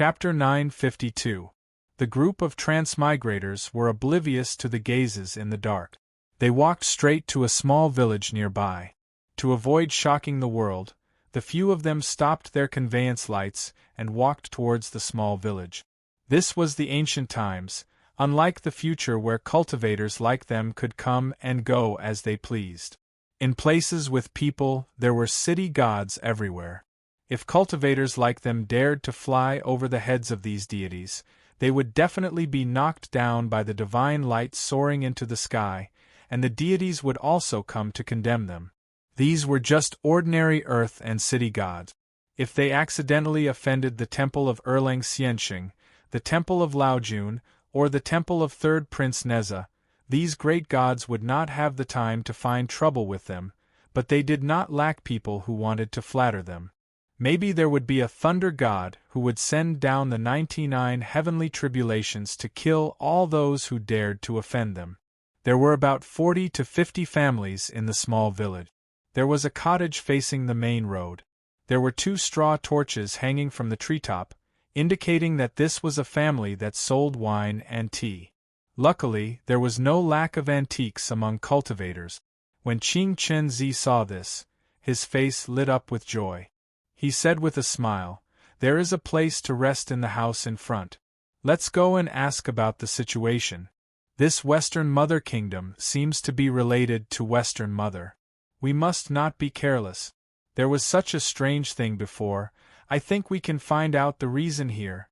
Chapter 952. The group of transmigrators were oblivious to the gazes in the dark. They walked straight to a small village nearby. To avoid shocking the world, the few of them stopped their conveyance lights and walked towards the small village. This was the ancient times, unlike the future where cultivators like them could come and go as they pleased. In places with people, there were city gods everywhere. If cultivators like them dared to fly over the heads of these deities, they would definitely be knocked down by the divine light soaring into the sky, and the deities would also come to condemn them. These were just ordinary earth and city gods. If they accidentally offended the temple of Erlang Xianxing, the temple of Laojun, or the temple of Third Prince Neza, these great gods would not have the time to find trouble with them, but they did not lack people who wanted to flatter them. Maybe there would be a thunder god who would send down the 99 heavenly tribulations to kill all those who dared to offend them. There were about 40 to 50 families in the small village. There was a cottage facing the main road. There were 2 straw torches hanging from the treetop, indicating that this was a family that sold wine and tea. Luckily, there was no lack of antiques among cultivators. When Qing Chenzi saw this, his face lit up with joy. He said with a smile, "There is a place to rest in the house in front. Let's go and ask about the situation. This Western Mother Kingdom seems to be related to Western Mother. We must not be careless. There was such a strange thing before. I think we can find out the reason here."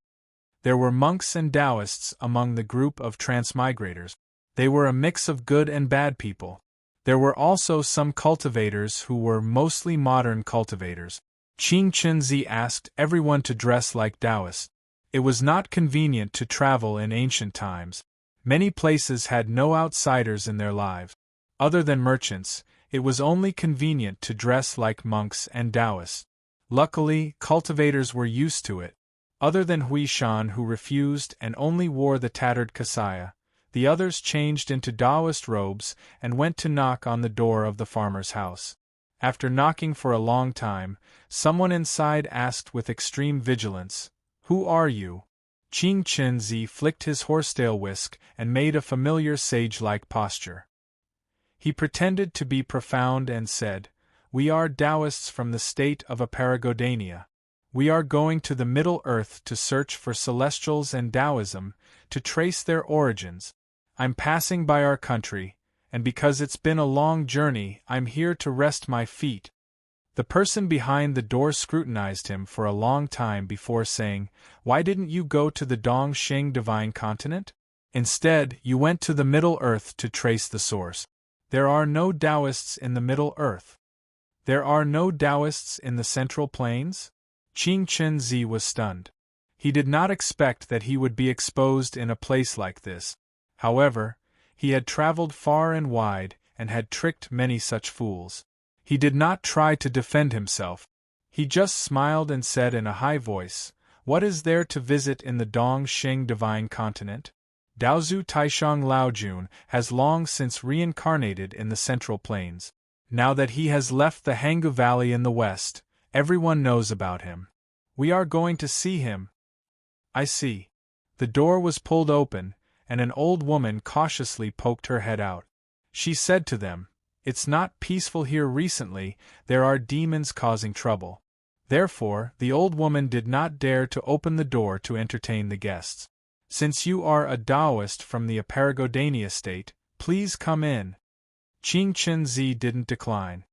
There were monks and Taoists among the group of transmigrators. They were a mix of good and bad people. There were also some cultivators who were mostly modern cultivators. Qing Chenzi asked everyone to dress like Taoists. It was not convenient to travel in ancient times. Many places had no outsiders in their lives. Other than merchants, it was only convenient to dress like monks and Taoists. Luckily, cultivators were used to it. Other than Hui Shan, who refused and only wore the tattered kasaya, the others changed into Taoist robes and went to knock on the door of the farmer's house. After knocking for a long time, someone inside asked with extreme vigilance, "Who are you?" Qing Chenzi flicked his horsetail whisk and made a familiar sage-like posture. He pretended to be profound and said, "We are Taoists from the state of Aparagodania. We are going to the Middle Earth to search for celestials and Taoism, to trace their origins. I'm passing by our country, and because it's been a long journey, I'm here to rest my feet." The person behind the door scrutinized him for a long time before saying, "Why didn't you go to the Dongxing Divine Continent? Instead, you went to the Middle Earth to trace the source. There are no Taoists in the Middle Earth. There are no Taoists in the Central Plains?" Qing Chenzi was stunned. He did not expect that he would be exposed in a place like this. However, he had traveled far and wide and had tricked many such fools. He did not try to defend himself. He just smiled and said in a high voice, "What is there to visit in the Dongxing Divine Continent? Daozu Taishang Laojun has long since reincarnated in the Central Plains. Now that he has left the Hangu Valley in the west, everyone knows about him. We are going to see him." "I see." The door was pulled open, and an old woman cautiously poked her head out. She said to them, "It's not peaceful here recently, there are demons causing trouble." Therefore, the old woman did not dare to open the door to entertain the guests. "Since you are a Taoist from the Aparagodania state, please come in." Qing Chenzi didn't decline.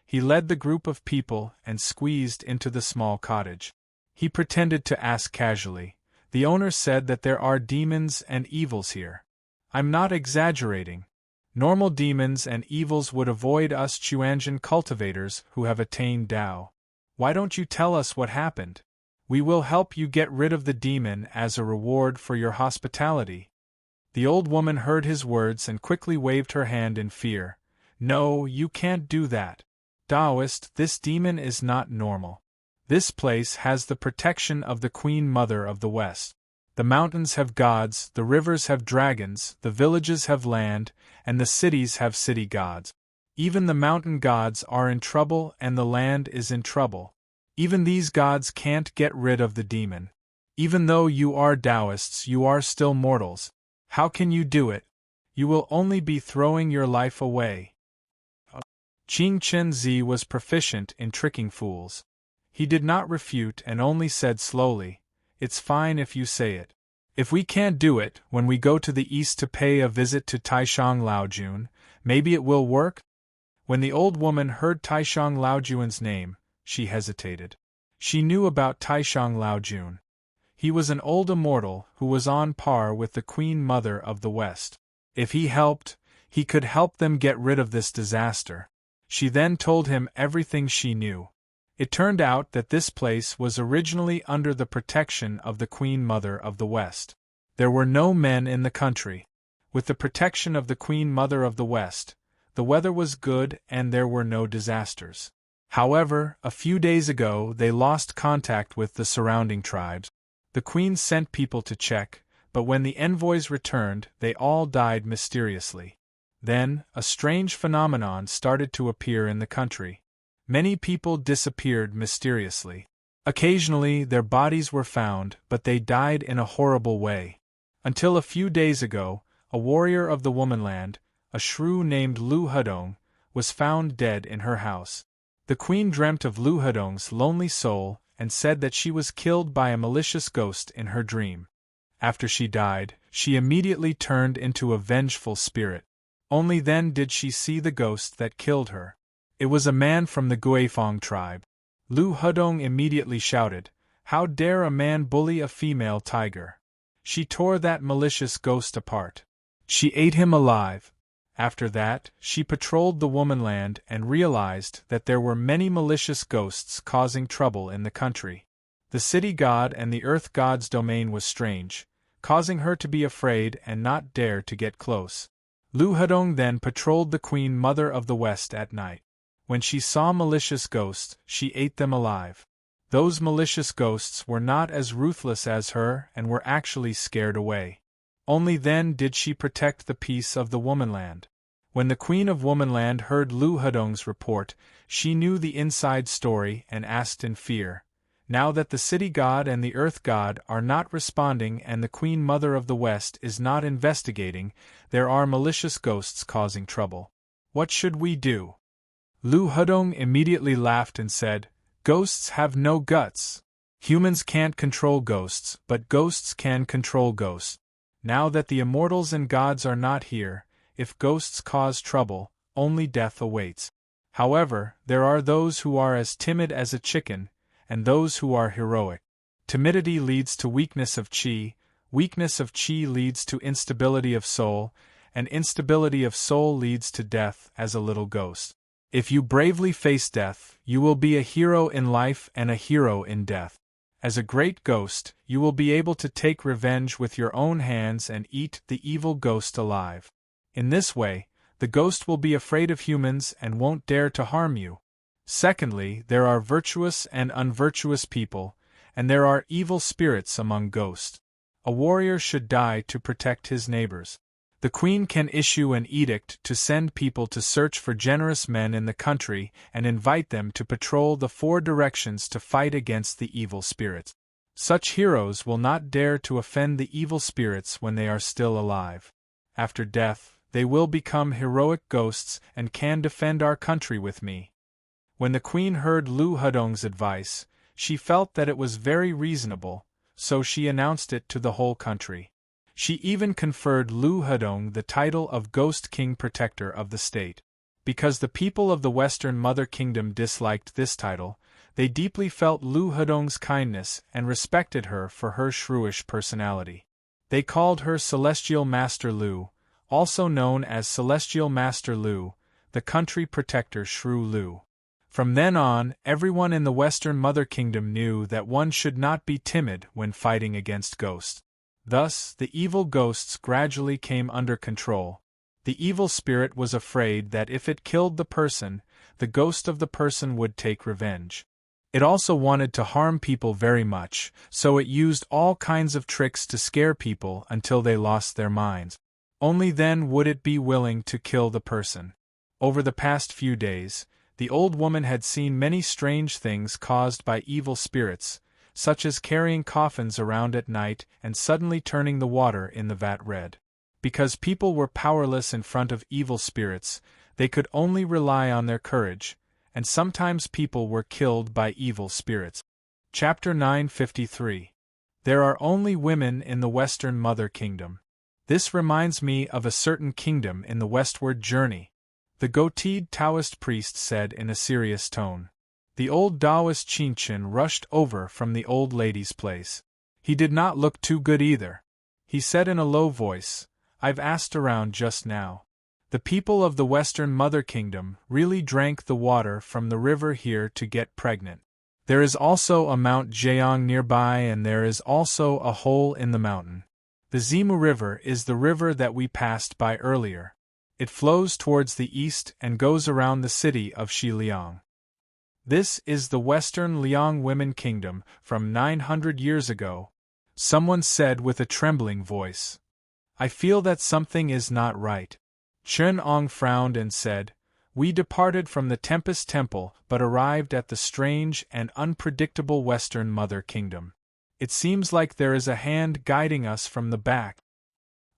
He led the group of people and squeezed into the small cottage. He pretended to ask casually, "The owner said that there are demons and evils here. I'm not exaggerating. Normal demons and evils would avoid us Chuanjian cultivators who have attained Tao. Why don't you tell us what happened? We will help you get rid of the demon as a reward for your hospitality." The old woman heard his words and quickly waved her hand in fear. "No, you can't do that. Taoist, this demon is not normal. This place has the protection of the Queen Mother of the West. The mountains have gods, the rivers have dragons, the villages have land, and the cities have city gods. Even the mountain gods are in trouble and the land is in trouble. Even these gods can't get rid of the demon. Even though you are Taoists, you are still mortals. How can you do it? You will only be throwing your life away. Qing Chen Zi was proficient in tricking fools. He did not refute and only said slowly, "It's fine if you say it. If we can't do it when we go to the east to pay a visit to Taishang Laojun, maybe it will work?" When the old woman heard Taishang Laojun's name, she hesitated. She knew about Taishang Laojun. He was an old immortal who was on par with the Queen Mother of the West. If he helped, he could help them get rid of this disaster. She then told him everything she knew. It turned out that this place was originally under the protection of the Queen Mother of the West. There were no men in the country. With the protection of the Queen Mother of the West, the weather was good and there were no disasters. However, a few days ago they lost contact with the surrounding tribes. The Queen sent people to check, but when the envoys returned, they all died mysteriously. Then, a strange phenomenon started to appear in the country. Many people disappeared mysteriously. Occasionally, their bodies were found, but they died in a horrible way. Until a few days ago, a warrior of the Womanland, a shrew named Lu Hedong, was found dead in her house. The queen dreamt of Lu Hedong's lonely soul and said that she was killed by a malicious ghost in her dream. After she died, she immediately turned into a vengeful spirit. Only then did she see the ghost that killed her. It was a man from the Guifang tribe. Lu Hedong immediately shouted, "How dare a man bully a female tiger?" She tore that malicious ghost apart. She ate him alive. After that, she patrolled the Womanland and realized that there were many malicious ghosts causing trouble in the country. The city god and the earth god's domain was strange, causing her to be afraid and not dare to get close. Lu Hedong then patrolled the Queen Mother of the West at night. When she saw malicious ghosts, she ate them alive. Those malicious ghosts were not as ruthless as her and were actually scared away. Only then did she protect the peace of the Womanland. When the Queen of Womanland heard Lu Hedong's report, she knew the inside story and asked in fear, "Now that the city god and the earth god are not responding and the Queen Mother of the West is not investigating, there are malicious ghosts causing trouble. What should we do?" Lu Hedong immediately laughed and said, "Ghosts have no guts. Humans can't control ghosts, but ghosts can control ghosts. Now that the immortals and gods are not here, if ghosts cause trouble, only death awaits. However, there are those who are as timid as a chicken, and those who are heroic. Timidity leads to weakness of qi leads to instability of soul, and instability of soul leads to death as a little ghost. If you bravely face death, you will be a hero in life and a hero in death. As a great ghost, you will be able to take revenge with your own hands and eat the evil ghost alive. In this way, the ghost will be afraid of humans and won't dare to harm you. Secondly, there are virtuous and unvirtuous people, and there are evil spirits among ghosts. A warrior should die to protect his neighbors. The queen can issue an edict to send people to search for generous men in the country and invite them to patrol the 4 directions to fight against the evil spirits. Such heroes will not dare to offend the evil spirits when they are still alive. After death, they will become heroic ghosts and can defend our country with me." When the queen heard Lu Hedong's advice, she felt that it was very reasonable, so she announced it to the whole country. She even conferred Lu Hedong the title of Ghost King Protector of the state. Because the people of the Western Mother Kingdom disliked this title, they deeply felt Lu Hedong's kindness and respected her for her shrewish personality. They called her Celestial Master Lu, also known as Celestial Master Lu, the country protector Shrew Lu. From then on, everyone in the Western Mother Kingdom knew that one should not be timid when fighting against ghosts. Thus, the evil ghosts gradually came under control. The evil spirit was afraid that if it killed the person, the ghost of the person would take revenge. It also wanted to harm people very much, so it used all kinds of tricks to scare people until they lost their minds. Only then would it be willing to kill the person. Over the past few days, the old woman had seen many strange things caused by evil spirits, such as carrying coffins around at night and suddenly turning the water in the vat red. Because people were powerless in front of evil spirits, they could only rely on their courage, and sometimes people were killed by evil spirits. Chapter 953. There are only women in the Western Mother Kingdom. This reminds me of a certain kingdom in the westward journey, the goateed Taoist priest said in a serious tone. The old Taoist Qin rushed over from the old lady's place. He did not look too good either. He said in a low voice, "I've asked around just now. The people of the Western Mother Kingdom really drank the water from the river here to get pregnant. There is also a Mount Jeong nearby, and there is also a hole in the mountain. The Zimu River is the river that we passed by earlier. It flows towards the east and goes around the city of Shiliang. This is the Western Liang Women Kingdom from 900 years ago," someone said with a trembling voice. "I feel that something is not right." Chen Ong frowned and said, "We departed from the Tempest Temple but arrived at the strange and unpredictable Western Mother Kingdom. It seems like there is a hand guiding us from the back.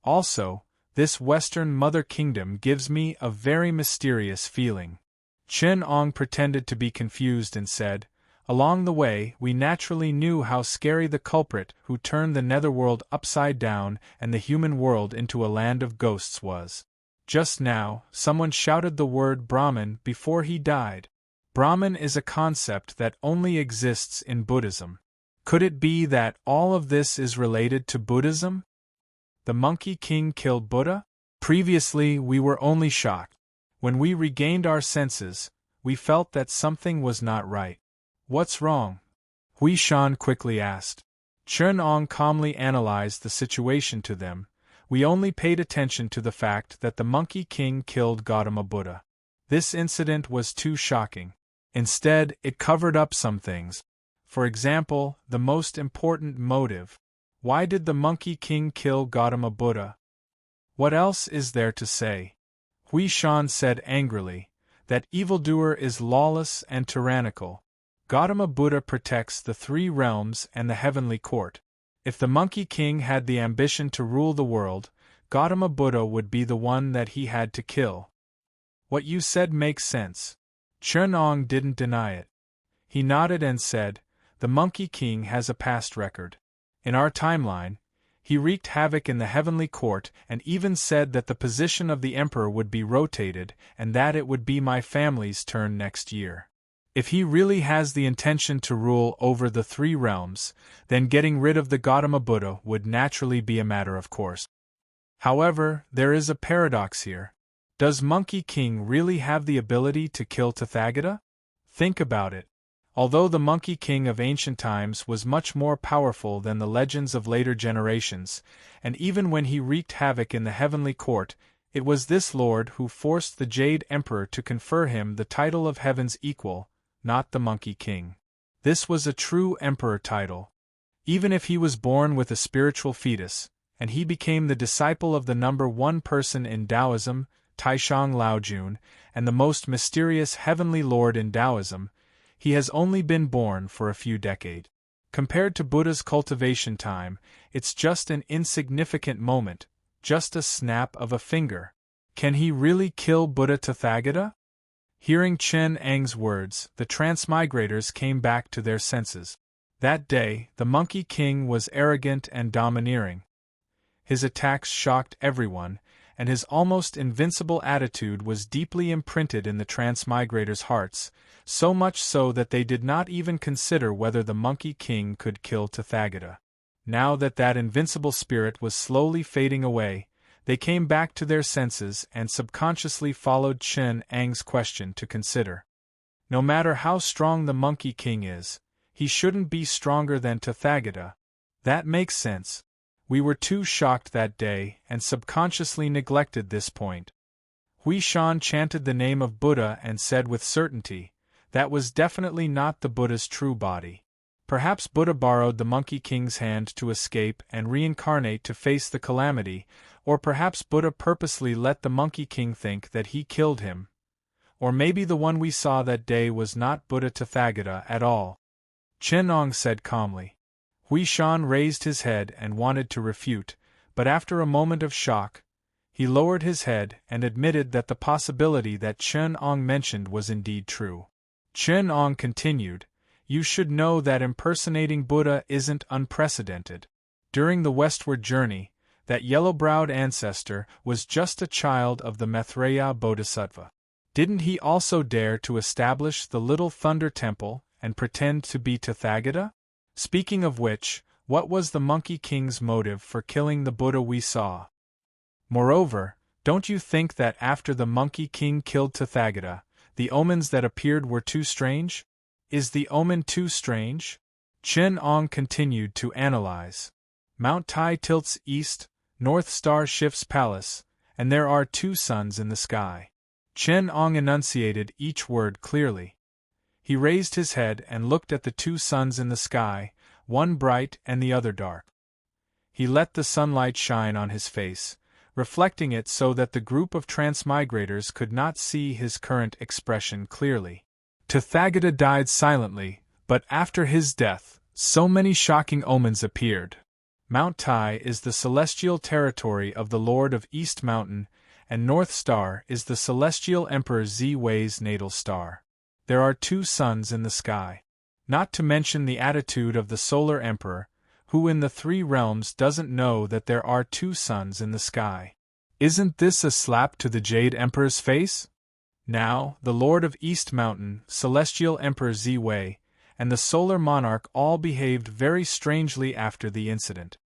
Also, this Western Mother Kingdom gives me a very mysterious feeling." Chen Ong pretended to be confused and said, "Along the way, we naturally knew how scary the culprit who turned the netherworld upside down and the human world into a land of ghosts was. Just now, someone shouted the word Brahman before he died. Brahman is a concept that only exists in Buddhism. Could it be that all of this is related to Buddhism? The Monkey King killed Buddha? Previously, we were only shocked. When we regained our senses, we felt that something was not right. What's wrong?" Hui Shan quickly asked. Chen Ong calmly analyzed the situation to them. "We only paid attention to the fact that the Monkey King killed Gautama Buddha. This incident was too shocking. Instead, it covered up some things. For example, the most important motive. Why did the Monkey King kill Gautama Buddha? What else is there to say?" Hui Shan said angrily, "That evildoer is lawless and tyrannical. Gautama Buddha protects the three realms and the heavenly court. If the Monkey King had the ambition to rule the world, Gautama Buddha would be the one that he had to kill." "What you said makes sense." Chen Ong didn't deny it. He nodded and said, "The Monkey King has a past record. In our timeline, he wreaked havoc in the heavenly court and even said that the position of the emperor would be rotated and that it would be my family's turn next year. If he really has the intention to rule over the three realms, then getting rid of the Gautama Buddha would naturally be a matter of course. However, there is a paradox here. Does Monkey King really have the ability to kill Tathagata? Think about it. Although the Monkey King of ancient times was much more powerful than the legends of later generations, and even when he wreaked havoc in the heavenly court, it was this lord who forced the Jade Emperor to confer him the title of Heaven's Equal, not the Monkey King. This was a true emperor title. Even if he was born with a spiritual fetus, and he became the disciple of the number one person in Taoism, Taishang Laojun, and the most mysterious heavenly lord in Taoism, he has only been born for a few decades. Compared to Buddha's cultivation time, it's just an insignificant moment, just a snap of a finger. Can he really kill Buddha Tathagata? Hearing Chen Eng's words, the Transmigrators came back to their senses. That day, the Monkey King was arrogant and domineering. His attacks shocked everyone, and his almost invincible attitude was deeply imprinted in the Transmigrators' hearts, so much so that they did not even consider whether the Monkey King could kill Tathagata. Now that that invincible spirit was slowly fading away, they came back to their senses and subconsciously followed Chen Eng's question to consider. No matter how strong the Monkey King is, he shouldn't be stronger than Tathagata. That makes sense. We were too shocked that day and subconsciously neglected this point. Hui Shan chanted the name of Buddha and said with certainty, that was definitely not the Buddha's true body. Perhaps Buddha borrowed the Monkey King's hand to escape and reincarnate to face the calamity, or perhaps Buddha purposely let the Monkey King think that he killed him. Or maybe the one we saw that day was not Buddha Tathagata at all. Chen Ong said calmly. Hui Shan raised his head and wanted to refute, but after a moment of shock, he lowered his head and admitted that the possibility that Chen Ong mentioned was indeed true. Chen Ong continued, You should know that impersonating Buddha isn't unprecedented. During the westward journey, that yellow-browed ancestor was just a child of the Maitreya Bodhisattva. Didn't he also dare to establish the little thunder temple and pretend to be Tathagata? Speaking of which, what was the Monkey King's motive for killing the Buddha we saw? Moreover, don't you think that after the Monkey King killed Tathagata, the omens that appeared were too strange? Is the omen too strange? Chen Ong continued to analyze. Mount Tai tilts east, North Star shifts palace, and there are 2 suns in the sky. Chen Ong enunciated each word clearly. He raised his head and looked at the 2 suns in the sky, one bright and the other dark. He let the sunlight shine on his face, reflecting it so that the group of transmigrators could not see his current expression clearly. Tathagata died silently, but after his death, so many shocking omens appeared. Mount Tai is the celestial territory of the Lord of East Mountain, and North Star is the celestial Emperor Zi-Wei's natal star. There are 2 suns in the sky. Not to mention the attitude of the Solar Emperor, who in the 3 realms doesn't know that there are 2 suns in the sky. Isn't this a slap to the Jade Emperor's face? Now, the Lord of East Mountain, Celestial Emperor Zi-Wei, and the Solar Monarch all behaved very strangely after the incident.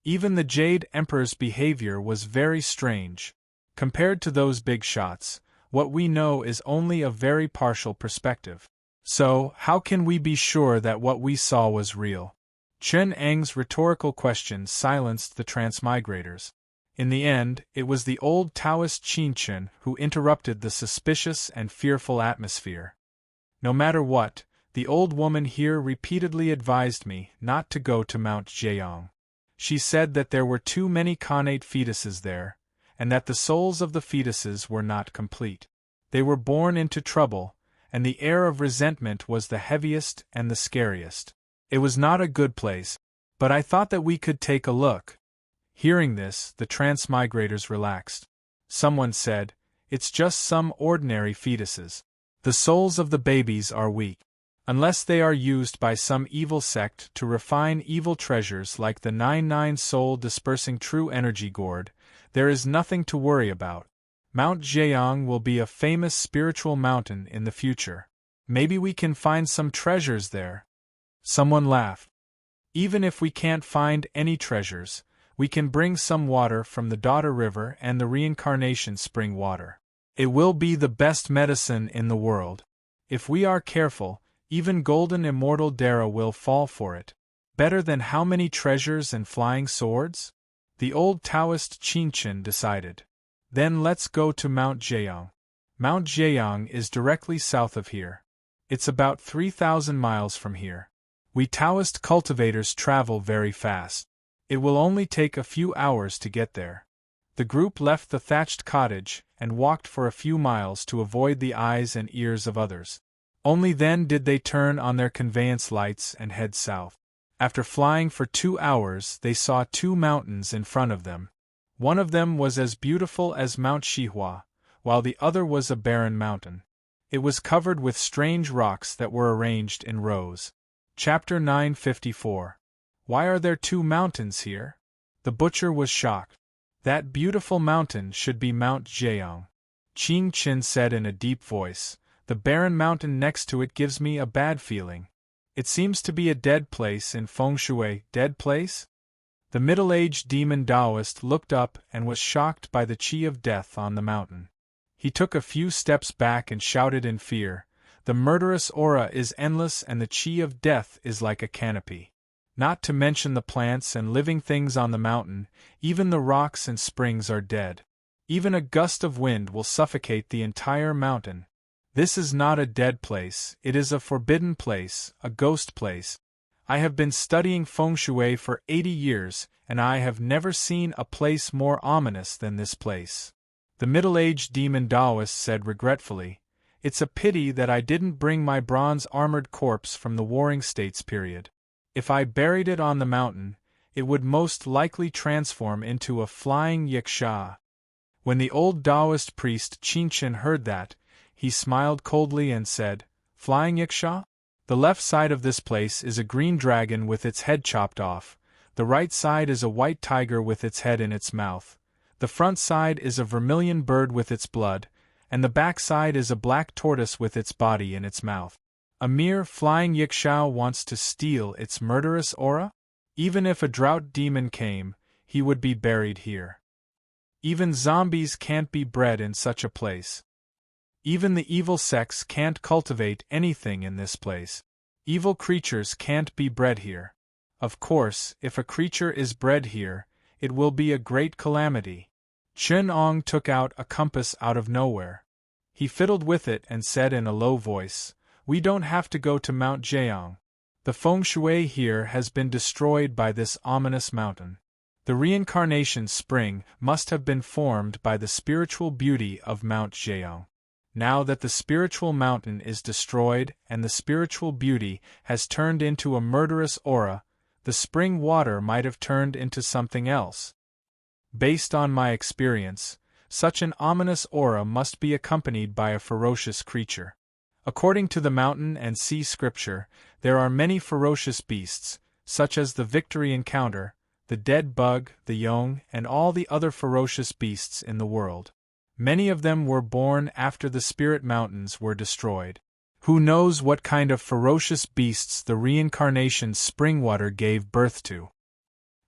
Even the Jade Emperor's behavior was very strange. Compared to those big shots, what we know is only a very partial perspective. So, how can we be sure that what we saw was real? Chen Eng's rhetorical question silenced the transmigrators. In the end, it was the old Taoist Qin Chen who interrupted the suspicious and fearful atmosphere. No matter what, the old woman here repeatedly advised me not to go to Mount Zhejiang. She said that there were too many connate fetuses there, and that the souls of the fetuses were not complete. They were born into trouble, and the air of resentment was the heaviest and the scariest. It was not a good place, but I thought that we could take a look. Hearing this, the transmigrators relaxed. Someone said, It's just some ordinary fetuses. The souls of the babies are weak. Unless they are used by some evil sect to refine evil treasures like the 99 soul-dispersing true energy gourd, there is nothing to worry about. Mount Zhejiang will be a famous spiritual mountain in the future. Maybe we can find some treasures there. Someone laughed. Even if we can't find any treasures, we can bring some water from the Daughter River and the reincarnation spring water. It will be the best medicine in the world. If we are careful, even golden immortal Dara will fall for it. Better than how many treasures and flying swords? The old Taoist Qin Chen decided. Then let's go to Mount Zhejiang. Mount Zhejiang is directly south of here. It's about 3,000 miles from here. We Taoist cultivators travel very fast. It will only take a few hours to get there. The group left the thatched cottage and walked for a few miles to avoid the eyes and ears of others. Only then did they turn on their conveyance lights and head south. After flying for 2 hours, they saw 2 mountains in front of them. One of them was as beautiful as Mount Shihua, while the other was a barren mountain. It was covered with strange rocks that were arranged in rows. Chapter 954. Why are there 2 mountains here? The butcher was shocked. That beautiful mountain should be Mount Zhejiang. Qin Chen said in a deep voice. The barren mountain next to it gives me a bad feeling. It seems to be a dead place in feng shui. Dead place? The middle-aged demon Taoist looked up and was shocked by the qi of death on the mountain. He took a few steps back and shouted in fear, The murderous aura is endless and the qi of death is like a canopy. Not to mention the plants and living things on the mountain, even the rocks and springs are dead. Even a gust of wind will suffocate the entire mountain. This is not a dead place, it is a forbidden place, a ghost place. I have been studying feng shui for 80 years, and I have never seen a place more ominous than this place. The middle-aged demon Taoist said regretfully, It's a pity that I didn't bring my bronze-armored corpse from the Warring States period. If I buried it on the mountain, it would most likely transform into a flying yiksha. When the old Taoist priest Qinshan heard that, he smiled coldly and said, "Flying yiksha? The left side of this place is a green dragon with its head chopped off, the right side is a white tiger with its head in its mouth, the front side is a vermilion bird with its blood, and the back side is a black tortoise with its body in its mouth. A mere flying yiksha wants to steal its murderous aura? Even if a drought demon came, he would be buried here. Even zombies can't be bred in such a place. Even the evil sects can't cultivate anything in this place. Evil creatures can't be bred here. Of course, if a creature is bred here, it will be a great calamity." Chen Ong took out a compass out of nowhere. He fiddled with it and said in a low voice, "We don't have to go to Mount Jiang. The feng shui here has been destroyed by this ominous mountain. The reincarnation spring must have been formed by the spiritual beauty of Mount Jiang. Now that the spiritual mountain is destroyed and the spiritual beauty has turned into a murderous aura, the spring water might have turned into something else. Based on my experience, such an ominous aura must be accompanied by a ferocious creature. According to the mountain and sea scripture, there are many ferocious beasts, such as the victory encounter, the dead bug, the yong, and all the other ferocious beasts in the world. Many of them were born after the spirit mountains were destroyed. Who knows what kind of ferocious beasts the reincarnation spring water gave birth to?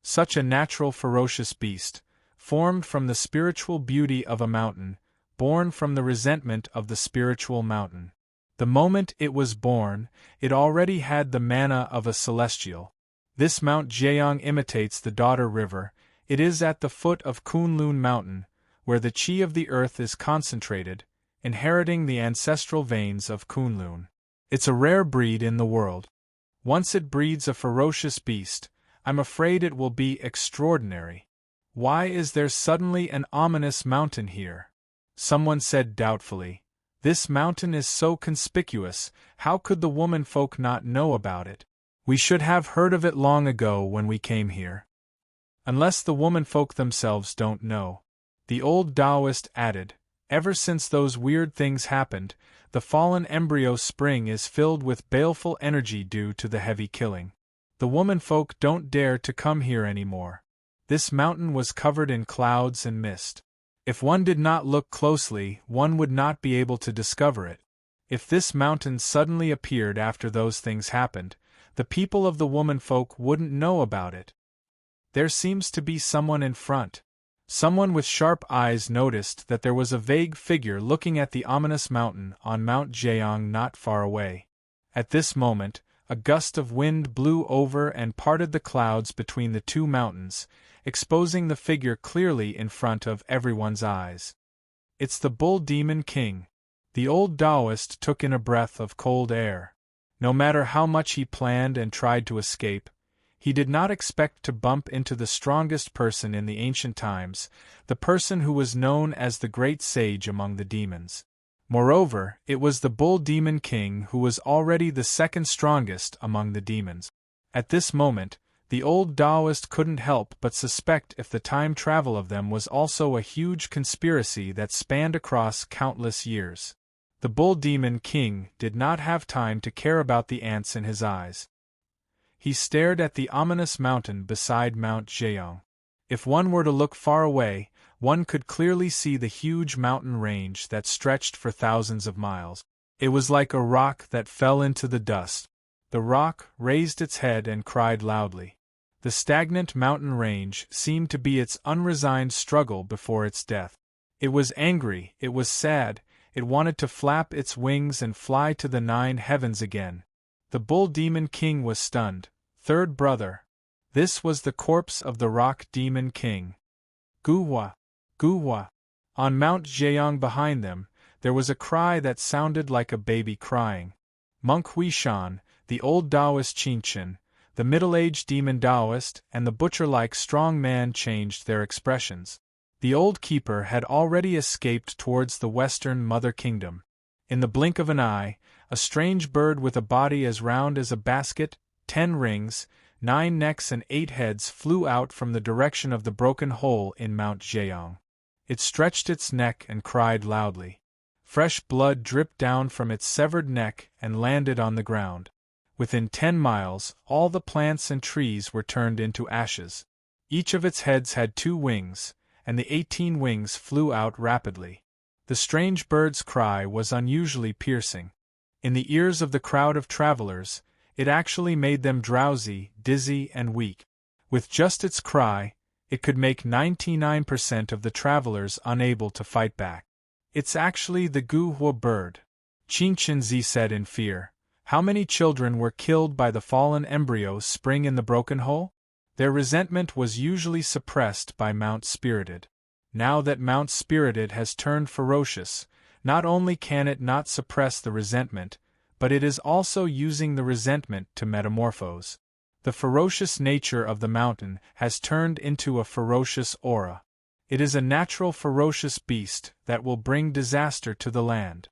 Such a natural ferocious beast, formed from the spiritual beauty of a mountain, born from the resentment of the spiritual mountain. The moment it was born, it already had the mana of a celestial. This Mount Jiang imitates the daughter river. It is at the foot of Kunlun Mountain, where the qi of the earth is concentrated, inheriting the ancestral veins of Kunlun. It's a rare breed in the world. Once it breeds a ferocious beast, I'm afraid it will be extraordinary. Why is there suddenly an ominous mountain here?" Someone said doubtfully. "This mountain is so conspicuous, how could the womanfolk not know about it? We should have heard of it long ago when we came here. Unless the womanfolk themselves don't know." The old Taoist added, "Ever since those weird things happened, the fallen embryo spring is filled with baleful energy due to the heavy killing. The womanfolk don't dare to come here anymore. This mountain was covered in clouds and mist. If one did not look closely, one would not be able to discover it. If this mountain suddenly appeared after those things happened, the people of the womanfolk wouldn't know about it. There seems to be someone in front." Someone with sharp eyes noticed that there was a vague figure looking at the ominous mountain on Mount Jiang not far away. At this moment, a gust of wind blew over and parted the clouds between the two mountains, exposing the figure clearly in front of everyone's eyes. "It's the Bull Demon King." The old Taoist took in a breath of cold air. No matter how much he planned and tried to escape, he did not expect to bump into the strongest person in the ancient times, the person who was known as the great sage among the demons. Moreover, it was the Bull Demon King who was already the second strongest among the demons. At this moment, the old Taoist couldn't help but suspect if the time travel of them was also a huge conspiracy that spanned across countless years. The Bull Demon King did not have time to care about the ants in his eyes. He stared at the ominous mountain beside Mount Jiang. If one were to look far away, one could clearly see the huge mountain range that stretched for thousands of miles. It was like a rock that fell into the dust. The rock raised its head and cried loudly. The stagnant mountain range seemed to be its unresigned struggle before its death. It was angry, it was sad, it wanted to flap its wings and fly to the 9 heavens again. The Bull Demon King was stunned. Third brother. This was the corpse of the Rock Demon King. Guhua! Guhua! On Mount Jiang behind them, there was a cry that sounded like a baby crying. Monk Huishan, the old Taoist Qinshan, the middle-aged demon Taoist, and the butcher-like strong man changed their expressions. The old keeper had already escaped towards the western Mother Kingdom. In the blink of an eye, a strange bird with a body as round as a basket, 10 rings, 9 necks and 8 heads flew out from the direction of the broken hole in Mount Jeong. It stretched its neck and cried loudly. Fresh blood dripped down from its severed neck and landed on the ground. Within 10 miles, all the plants and trees were turned into ashes. Each of its heads had 2 wings, and the 18 wings flew out rapidly. The strange bird's cry was unusually piercing. In the ears of the crowd of travelers, it actually made them drowsy, dizzy, and weak. With just its cry, it could make 99% of the travelers unable to fight back. It's actually the Guhua bird, Qing Qinzi said in fear. How many children were killed by the fallen embryos spring in the broken hole? Their resentment was usually suppressed by Mount Spirited. Now that Mount Spirited has turned ferocious, not only can it not suppress the resentment, but it is also using the resentment to metamorphose. The ferocious nature of the mountain has turned into a ferocious aura. It is a natural ferocious beast that will bring disaster to the land.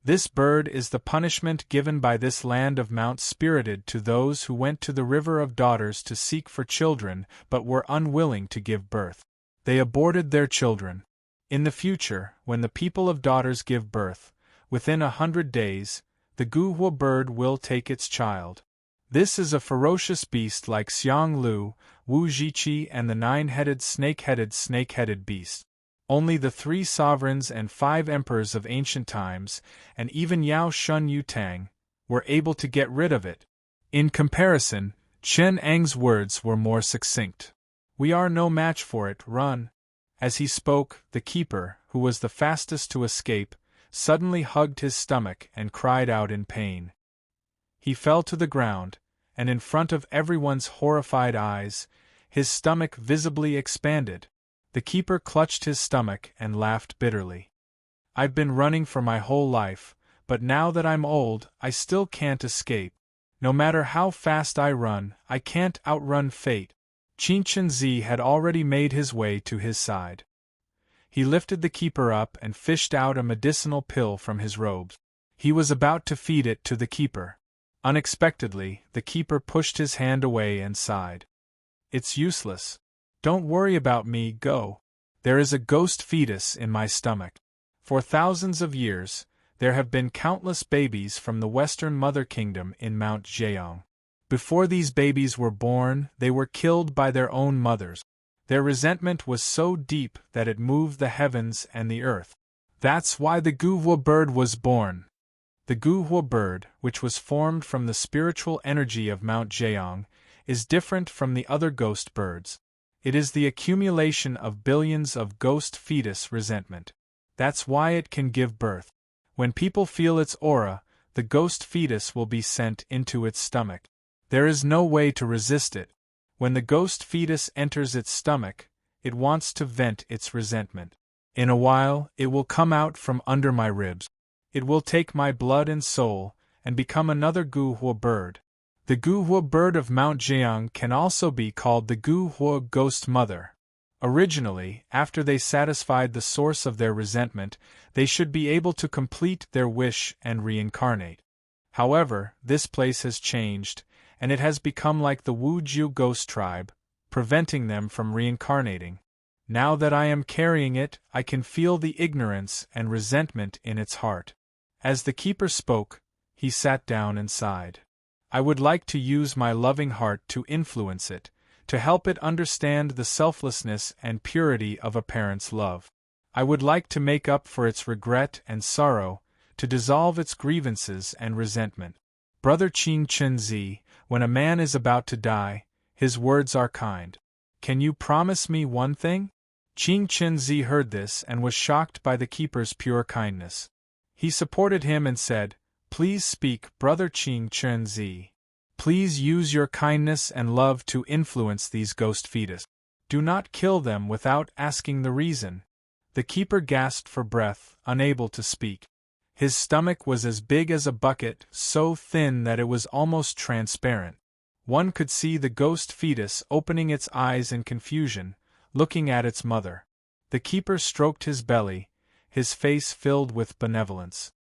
This bird is the punishment given by this land of Mount Spirited to those who went to the River of Daughters to seek for children but were unwilling to give birth. They aborted their children. In the future, when the people of Daughters give birth, within 100 days, the Guhua bird will take its child. This is a ferocious beast like Xianglu, Wu Jiqi and the 9-headed snake-headed beast. Only the 3 sovereigns and 5 emperors of ancient times, and even Yao Shun Yutang, were able to get rid of it. In comparison, Chen Eng's words were more succinct. We are no match for it, run. As he spoke, the keeper, who was the fastest to escape, suddenly hugged his stomach and cried out in pain. He fell to the ground, and in front of everyone's horrified eyes, his stomach visibly expanded. The keeper clutched his stomach and laughed bitterly. I've been running for my whole life, but now that I'm old, I still can't escape. No matter how fast I run, I can't outrun fate. Qin Qinzi had already made his way to his side. He lifted the keeper up and fished out a medicinal pill from his robes. He was about to feed it to the keeper. Unexpectedly, the keeper pushed his hand away and sighed. It's useless. Don't worry about me, go. There is a ghost fetus in my stomach. For thousands of years, there have been countless babies from the Western Mother Kingdom in Mount Jeong. Before these babies were born, they were killed by their own mothers. Their resentment was so deep that it moved the heavens and the earth. That's why the Guhua bird was born. The Guhua bird, which was formed from the spiritual energy of Mount Jeong, is different from the other ghost birds. It is the accumulation of billions of ghost fetus resentment. That's why it can give birth. When people feel its aura, the ghost fetus will be sent into its stomach. There is no way to resist it. When the ghost fetus enters its stomach, it wants to vent its resentment. In a while, it will come out from under my ribs. It will take my blood and soul, and become another Guhua bird. The Guhua bird of Mount Jeong can also be called the Guhua ghost mother. Originally, after they satisfied the source of their resentment, they should be able to complete their wish and reincarnate. However, this place has changed, and it has become like the Wujiu ghost tribe, preventing them from reincarnating. Now that I am carrying it, I can feel the ignorance and resentment in its heart. As the keeper spoke, he sat down and sighed. I would like to use my loving heart to influence it, to help it understand the selflessness and purity of a parent's love. I would like to make up for its regret and sorrow, to dissolve its grievances and resentment. Brother Qin Qinzi, when a man is about to die, his words are kind. Can you promise me one thing? Qin Qinzi heard this and was shocked by the keeper's pure kindness. He supported him and said, Please speak, Brother Qin Qinzi. Please use your kindness and love to influence these ghost fetus. Do not kill them without asking the reason. The keeper gasped for breath, unable to speak. His stomach was as big as a bucket, so thin that it was almost transparent. One could see the ghost fetus opening its eyes in confusion, looking at its mother. The keeper stroked his belly, his face filled with benevolence.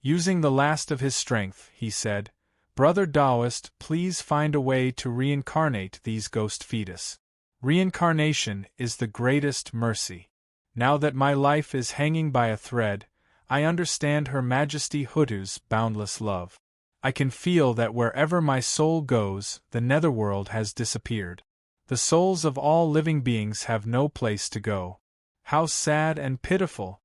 Using the last of his strength, he said, "Brother Taoist, please find a way to reincarnate these ghost fetus. Reincarnation is the greatest mercy. Now that my life is hanging by a thread, I understand Her Majesty Hutu's boundless love. I can feel that wherever my soul goes, the netherworld has disappeared. The souls of all living beings have no place to go. How sad and pitiful!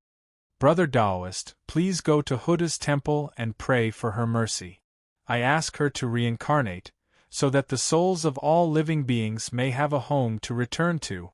Brother Taoist, please go to Hutu's temple and pray for her mercy. I ask her to reincarnate, so that the souls of all living beings may have a home to return to."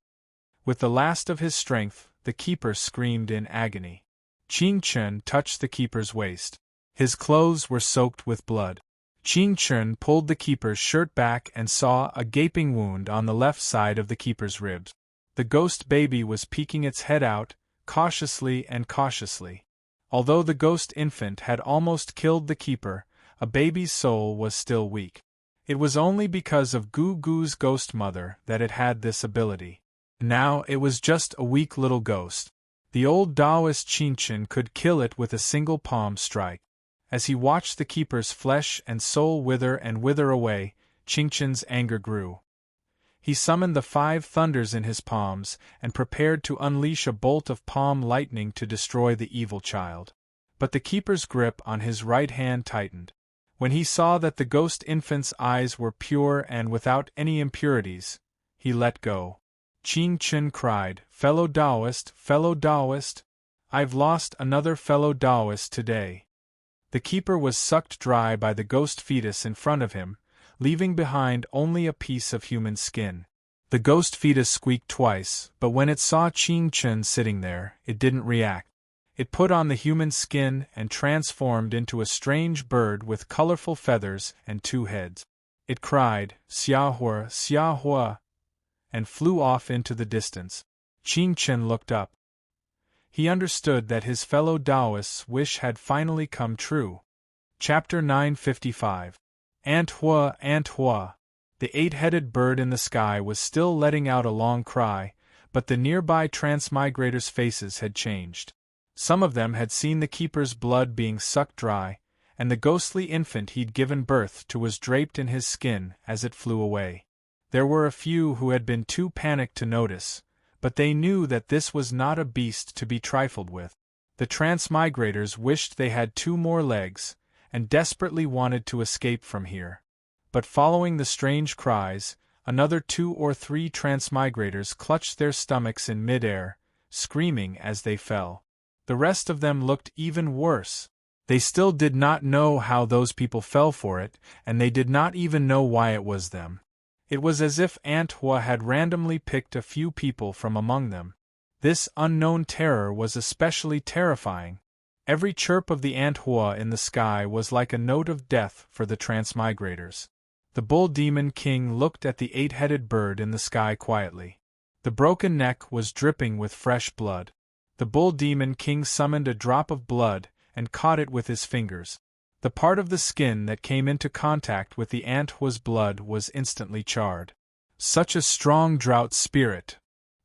With the last of his strength, the keeper screamed in agony. Qing Chen touched the keeper's waist. His clothes were soaked with blood. Qing Chen pulled the keeper's shirt back and saw a gaping wound on the left side of the keeper's ribs. The ghost baby was peeking its head out, cautiously and cautiously. Although the ghost infant had almost killed the keeper, a baby's soul was still weak. It was only because of Gu Gu's ghost mother that it had this ability. Now it was just a weak little ghost. The old Taoist Qing Chen could kill it with a single palm strike. As he watched the keeper's flesh and soul wither and wither away, Qing Chen's anger grew. He summoned the 5 thunders in his palms and prepared to unleash a bolt of palm lightning to destroy the evil child. But the keeper's grip on his right hand tightened. When he saw that the ghost infant's eyes were pure and without any impurities, he let go. Qing Chen cried, fellow Taoist, I've lost another fellow Taoist today." The keeper was sucked dry by the ghost fetus in front of him, leaving behind only a piece of human skin. The ghost fetus squeaked twice, but when it saw Qing Chen sitting there, it didn't react. It put on the human skin and transformed into a strange bird with colorful feathers and 2 heads. It cried, "Xiahua, Xiahua," and flew off into the distance. Qing Chen looked up. He understood that his fellow Taoist's wish had finally come true. Chapter 955. Anthua, Anthua. The 8-headed bird in the sky was still letting out a long cry, but the nearby transmigrators' faces had changed. Some of them had seen the keeper's blood being sucked dry, and the ghostly infant he'd given birth to was draped in his skin as it flew away. There were a few who had been too panicked to notice, but they knew that this was not a beast to be trifled with. The transmigrators wished they had 2 more legs, and desperately wanted to escape from here. But following the strange cries, another 2 or 3 transmigrators clutched their stomachs in midair, screaming as they fell. The rest of them looked even worse. They still did not know how those people fell for it, and they did not even know why it was them. It was as if Anthua had randomly picked a few people from among them. This unknown terror was especially terrifying. Every chirp of the Anthua in the sky was like a note of death for the transmigrators. The bull demon king looked at the 8-headed bird in the sky quietly. The broken neck was dripping with fresh blood. The bull demon king summoned a drop of blood and caught it with his fingers. The part of the skin that came into contact with the Anthua's blood was instantly charred. "Such a strong drought spirit,"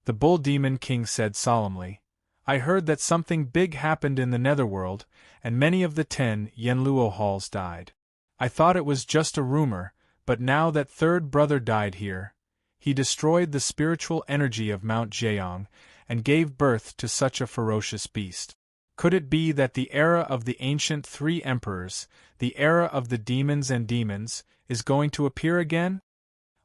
the bull demon king said solemnly. "I heard that something big happened in the netherworld, and many of the 10 Yenluo halls died. I thought it was just a rumor, but now that 3rd brother died here, he destroyed the spiritual energy of Mount Zheong, and gave birth to such a ferocious beast. Could it be that the era of the ancient 3 emperors, the era of the demons and demons, is going to appear again?"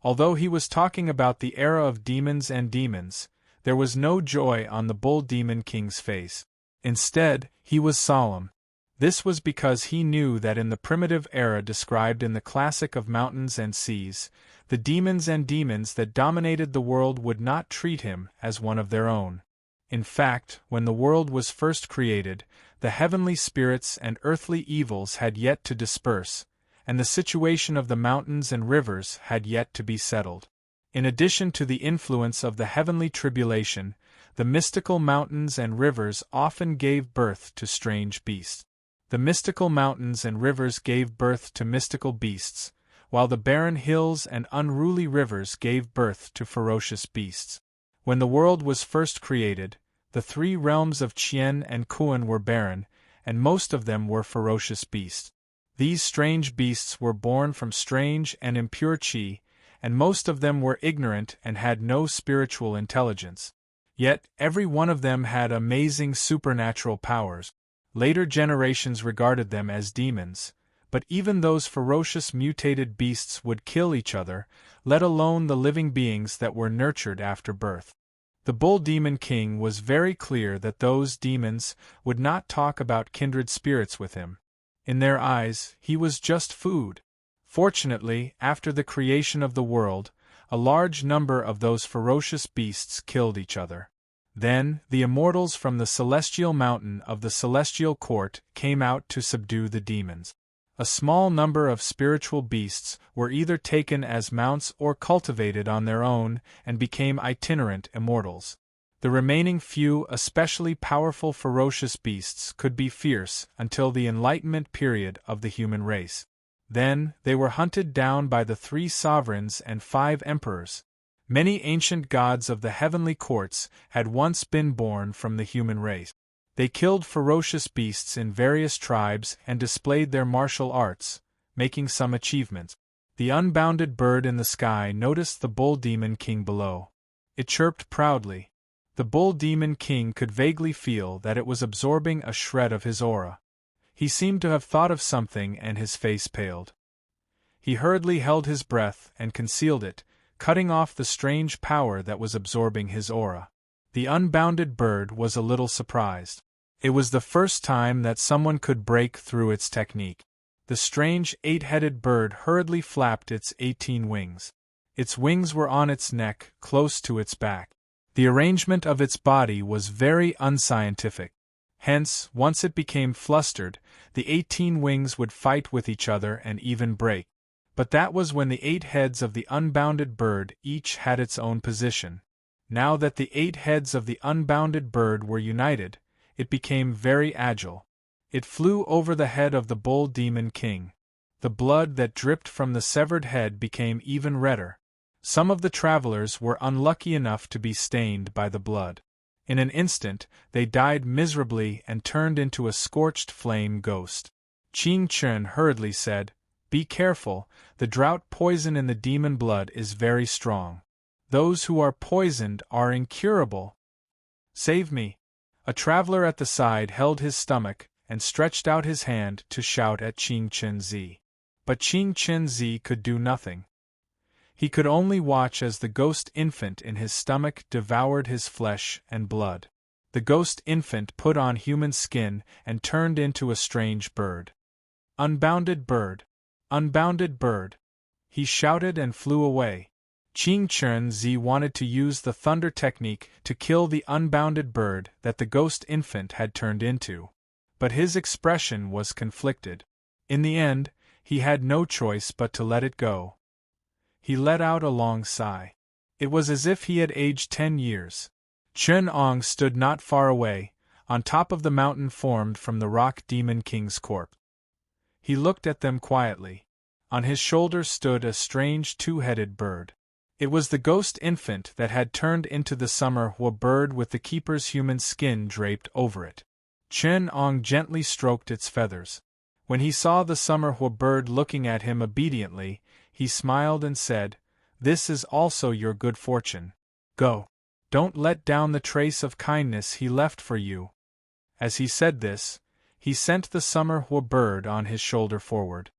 Although he was talking about the era of demons and demons, there was no joy on the bull demon king's face. Instead, he was solemn. This was because he knew that in the primitive era described in the Classic of Mountains and Seas, the demons and demons that dominated the world would not treat him as one of their own. In fact, when the world was first created, the heavenly spirits and earthly evils had yet to disperse, and the situation of the mountains and rivers had yet to be settled. In addition to the influence of the heavenly tribulation, the mystical mountains and rivers often gave birth to strange beasts. The mystical mountains and rivers gave birth to mystical beasts, while the barren hills and unruly rivers gave birth to ferocious beasts. When the world was first created, the 3 realms of Qian and Kuan were barren, and most of them were ferocious beasts. These strange beasts were born from strange and impure chi, and most of them were ignorant and had no spiritual intelligence. Yet, every one of them had amazing supernatural powers. Later generations regarded them as demons, but even those ferocious mutated beasts would kill each other, let alone the living beings that were nurtured after birth. The Bull Demon King was very clear that those demons would not talk about kindred spirits with him. In their eyes, he was just food. Fortunately, after the creation of the world, a large number of those ferocious beasts killed each other. Then, the immortals from the celestial mountain of the celestial court came out to subdue the demons. A small number of spiritual beasts were either taken as mounts or cultivated on their own and became itinerant immortals. The remaining few especially powerful ferocious beasts could be fierce until the Enlightenment period of the human race. Then, they were hunted down by the 3 sovereigns and 5 emperors. Many ancient gods of the heavenly courts had once been born from the human race. They killed ferocious beasts in various tribes and displayed their martial arts, making some achievements. The unbounded bird in the sky noticed the Bull Demon King below. It chirped proudly. The Bull Demon King could vaguely feel that it was absorbing a shred of his aura. He seemed to have thought of something and his face paled. He hurriedly held his breath and concealed it, cutting off the strange power that was absorbing his aura. The unbounded bird was a little surprised. It was the first time that someone could break through its technique. The strange 8-headed bird hurriedly flapped its 18 wings. Its wings were on its neck, close to its back. The arrangement of its body was very unscientific. Hence, once it became flustered, the 18 wings would fight with each other and even break. But that was when the 8 heads of the unbounded bird each had its own position. Now that the 8 heads of the unbounded bird were united, it became very agile. It flew over the head of the Bull Demon King. The blood that dripped from the severed head became even redder. Some of the travelers were unlucky enough to be stained by the blood. In an instant, they died miserably and turned into a scorched flame ghost. Qing Chen hurriedly said, "Be careful, the drought poison in the demon blood is very strong. Those who are poisoned are incurable. Save me." A traveler at the side held his stomach and stretched out his hand to shout at Qing Chen Zi. But Qing Chen Zi could do nothing. He could only watch as the ghost infant in his stomach devoured his flesh and blood. The ghost infant put on human skin and turned into a strange bird. "Unbounded bird! Unbounded bird!" he shouted and flew away. Qing Chen Zi wanted to use the thunder technique to kill the unbounded bird that the ghost infant had turned into. But his expression was conflicted. In the end, he had no choice but to let it go. He let out a long sigh. It was as if he had aged 10 years. Chen Ong stood not far away, on top of the mountain formed from the Rock Demon King's corpse. He looked at them quietly. On his shoulder stood a strange 2-headed bird. It was the ghost infant that had turned into the summer Hua bird with the keeper's human skin draped over it. Chen Ong gently stroked its feathers. When he saw the summer Hua bird looking at him obediently, he smiled and said, "This is also your good fortune. Go. Don't let down the trace of kindness he left for you." As he said this, he sent the summer Hua bird on his shoulder forward.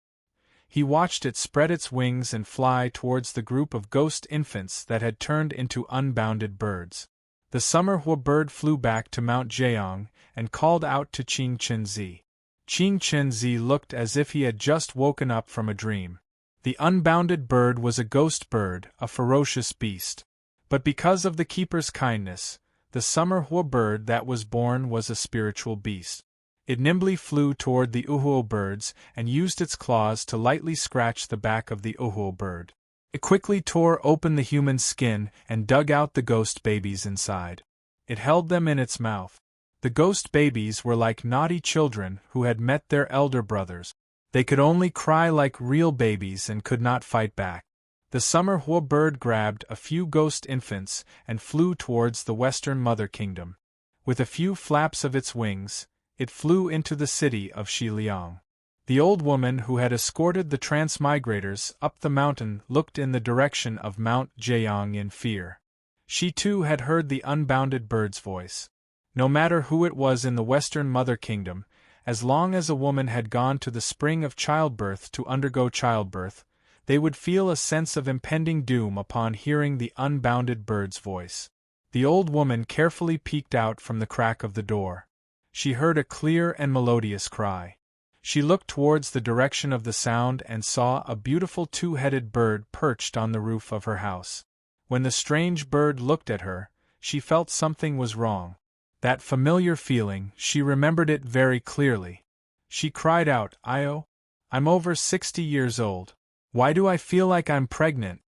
He watched it spread its wings and fly towards the group of ghost infants that had turned into unbounded birds. The summer Hua bird flew back to Mount Jeong and called out to Qing Chen Zi. Qing Chen Zi looked as if he had just woken up from a dream. The unbounded bird was a ghost bird, a ferocious beast. But because of the keeper's kindness, the summer Hua bird that was born was a spiritual beast. It nimbly flew toward the Uhuo birds and used its claws to lightly scratch the back of the Uhuo bird. It quickly tore open the human skin and dug out the ghost babies inside. It held them in its mouth. The ghost babies were like naughty children who had met their elder brothers. They could only cry like real babies and could not fight back. The summer Hua bird grabbed a few ghost infants and flew towards the western mother kingdom. With a few flaps of its wings, It flew into the city of Shiliang. The old woman who had escorted the transmigrators up the mountain looked in the direction of Mount Jiang in fear. She too had heard the unbounded bird's voice. No matter who it was in the Western Mother Kingdom, as long as a woman had gone to the spring of childbirth to undergo childbirth, they would feel a sense of impending doom upon hearing the unbounded bird's voice. The old woman carefully peeked out from the crack of the door. She heard a clear and melodious cry. She looked towards the direction of the sound and saw a beautiful two-headed bird perched on the roof of her house. When the strange bird looked at her, she felt something was wrong. That familiar feeling, she remembered it very clearly. She cried out, I'm over 60 years old. Why do I feel like I'm pregnant?"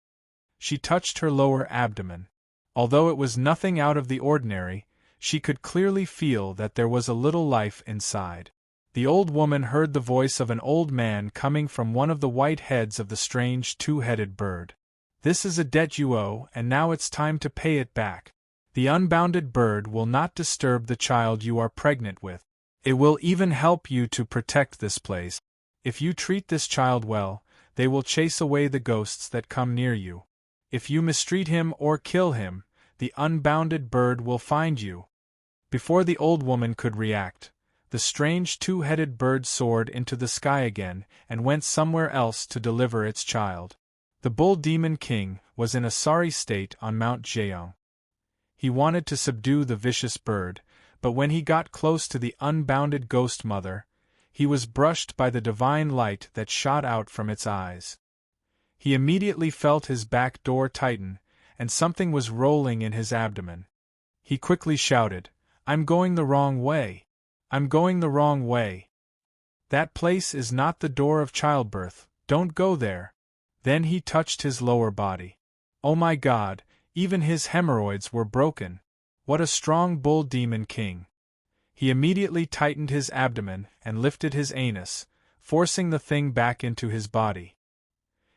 She touched her lower abdomen. Although it was nothing out of the ordinary, she could clearly feel that there was a little life inside. The old woman heard the voice of an old man coming from one of the white heads of the strange two-headed bird. "This is a debt you owe, and now it's time to pay it back. The unbounded bird will not disturb the child you are pregnant with. It will even help you to protect this place. If you treat this child well, they will chase away the ghosts that come near you. If you mistreat him or kill him, the unbounded bird will find you." Before the old woman could react, the strange two-headed bird soared into the sky again and went somewhere else to deliver its child. The bull demon king was in a sorry state on Mount Jiang. He wanted to subdue the vicious bird, but when he got close to the unbounded ghost mother, he was brushed by the divine light that shot out from its eyes. He immediately felt his back door tighten, and something was rolling in his abdomen. He quickly shouted, "I'm going the wrong way! I'm going the wrong way! That place is not the door of childbirth, don't go there!" Then he touched his lower body. Oh my God, even his hemorrhoids were broken! What a strong bull demon king! He immediately tightened his abdomen and lifted his anus, forcing the thing back into his body.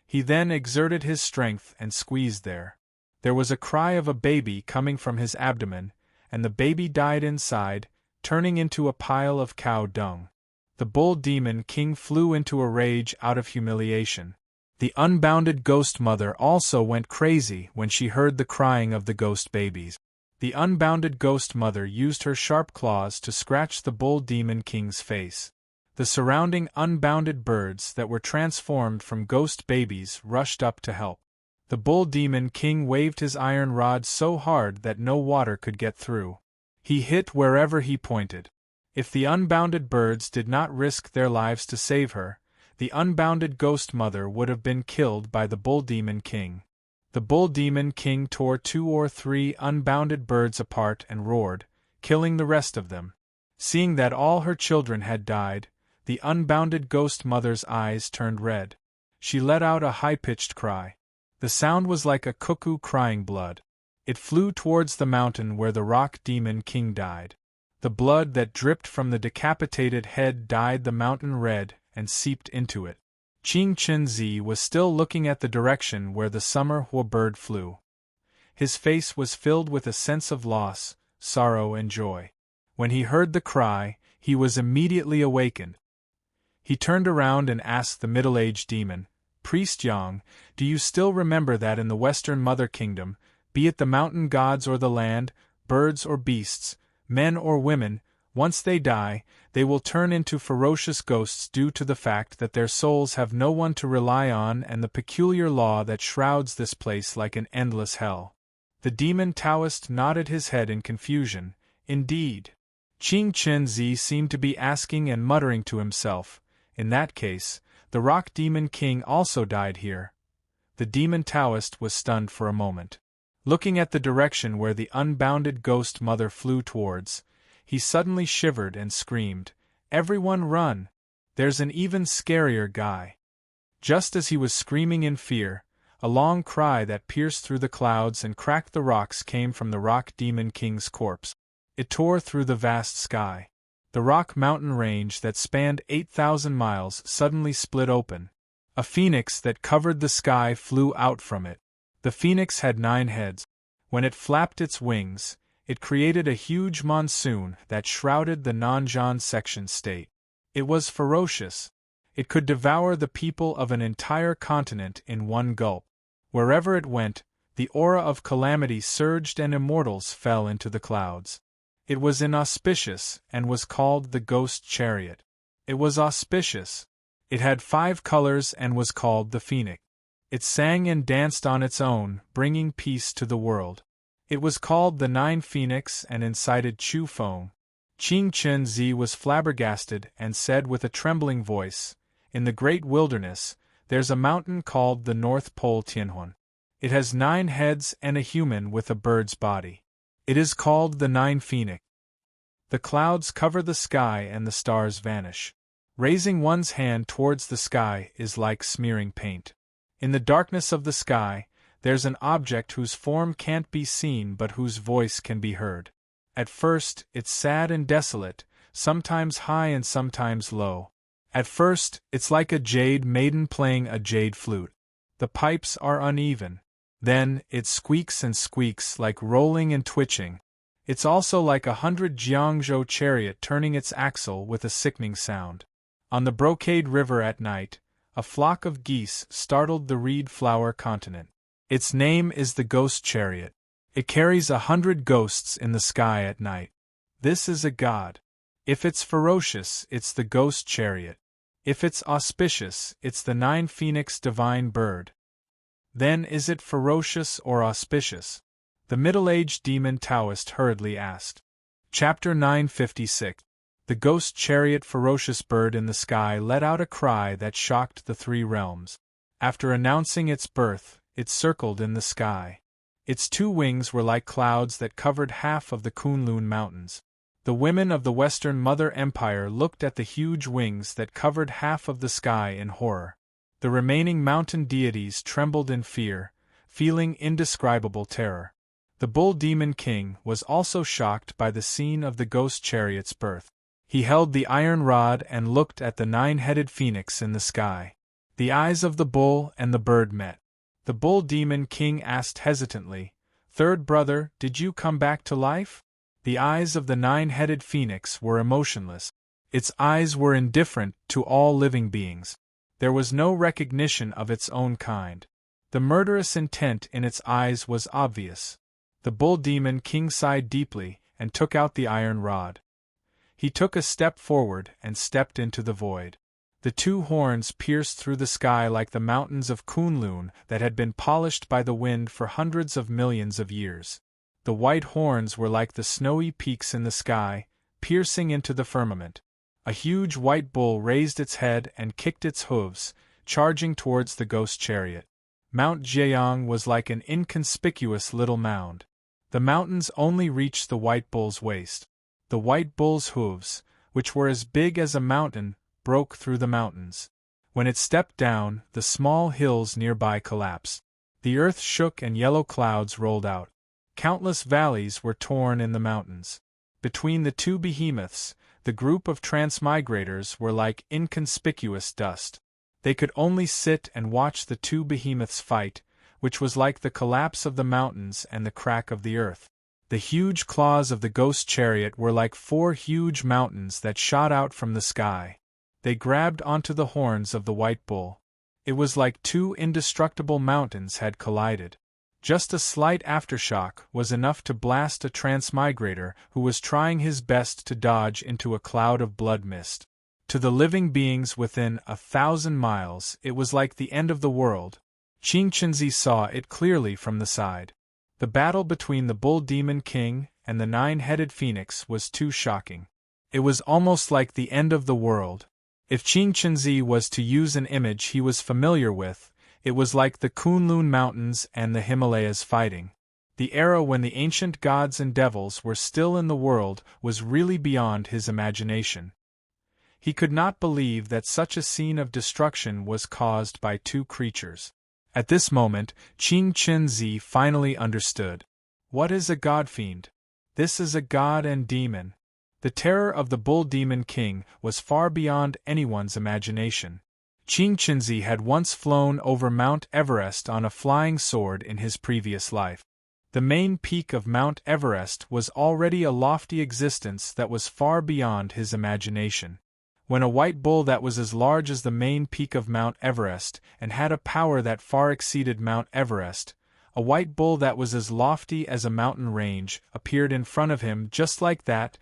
He then exerted his strength and squeezed there. There was a cry of a baby coming from his abdomen, and the baby died inside, turning into a pile of cow dung. The bull demon king flew into a rage out of humiliation. The unbounded ghost mother also went crazy when she heard the crying of the ghost babies. The unbounded ghost mother used her sharp claws to scratch the bull demon king's face. The surrounding unbounded birds that were transformed from ghost babies rushed up to help. The bull demon king waved his iron rod so hard that no water could get through. He hit wherever he pointed. If the unbounded birds did not risk their lives to save her, the unbounded ghost mother would have been killed by the bull demon king. The bull demon king tore 2 or 3 unbounded birds apart and roared, killing the rest of them. Seeing that all her children had died, the unbounded ghost mother's eyes turned red. She let out a high-pitched cry. The sound was like a cuckoo crying blood. It flew towards the mountain where the rock demon king died. The blood that dripped from the decapitated head dyed the mountain red and seeped into it. Qing Chenzi was still looking at the direction where the summer Hua bird flew. His face was filled with a sense of loss, sorrow and joy. When he heard the cry, he was immediately awakened. He turned around and asked the middle-aged demon, "Priest Yang, do you still remember that in the Western Mother Kingdom, be it the mountain gods or the land, birds or beasts, men or women, once they die, they will turn into ferocious ghosts due to the fact that their souls have no one to rely on and the peculiar law that shrouds this place like an endless hell?" The demon Taoist nodded his head in confusion. Indeed. Qing Chenzi seemed to be asking and muttering to himself, "In that case, the rock demon king also died here." The demon Taoist was stunned for a moment. Looking at the direction where the unbounded ghost mother flew towards, he suddenly shivered and screamed, "Everyone run! There's an even scarier guy!" Just as he was screaming in fear, a long cry that pierced through the clouds and cracked the rocks came from the rock demon king's corpse. It tore through the vast sky. The rock mountain range that spanned 8,000 miles suddenly split open. A phoenix that covered the sky flew out from it. The phoenix had 9 heads. When it flapped its wings, It created a huge monsoon that shrouded the Nanjaan section state. It was ferocious. It could devour the people of an entire continent in one gulp. Wherever it went, the aura of calamity surged and immortals fell into the clouds. It was inauspicious and was called the Ghost Chariot. It was auspicious. It had 5 colors and was called the Phoenix. It sang and danced on its own, bringing peace to the world. It was called the 9 Phoenix and incited Chu Feng. Qing Chen Zi was flabbergasted and said with a trembling voice, "In the great wilderness, there's a mountain called the North Pole Tianhuan. It has 9 heads and a human with a bird's body. It is called the 9 Phoenix." The clouds cover the sky and the stars vanish. Raising one's hand towards the sky is like smearing paint. In the darkness of the sky, there's an object whose form can't be seen but whose voice can be heard. At first, it's sad and desolate, sometimes high and sometimes low. At first, it's like a jade maiden playing a jade flute. The pipes are uneven. Then, it squeaks and squeaks like rolling and twitching. It's also like 100 Jiangzhou chariot turning its axle with a sickening sound. On the Brocade River at night, a flock of geese startled the reed flower continent. Its name is the Ghost Chariot. It carries 100 ghosts in the sky at night. This is a god. If it's ferocious, it's the Ghost Chariot. If it's auspicious, it's the 9 Phoenix divine bird. Then is it ferocious or auspicious? The middle-aged demon Taoist hurriedly asked. Chapter 956. The Ghost Chariot ferocious bird in the sky let out a cry that shocked the 3 realms. After announcing its birth, it circled in the sky. Its 2 wings were like clouds that covered half of the Kunlun Mountains. The women of the Western Mother Empire looked at the huge wings that covered half of the sky in horror. The remaining mountain deities trembled in fear, feeling indescribable terror. The Bull Demon King was also shocked by the scene of the Ghost Chariot's birth. He held the iron rod and looked at the 9-headed phoenix in the sky. The eyes of the bull and the bird met. The Bull Demon King asked hesitantly, "Third brother, did you come back to life?" The eyes of the 9-headed phoenix were emotionless. Its eyes were indifferent to all living beings. There was no recognition of its own kind. The murderous intent in its eyes was obvious. The Bull Demon King sighed deeply and took out the iron rod. He took a step forward and stepped into the void. The 2 horns pierced through the sky like the mountains of Kunlun that had been polished by the wind for hundreds of millions of years. The white horns were like the snowy peaks in the sky, piercing into the firmament. A huge white bull raised its head and kicked its hooves, charging towards the Ghost Chariot. Mount Jieyang was like an inconspicuous little mound. The mountains only reached the white bull's waist. The white bull's hooves, which were as big as a mountain, broke through the mountains. When it stepped down, the small hills nearby collapsed. The earth shook and yellow clouds rolled out. Countless valleys were torn in the mountains. Between the 2 behemoths, the group of transmigrators were like inconspicuous dust. They could only sit and watch the 2 behemoths fight, which was like the collapse of the mountains and the crack of the earth. The huge claws of the Ghost Chariot were like 4 huge mountains that shot out from the sky. They grabbed onto the horns of the white bull. It was like 2 indestructible mountains had collided. Just a slight aftershock was enough to blast a transmigrator who was trying his best to dodge into a cloud of blood mist. To the living beings within 1,000 miles, it was like the end of the world. Qing Chenzi saw it clearly from the side. The battle between the Bull Demon King and the 9-headed phoenix was too shocking. It was almost like the end of the world. If Qing Chenzi was to use an image he was familiar with, it was like the Kunlun Mountains and the Himalayas fighting. The era when the ancient gods and devils were still in the world was really beyond his imagination. He could not believe that such a scene of destruction was caused by 2 creatures. At this moment, Qing Chenzi finally understood. What is a godfiend? This is a god and demon. The terror of the Bull Demon King was far beyond anyone's imagination. Qing Chenzi had once flown over Mount Everest on a flying sword in his previous life. The main peak of Mount Everest was already a lofty existence that was far beyond his imagination. When a white bull that was as large as the main peak of Mount Everest and had a power that far exceeded Mount Everest, a white bull that was as lofty as a mountain range, appeared in front of him just like that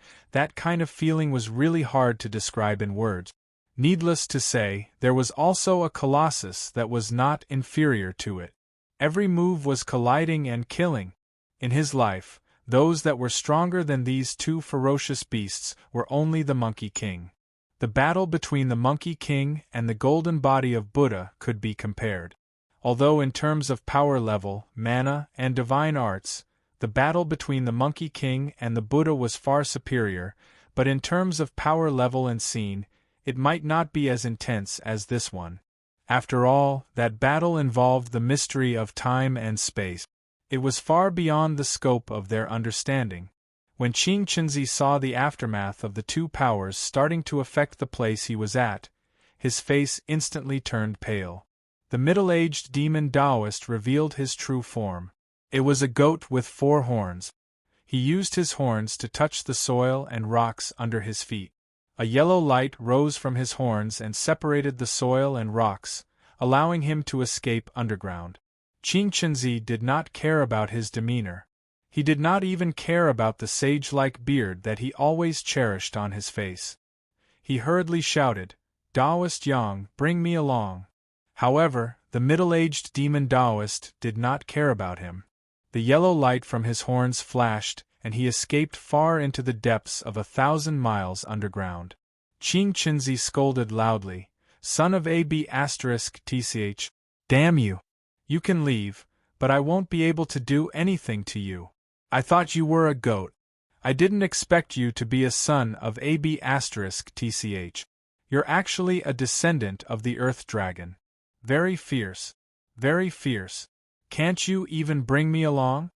kind of feeling was really hard to describe in words. Needless to say, there was also a colossus that was not inferior to it. Every move was colliding and killing. In his life, those that were stronger than these two ferocious beasts were only the Monkey King. The battle between the Monkey King and the golden body of Buddha could be compared. Although in terms of power level, mana, and divine arts, the battle between the Monkey King and the Buddha was far superior, but in terms of power level and scene, it might not be as intense as this one. After all, that battle involved the mystery of time and space. It was far beyond the scope of their understanding. When Qing Qinzi saw the aftermath of the two powers starting to affect the place he was at, his face instantly turned pale. The middle-aged demon Taoist revealed his true form. It was a goat with 4 horns. He used his horns to touch the soil and rocks under his feet. A yellow light rose from his horns and separated the soil and rocks, allowing him to escape underground. Qing Qinzi did not care about his demeanor. He did not even care about the sage-like beard that he always cherished on his face. He hurriedly shouted, "Taoist Yang, bring me along." However, the middle-aged demon Taoist did not care about him. The yellow light from his horns flashed, and he escaped far into the depths of 1,000 miles underground. Qing Qinzi scolded loudly, "Son of AB*TCH, damn you! You can leave, but I won't be able to do anything to you. I thought you were a goat. I didn't expect you to be a son of AB*TCH. You're actually a descendant of the Earth Dragon. Very fierce. Very fierce. Can't you even bring me along?"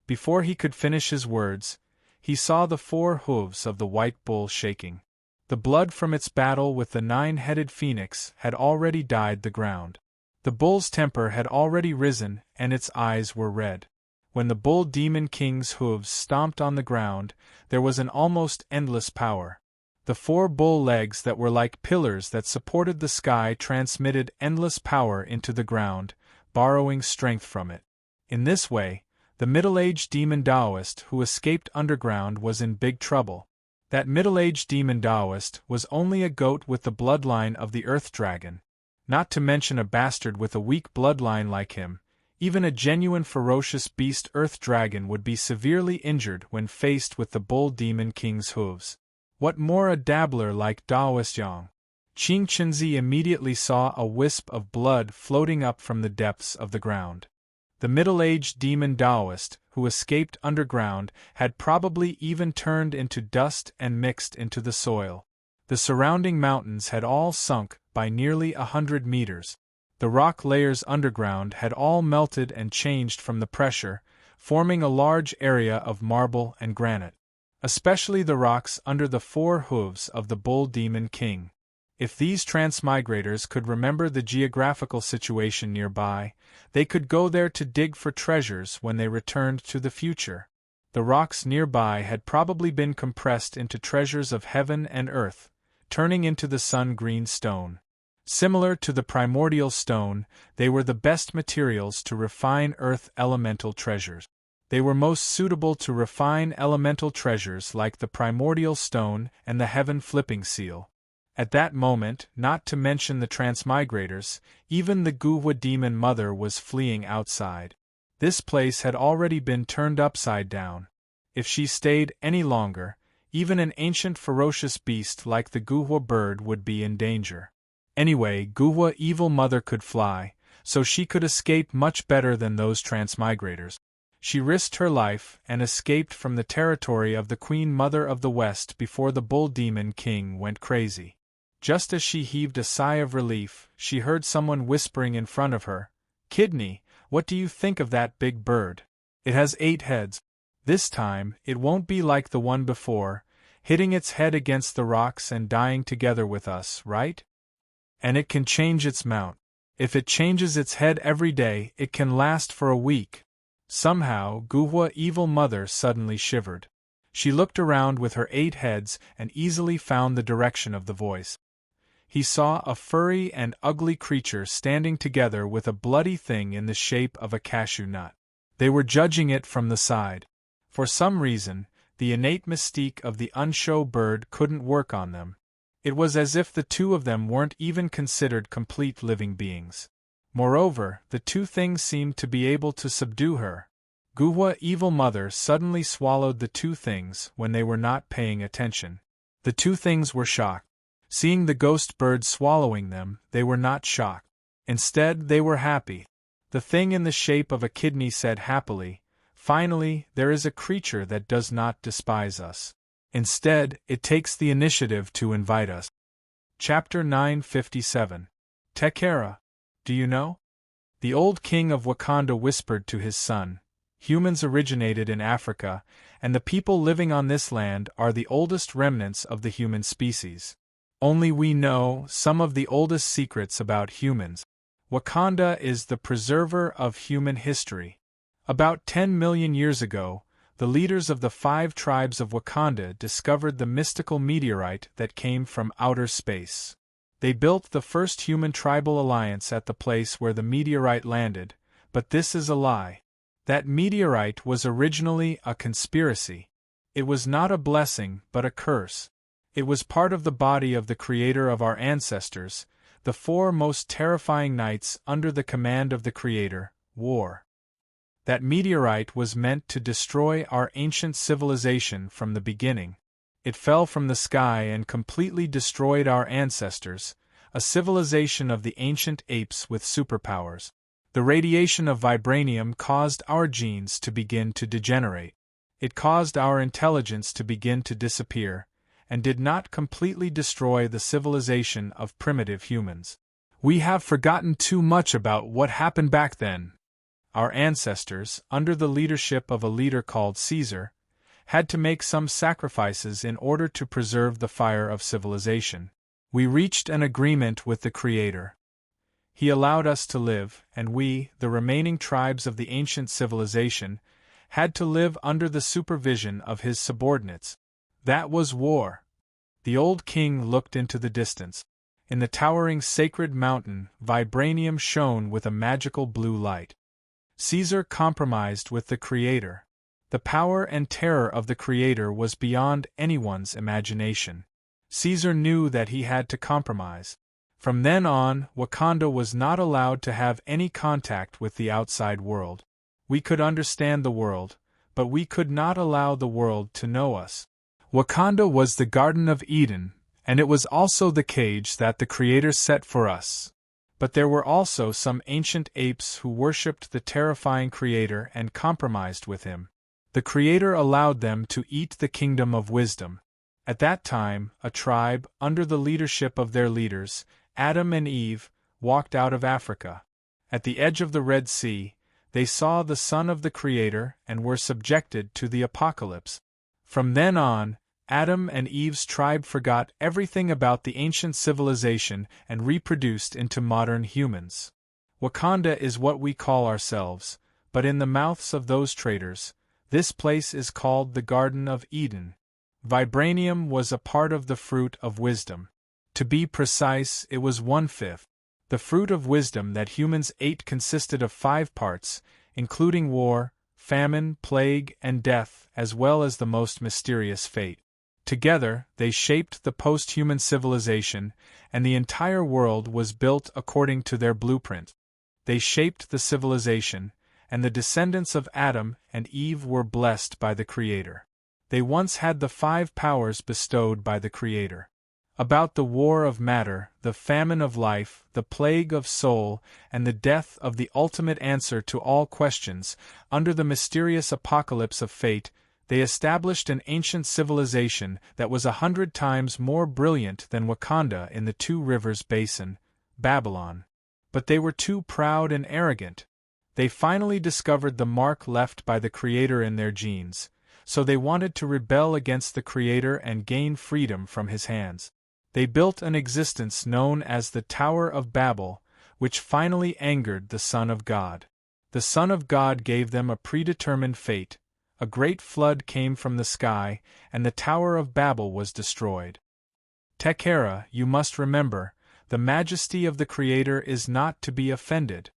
Before he could finish his words, he saw the 4 hooves of the white bull shaking. The blood from its battle with the 9-headed phoenix had already dyed the ground. The bull's temper had already risen, and its eyes were red. When the bull demon king's hooves stomped on the ground, there was an almost endless power. The 4 bull legs that were like pillars that supported the sky transmitted endless power into the ground, borrowing strength from it. In this way, the middle-aged demon Taoist who escaped underground was in big trouble. That middle-aged demon Taoist was only a goat with the bloodline of the Earth Dragon. Not to mention a bastard with a weak bloodline like him, even a genuine ferocious beast Earth Dragon would be severely injured when faced with the bull demon king's hooves. What more a dabbler like Taoist Yang? Qing Qinzi immediately saw a wisp of blood floating up from the depths of the ground. The middle-aged demon Taoist, who escaped underground, had probably even turned into dust and mixed into the soil. The surrounding mountains had all sunk by nearly 100 meters. The rock layers underground had all melted and changed from the pressure, forming a large area of marble and granite. Especially the rocks under the 4 hooves of the bull demon king. If these transmigrators could remember the geographical situation nearby, they could go there to dig for treasures when they returned to the future. The rocks nearby had probably been compressed into treasures of heaven and earth, turning into the sun-green stone. Similar to the primordial stone, they were the best materials to refine earth elemental treasures. They were most suitable to refine elemental treasures like the primordial stone and the heaven flipping seal. At that moment, not to mention the transmigrators, even the Guhua demon mother was fleeing outside. This place had already been turned upside down. If she stayed any longer, even an ancient ferocious beast like the Guhua bird would be in danger. Anyway, Guhua evil mother could fly, so she could escape much better than those transmigrators. She risked her life and escaped from the territory of the Queen Mother of the West before the bull demon king went crazy. Just as she heaved a sigh of relief, she heard someone whispering in front of her, "Kidney, what do you think of that big bird? It has 8 heads. This time, it won't be like the one before, hitting its head against the rocks and dying together with us, right? And it can change its mount. If it changes its head every day, it can last for a week. Somehow, Guhua Evil Mother suddenly shivered. She looked around with her 8 heads and easily found the direction of the voice. He saw a furry and ugly creature standing together with a bloody thing in the shape of a cashew nut. They were judging it from the side. For some reason, the innate mystique of the unshow bird couldn't work on them. It was as if the two of them weren't even considered complete living beings. Moreover, the two things seemed to be able to subdue her. Guhua Evil Mother suddenly swallowed the two things when they were not paying attention. The two things were shocked. Seeing the ghost bird swallowing them, they were not shocked. Instead, they were happy. The thing in the shape of a kidney said happily, "Finally, there is a creature that does not despise us. Instead, it takes the initiative to invite us." Chapter 957. Tekera. Do you know? The old king of Wakanda whispered to his son, "Humans originated in Africa, and the people living on this land are the oldest remnants of the human species. Only we know some of the oldest secrets about humans. Wakanda is the preserver of human history. About 10 million years ago, the leaders of the 5 tribes of Wakanda discovered the mystical meteorite that came from outer space. They built the first human tribal alliance at the place where the meteorite landed, but this is a lie. That meteorite was originally a conspiracy. It was not a blessing but a curse. It was part of the body of the creator of our ancestors, the 4 most terrifying knights under the command of the creator, War. That meteorite was meant to destroy our ancient civilization from the beginning. It fell from the sky and completely destroyed our ancestors, a civilization of the ancient apes with superpowers. The radiation of vibranium caused our genes to begin to degenerate. It caused our intelligence to begin to disappear, and did not completely destroy the civilization of primitive humans. We have forgotten too much about what happened back then. Our ancestors, under the leadership of a leader called Caesar, had to make some sacrifices in order to preserve the fire of civilization. We reached an agreement with the Creator. He allowed us to live, and we, the remaining tribes of the ancient civilization, had to live under the supervision of his subordinates. That was war. The old king looked into the distance. In the towering sacred mountain, vibranium shone with a magical blue light. Caesar compromised with the Creator. The power and terror of the Creator was beyond anyone's imagination. Caesar knew that he had to compromise. From then on, Wakanda was not allowed to have any contact with the outside world. We could understand the world, but we could not allow the world to know us. Wakanda was the Garden of Eden, and it was also the cage that the Creator set for us. But there were also some ancient apes who worshipped the terrifying Creator and compromised with him. The Creator allowed them to eat the kingdom of wisdom. At that time, a tribe, under the leadership of their leaders, Adam and Eve, walked out of Africa. At the edge of the Red Sea, they saw the Son of the Creator and were subjected to the apocalypse. From then on, Adam and Eve's tribe forgot everything about the ancient civilization and reproduced into modern humans. Wakanda is what we call ourselves, but in the mouths of those traitors, this place is called the Garden of Eden. Vibranium was a part of the fruit of wisdom. To be precise, it was 1/5. The fruit of wisdom that humans ate consisted of 5 parts, including war, famine, plague, and death, as well as the most mysterious fate. Together, they shaped the post-human civilization, and the entire world was built according to their blueprint. They shaped the civilization, and the descendants of Adam and Eve were blessed by the Creator. They once had the 5 powers bestowed by the Creator. About the war of matter, the famine of life, the plague of soul, and the death of the ultimate answer to all questions, under the mysterious apocalypse of fate, they established an ancient civilization that was 100 times more brilliant than Wakanda in the 2 rivers basin, Babylon. But they were too proud and arrogant. They finally discovered the mark left by the Creator in their genes, so they wanted to rebel against the Creator and gain freedom from his hands. They built an existence known as the Tower of Babel, which finally angered the Son of God. The Son of God gave them a predetermined fate. A great flood came from the sky, and the Tower of Babel was destroyed. Tekera, you must remember, the majesty of the Creator is not to be offended.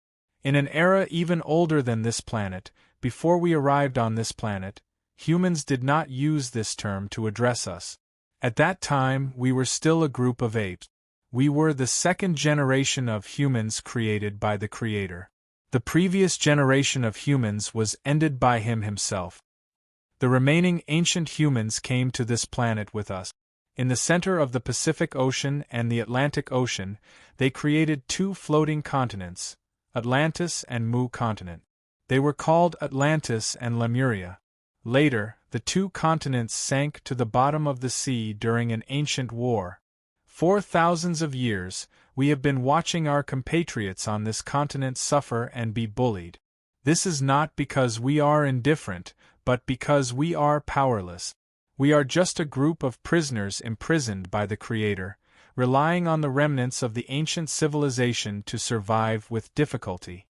In an era even older than this planet, before we arrived on this planet, humans did not use this term to address us. At that time, we were still a group of apes. We were the second generation of humans created by the Creator. The previous generation of humans was ended by Him Himself. The remaining ancient humans came to this planet with us. In the center of the Pacific Ocean and the Atlantic Ocean, they created two floating continents, Atlantis and Mu continent. They were called Atlantis and Lemuria. Later, the two continents sank to the bottom of the sea during an ancient war. For thousands of years, we have been watching our compatriots on this continent suffer and be bullied. This is not because we are indifferent, but because we are powerless. We are just a group of prisoners imprisoned by the Creator, relying on the remnants of the ancient civilization to survive with difficulty.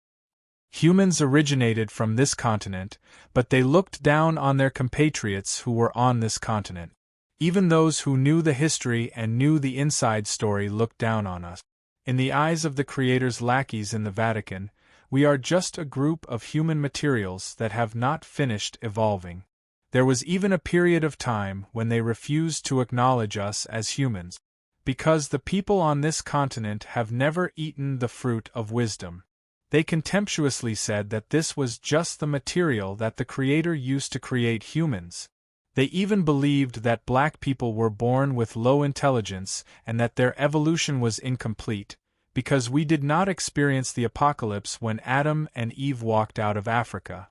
Humans originated from this continent, but they looked down on their compatriots who were on this continent. Even those who knew the history and knew the inside story looked down on us. In the eyes of the Creator's lackeys in the Vatican, we are just a group of human materials that have not finished evolving. There was even a period of time when they refused to acknowledge us as humans. Because the people on this continent have never eaten the fruit of wisdom. They contemptuously said that this was just the material that the Creator used to create humans. They even believed that black people were born with low intelligence and that their evolution was incomplete, because we did not experience the apocalypse when Adam and Eve walked out of Africa.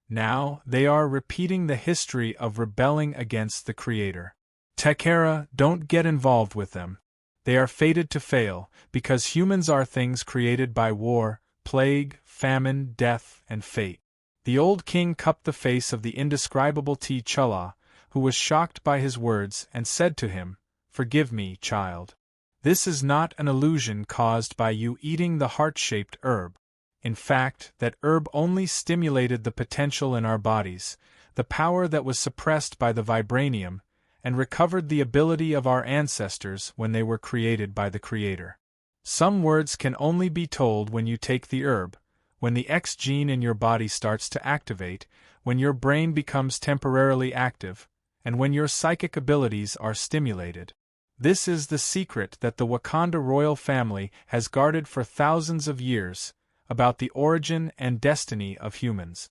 Now, they are repeating the history of rebelling against the Creator. Tekera, don't get involved with them. They are fated to fail, because humans are things created by war, plague, famine, death, and fate. The old king cupped the face of the indescribable T'Challa, who was shocked by his words, and said to him, "Forgive me, child. This is not an illusion caused by you eating the heart-shaped herb. In fact, that herb only stimulated the potential in our bodies, the power that was suppressed by the vibranium, and recovered the ability of our ancestors when they were created by the Creator. Some words can only be told when you take the herb, when the X gene in your body starts to activate, when your brain becomes temporarily active, and when your psychic abilities are stimulated. This is the secret that the Wakanda royal family has guarded for thousands of years, about the origin and destiny of humans.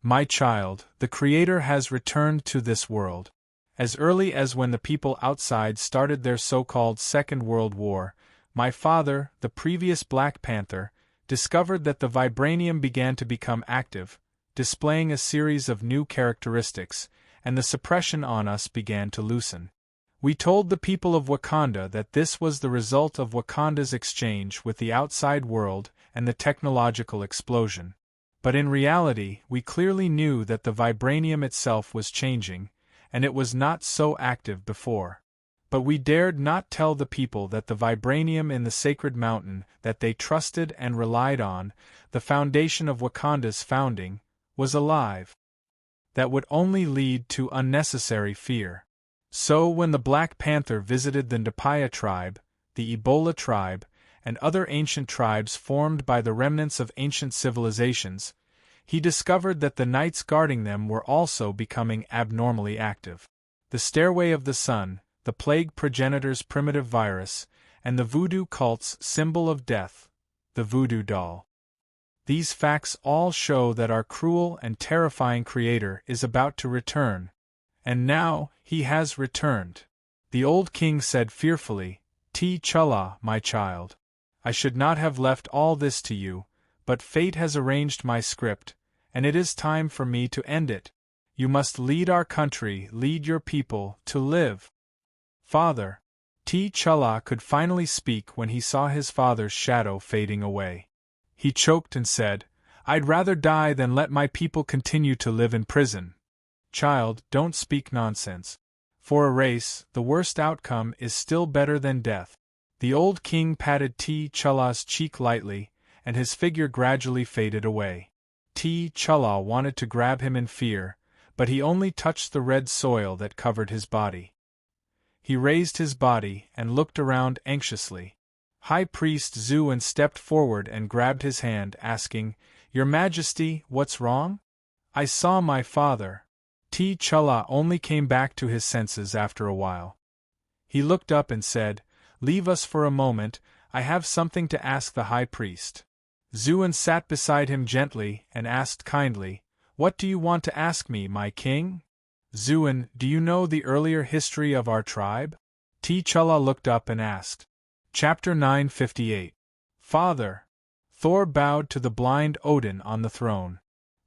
My child, the Creator has returned to this world. As early as when the people outside started their so-called Second World War, my father, the previous Black Panther, discovered that the vibranium began to become active, displaying a series of new characteristics, and the suppression on us began to loosen. We told the people of Wakanda that this was the result of Wakanda's exchange with the outside world and the technological explosion. But in reality, we clearly knew that the vibranium itself was changing, and it was not so active before. But we dared not tell the people that the vibranium in the sacred mountain that they trusted and relied on, the foundation of Wakanda's founding, was alive. That would only lead to unnecessary fear. So when the Black Panther visited the Ndapaya tribe, the Ebola tribe, and other ancient tribes formed by the remnants of ancient civilizations, he discovered that the knights guarding them were also becoming abnormally active. The Stairway of the Sun, the plague progenitor's primitive virus, and the voodoo cult's symbol of death, the voodoo doll. These facts all show that our cruel and terrifying Creator is about to return. And now, he has returned. The old king said fearfully, "T'Challa, my child. I should not have left all this to you, but fate has arranged my script, and it is time for me to end it. You must lead our country, lead your people, to live." Father. T'Challa could finally speak when he saw his father's shadow fading away. He choked and said, "I'd rather die than let my people continue to live in prison." Child, don't speak nonsense. For a race, the worst outcome is still better than death. The old king patted T'Challa's cheek lightly, and his figure gradually faded away. T'Challa wanted to grab him in fear, but he only touched the red soil that covered his body. He raised his body and looked around anxiously. High Priest Zuin stepped forward and grabbed his hand, asking, "Your Majesty, what's wrong?" "I saw my father." T'Challa only came back to his senses after a while. He looked up and said, "Leave us for a moment, I have something to ask the High Priest." Zuin sat beside him gently and asked kindly, "What do you want to ask me, my king?" "Zuin, do you know the earlier history of our tribe?" T'Challa looked up and asked. Chapter 958. Father. Thor bowed to the blind Odin on the throne.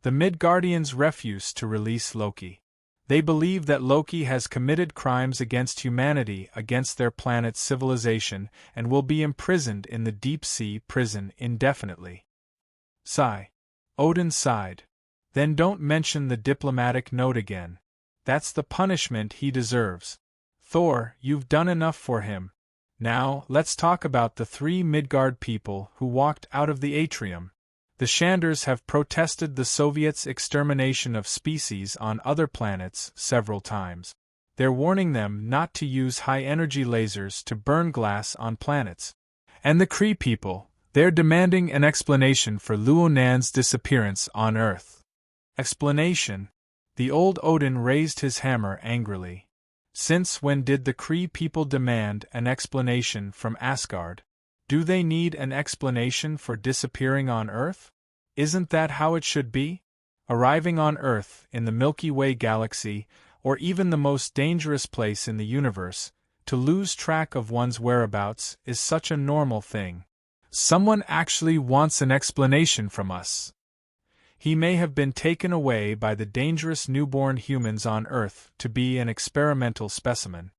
The Midgardians refuse to release Loki. They believe that Loki has committed crimes against humanity, against their planet's civilization, and will be imprisoned in the deep-sea prison indefinitely. Sigh. Odin sighed. Then don't mention the diplomatic note again. That's the punishment he deserves. Thor, you've done enough for him. Now, let's talk about the 3 Midgard people who walked out of the atrium. The Shanders have protested the Soviets' extermination of species on other planets several times. They're warning them not to use high-energy lasers to burn glass on planets. And the Kree people, they're demanding an explanation for Luonan's disappearance on Earth. Explanation? The old Odin raised his hammer angrily. Since when did the Kree people demand an explanation from Asgard? Do they need an explanation for disappearing on Earth? Isn't that how it should be? Arriving on Earth, in the Milky Way galaxy, or even the most dangerous place in the universe, to lose track of one's whereabouts is such a normal thing. Someone actually wants an explanation from us. He may have been taken away by the dangerous newborn humans on Earth to be an experimental specimen.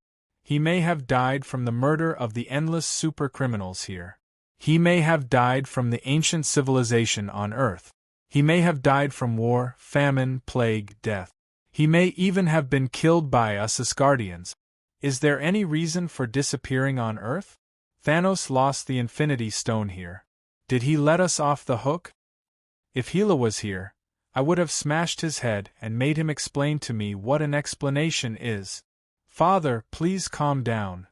He may have died from the murder of the endless supercriminals here. He may have died from the ancient civilization on Earth. He may have died from war, famine, plague, death. He may even have been killed by us Asgardians. Is there any reason for disappearing on Earth? Thanos lost the Infinity Stone here. Did he let us off the hook? If Hela was here, I would have smashed his head and made him explain to me what an explanation is. Father, please calm down.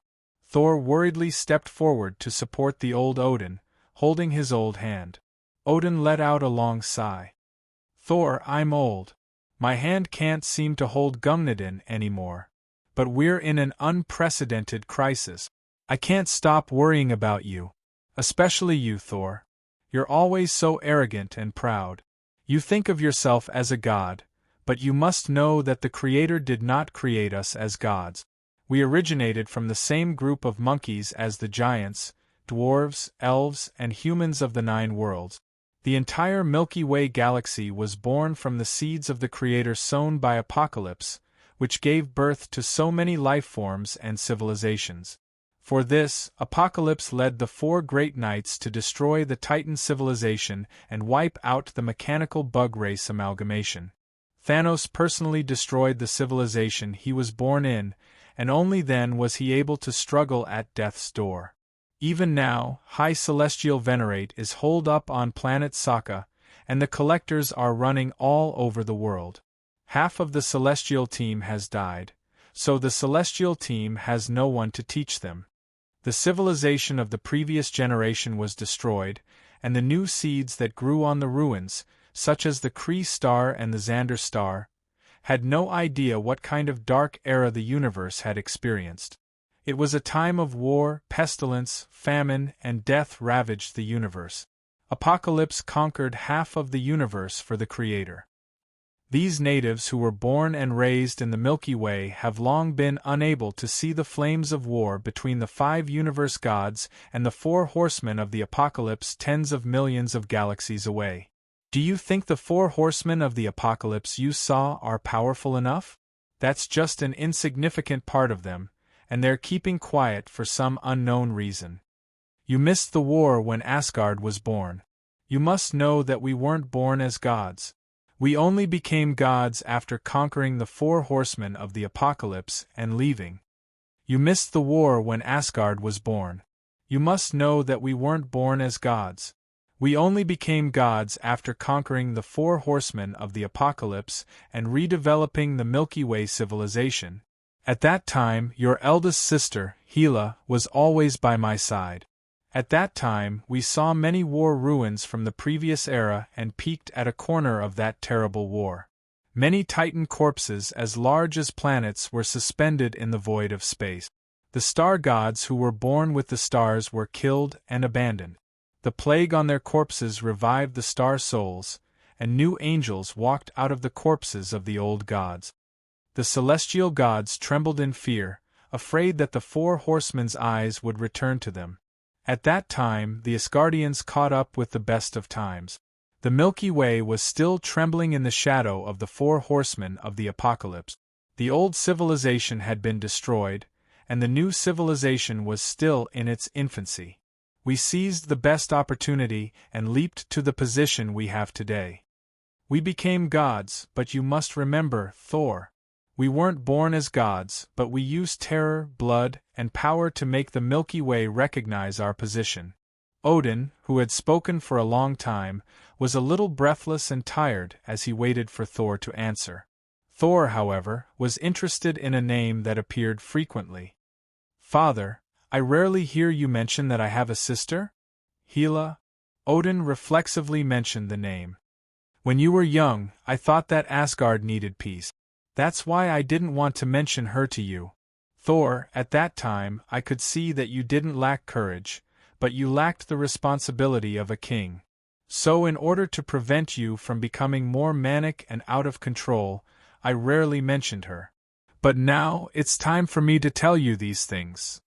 Thor worriedly stepped forward to support the old Odin, holding his old hand. Odin let out a long sigh. Thor, I'm old. My hand can't seem to hold Gumnadin anymore. But we're in an unprecedented crisis. I can't stop worrying about you. Especially you, Thor. You're always so arrogant and proud. You think of yourself as a god, but you must know that the Creator did not create us as gods. We originated from the same group of monkeys as the giants, dwarves, elves, and humans of the 9 worlds. The entire Milky Way galaxy was born from the seeds of the Creator sown by Apocalypse, which gave birth to so many life forms and civilizations. For this, Apocalypse led the 4 great knights to destroy the Titan civilization and wipe out the mechanical bug race amalgamation. Thanos personally destroyed the civilization he was born in, and only then was he able to struggle at death's door. Even now, High Celestial Venerate is holed up on planet Sokka, and the collectors are running all over the world. Half of the Celestial team has died, so the Celestial team has no one to teach them. The civilization of the previous generation was destroyed, and the new seeds that grew on the ruins, such as the Kree star and the Xander star, had no idea what kind of dark era the universe had experienced. It was a time of war, pestilence, famine, and death ravaged the universe. Apocalypse conquered half of the universe for the Creator. These natives who were born and raised in the Milky Way have long been unable to see the flames of war between the 5 universe gods and the 4 horsemen of the Apocalypse tens of millions of galaxies away. Do you think the 4 horsemen of the Apocalypse you saw are powerful enough? That's just an insignificant part of them, and they're keeping quiet for some unknown reason. You missed the war when Asgard was born. You must know that we weren't born as gods. We only became gods after conquering the 4 horsemen of the Apocalypse and leaving. You missed the war when Asgard was born. You must know that we weren't born as gods. We only became gods after conquering the 4 horsemen of the apocalypse and redeveloping the Milky Way civilization. At that time, your eldest sister, Gila, was always by my side. At that time, we saw many war ruins from the previous era and peeked at a corner of that terrible war. Many Titan corpses as large as planets were suspended in the void of space. The star gods who were born with the stars were killed and abandoned. The plague on their corpses revived the star souls, and new angels walked out of the corpses of the old gods. The celestial gods trembled in fear, afraid that the 4 horsemen's eyes would return to them. At that time, the Asgardians caught up with the best of times. The Milky Way was still trembling in the shadow of the 4 horsemen of the apocalypse. The old civilization had been destroyed, and the new civilization was still in its infancy. We seized the best opportunity and leaped to the position we have today. We became gods, but you must remember, Thor. We weren't born as gods, but we used terror, blood, and power to make the Milky Way recognize our position. Odin, who had spoken for a long time, was a little breathless and tired as he waited for Thor to answer. Thor, however, was interested in a name that appeared frequently. Father, I rarely hear you mention that I have a sister? Hela? Odin reflexively mentioned the name. When you were young, I thought that Asgard needed peace. That's why I didn't want to mention her to you. Thor, at that time, I could see that you didn't lack courage, but you lacked the responsibility of a king. So in order to prevent you from becoming more manic and out of control, I rarely mentioned her. But now, it's time for me to tell you these things.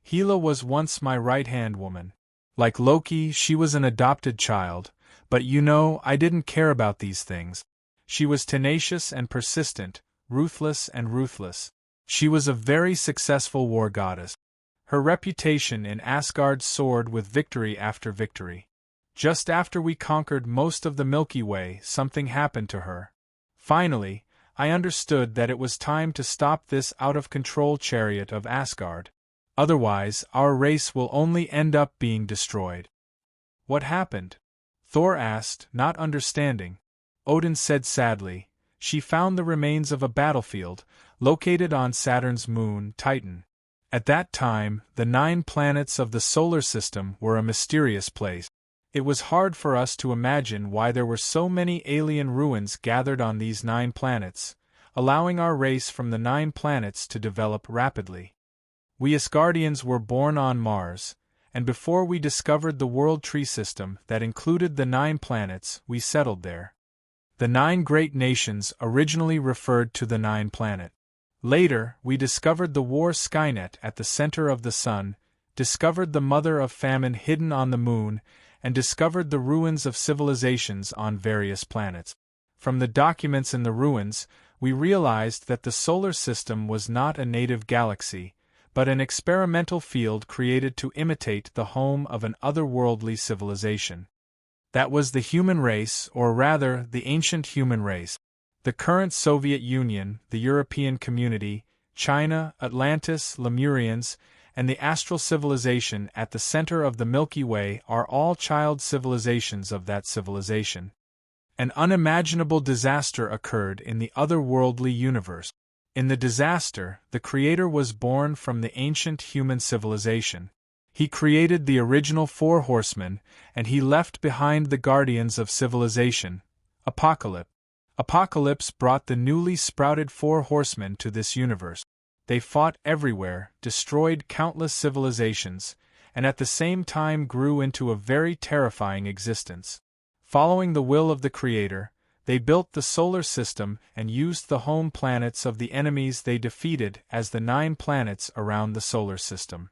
Hela was once my right-hand woman. Like Loki, she was an adopted child, but you know, I didn't care about these things. She was tenacious and persistent, ruthless and ruthless. She was a very successful war goddess. Her reputation in Asgard soared with victory after victory. Just after we conquered most of the Milky Way, something happened to her. Finally, I understood that it was time to stop this out-of-control chariot of Asgard. Otherwise, our race will only end up being destroyed. What happened? Thor asked, not understanding. Odin said sadly, she found the remains of a battlefield, located on Saturn's moon, Titan. At that time, the 9 planets of the solar system were a mysterious place. It was hard for us to imagine why there were so many alien ruins gathered on these 9 planets, allowing our race from the 9 planets to develop rapidly. We Asgardians were born on Mars, and before we discovered the world tree system that included the 9 planets, we settled there. The 9 great nations originally referred to the 9 planets. Later, we discovered the war Skynet at the center of the sun, discovered the mother of famine hidden on the moon, and discovered the ruins of civilizations on various planets. From the documents in the ruins, we realized that the solar system was not a native galaxy, but an experimental field created to imitate the home of an otherworldly civilization. That was the human race, or rather, the ancient human race. The current Soviet Union, the European Community, China, Atlantis, Lemurians, and the astral civilization at the center of the Milky Way are all child civilizations of that civilization. An unimaginable disaster occurred in the otherworldly universe. In the disaster, the Creator was born from the ancient human civilization. He created the original 4 horsemen, and he left behind the guardians of civilization, Apocalypse. Apocalypse brought the newly sprouted 4 horsemen to this universe. They fought everywhere, destroyed countless civilizations, and at the same time grew into a very terrifying existence. Following the will of the Creator, they built the solar system and used the home planets of the enemies they defeated as the 9 planets around the solar system.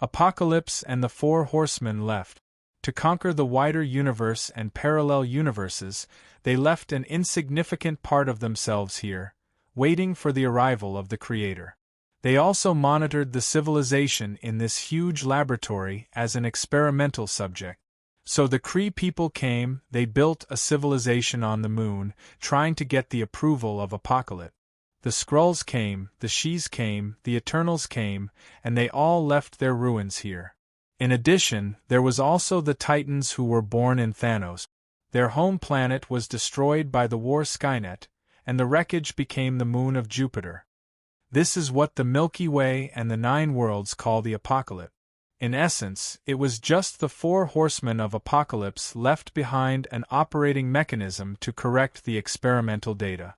Apocalypse and the 4 horsemen left. To conquer the wider universe and parallel universes, they left an insignificant part of themselves here, waiting for the arrival of the Creator. They also monitored the civilization in this huge laboratory as an experimental subject. So the Kree people came, they built a civilization on the moon, trying to get the approval of Apocalypse. The Skrulls came, the Shes came, the Eternals came, and they all left their ruins here. In addition, there was also the Titans who were born in Thanos. Their home planet was destroyed by the war Skynet, and the wreckage became the moon of Jupiter. This is what the Milky Way and the Nine Worlds call the Apocalypse. In essence, it was just the four horsemen of Apocalypse left behind an operating mechanism to correct the experimental data.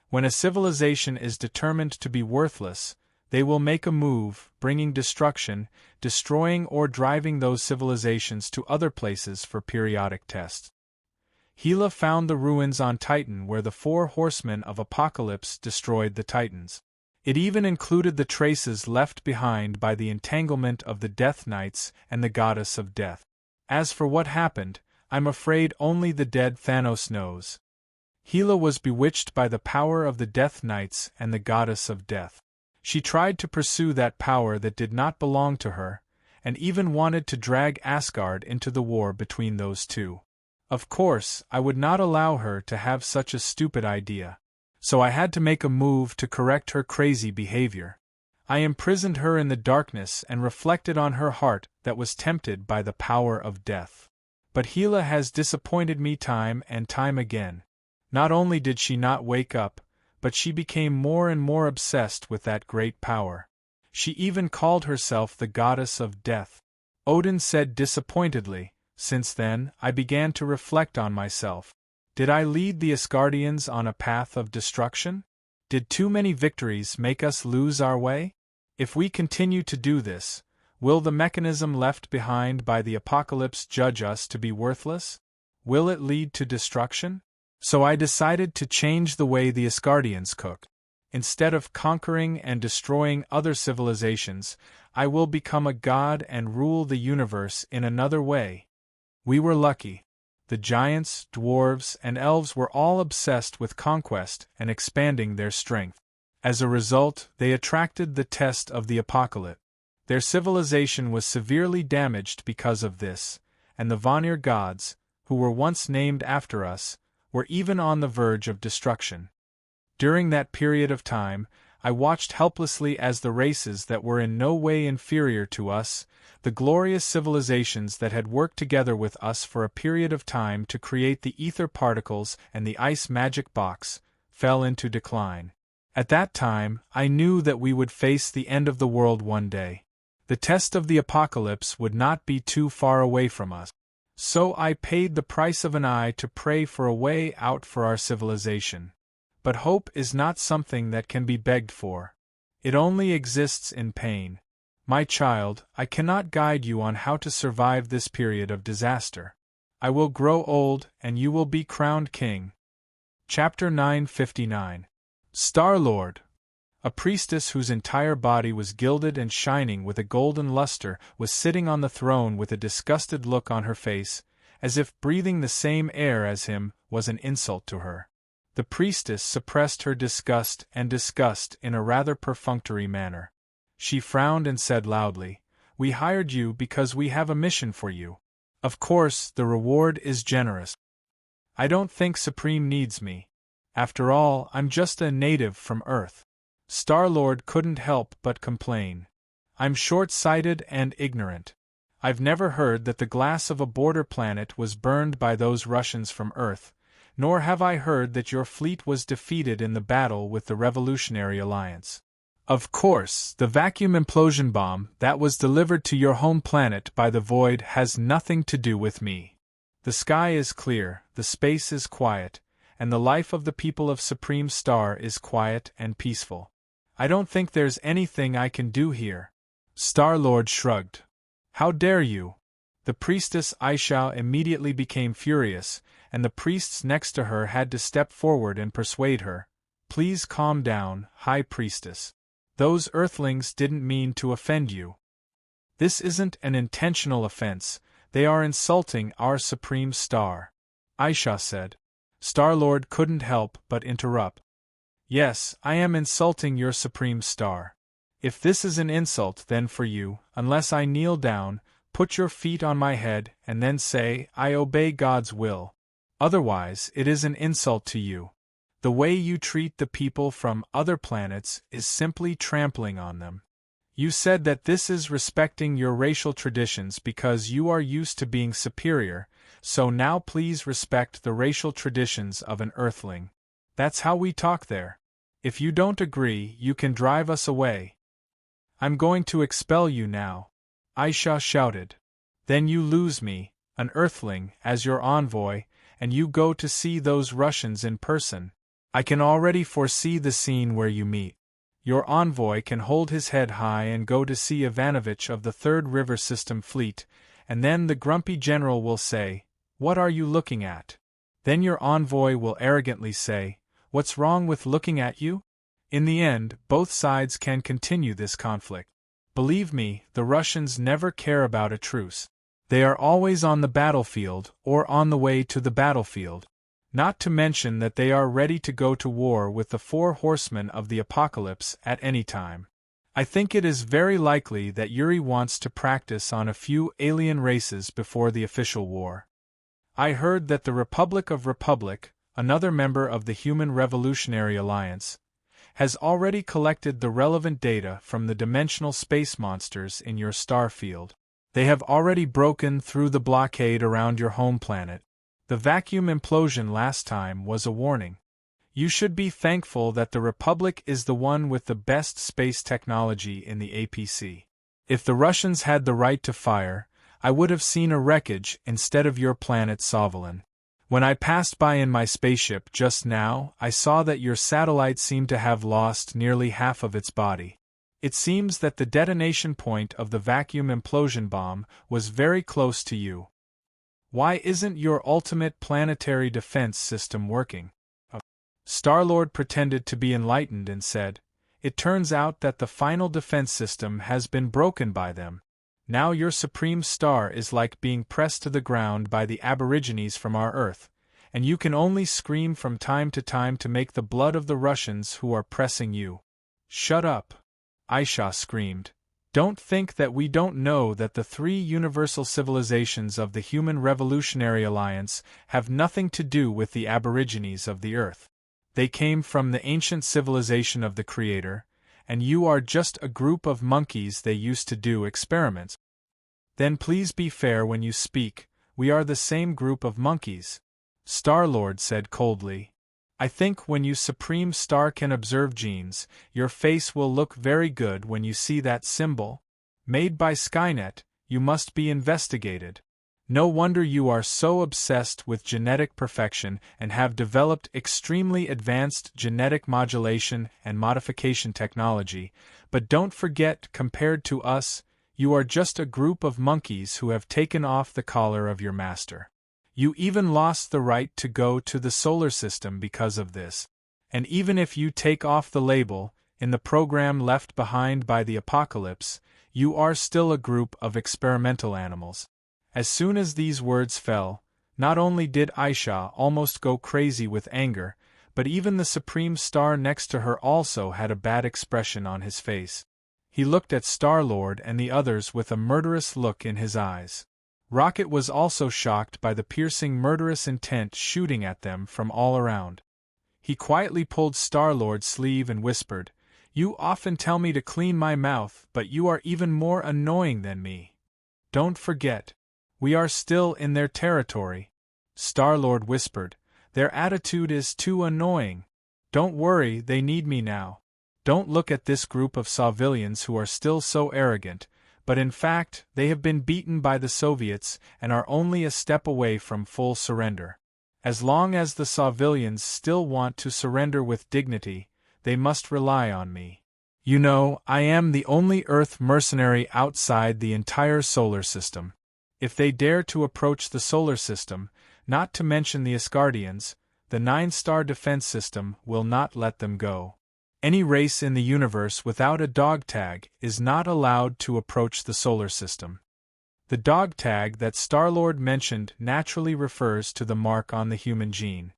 When a civilization is determined to be worthless, they will make a move, bringing destruction, destroying or driving those civilizations to other places for periodic tests. Gila found the ruins on Titan where the four horsemen of Apocalypse destroyed the Titans. It even included the traces left behind by the entanglement of the Death Knights and the Goddess of Death. As for what happened, I'm afraid only the dead Thanos knows. Gila was bewitched by the power of the Death Knights and the Goddess of Death. She tried to pursue that power that did not belong to her, and even wanted to drag Asgard into the war between those two. Of course, I would not allow her to have such a stupid idea. So I had to make a move to correct her crazy behavior. I imprisoned her in the darkness and reflected on her heart that was tempted by the power of death. But Gila has disappointed me time and time again. Not only did she not wake up, but she became more and more obsessed with that great power. She even called herself the Goddess of Death. Odin said disappointedly, "Since then, I began to reflect on myself. Did I lead the Asgardians on a path of destruction? Did too many victories make us lose our way? If we continue to do this, will the mechanism left behind by the Apocalypse judge us to be worthless? Will it lead to destruction?" So I decided to change the way the Asgardians cook. Instead of conquering and destroying other civilizations, I will become a god and rule the universe in another way. We were lucky. The giants, dwarves, and elves were all obsessed with conquest and expanding their strength. As a result, they attracted the test of the Apocalypse. Their civilization was severely damaged because of this, and the Vanir gods, who were once named after us, were even on the verge of destruction. During that period of time, I watched helplessly as the races that were in no way inferior to us, the glorious civilizations that had worked together with us for a period of time to create the ether particles and the ice magic box, fell into decline. At that time, I knew that we would face the end of the world one day. The test of the Apocalypse would not be too far away from us. So I paid the price of an eye to pray for a way out for our civilization. But hope is not something that can be begged for. It only exists in pain. My child, I cannot guide you on how to survive this period of disaster. I will grow old, and you will be crowned king. Chapter 959. Star-Lord. A priestess whose entire body was gilded and shining with a golden luster was sitting on the throne with a disgusted look on her face, as if breathing the same air as him was an insult to her. The priestess suppressed her disgust in a rather perfunctory manner. She frowned and said loudly, "We hired you because we have a mission for you. Of course, the reward is generous. I don't think Supreme needs me. After all, I'm just a native from Earth." Star-Lord couldn't help but complain. "I'm short-sighted and ignorant. I've never heard that the glass of a border planet was burned by those Russians from Earth, nor have I heard that your fleet was defeated in the battle with the Revolutionary Alliance. Of course, the vacuum implosion bomb that was delivered to your home planet by the Void has nothing to do with me. The sky is clear, the space is quiet, and the life of the people of Supreme Star is quiet and peaceful. I don't think there's anything I can do here." Star-Lord shrugged. "How dare you?" The priestess Aisha immediately became furious, and the priests next to her had to step forward and persuade her. "Please calm down, High Priestess. Those Earthlings didn't mean to offend you. This isn't an intentional offense, they are insulting our Supreme Star," Aisha said. Star-Lord couldn't help but interrupt. "Yes, I am insulting your Supreme Star. If this is an insult then for you, unless I kneel down, put your feet on my head and then say, 'I obey God's will.' Otherwise, it is an insult to you. The way you treat the people from other planets is simply trampling on them. You said that this is respecting your racial traditions because you are used to being superior, so now please respect the racial traditions of an Earthling. That's how we talk there. If you don't agree, you can drive us away. I'm going to expel you now, Aisha shouted. Then you lose me, an Earthling, as your envoy, and you go to see those Russians in person. I can already foresee the scene where you meet. Your envoy can hold his head high and go to see Ivanovich of the Third River System Fleet, and then the grumpy general will say, "What are you looking at?" Then your envoy will arrogantly say, "What's wrong with looking at you?" In the end, both sides can continue this conflict. Believe me, the Russians never care about a truce. They are always on the battlefield or on the way to the battlefield. Not to mention that they are ready to go to war with the four horsemen of the apocalypse at any time. I think it is very likely that Yuri wants to practice on a few alien races before the official war. I heard that the Republic of Republic, another member of the Human Revolutionary Alliance, has already collected the relevant data from the dimensional space monsters in your star field. They have already broken through the blockade around your home planet. The vacuum implosion last time was a warning. You should be thankful that the Republic is the one with the best space technology in the APC. If the Russians had the right to fire, I would have seen a wreckage instead of your planet Sovereign. When I passed by in my spaceship just now, I saw that your satellite seemed to have lost nearly half of its body. It seems that the detonation point of the vacuum implosion bomb was very close to you. Why isn't your ultimate planetary defense system working? Star-Lord pretended to be enlightened and said, "It turns out that the final defense system has been broken by them. Now your supreme star is like being pressed to the ground by the aborigines from our Earth, and you can only scream from time to make the blood of the Russians who are pressing you." "Shut up!" Aisha screamed. "Don't think that we don't know that the three universal civilizations of the Human Revolutionary Alliance have nothing to do with the aborigines of the Earth. They came from the ancient civilization of the Creator, and you are just a group of monkeys they used to do experiments." "Then please be fair when you speak, we are the same group of monkeys," Star-Lord said coldly. "I think when you Supreme Star can observe genes, your face will look very good when you see that symbol. Made by Skynet, you must be investigated. No wonder you are so obsessed with genetic perfection and have developed extremely advanced genetic modulation and modification technology, but don't forget, compared to us, you are just a group of monkeys who have taken off the collar of your master. You even lost the right to go to the solar system because of this. And even if you take off the label, in the program left behind by the apocalypse, you are still a group of experimental animals." As soon as these words fell, not only did Aisha almost go crazy with anger, but even the Supreme Star next to her also had a bad expression on his face. He looked at Star-Lord and the others with a murderous look in his eyes. Rocket was also shocked by the piercing murderous intent shooting at them from all around. He quietly pulled Star-Lord's sleeve and whispered, "You often tell me to clean my mouth, but you are even more annoying than me. Don't forget, we are still in their territory." Star-Lord whispered, "Their attitude is too annoying. Don't worry, they need me now. Don't look at this group of civilians who are still so arrogant, but in fact, they have been beaten by the Soviets and are only a step away from full surrender. As long as the civilians still want to surrender with dignity, they must rely on me. You know, I am the only Earth mercenary outside the entire solar system. If they dare to approach the solar system, not to mention the Asgardians, the 9-star defense system will not let them go. Any race in the universe without a dog tag is not allowed to approach the solar system. The dog tag that Star-Lord mentioned naturally refers to the mark on the human gene.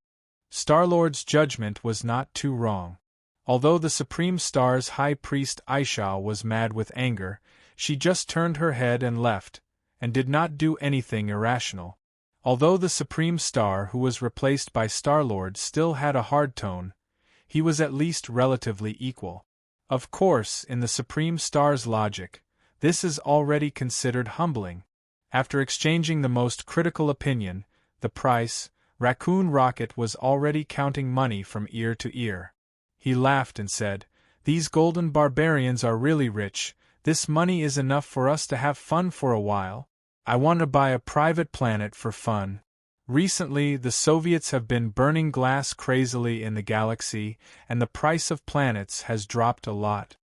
Star-Lord's judgment was not too wrong. Although the Supreme Star's High Priest Aisha was mad with anger, she just turned her head and left, and did not do anything irrational. Although the Supreme Star who was replaced by Star-Lord still had a hard tone, he was at least relatively equal. Of course, in the Supreme Star's logic, this is already considered humbling. After exchanging the most critical opinion, the price, Raccoon Rocket was already counting money from ear to ear. He laughed and said, "These golden barbarians are really rich. This money is enough for us to have fun for a while. I want to buy a private planet for fun." Recently, the Soviets have been burning glass crazily in the galaxy, and the price of planets has dropped a lot.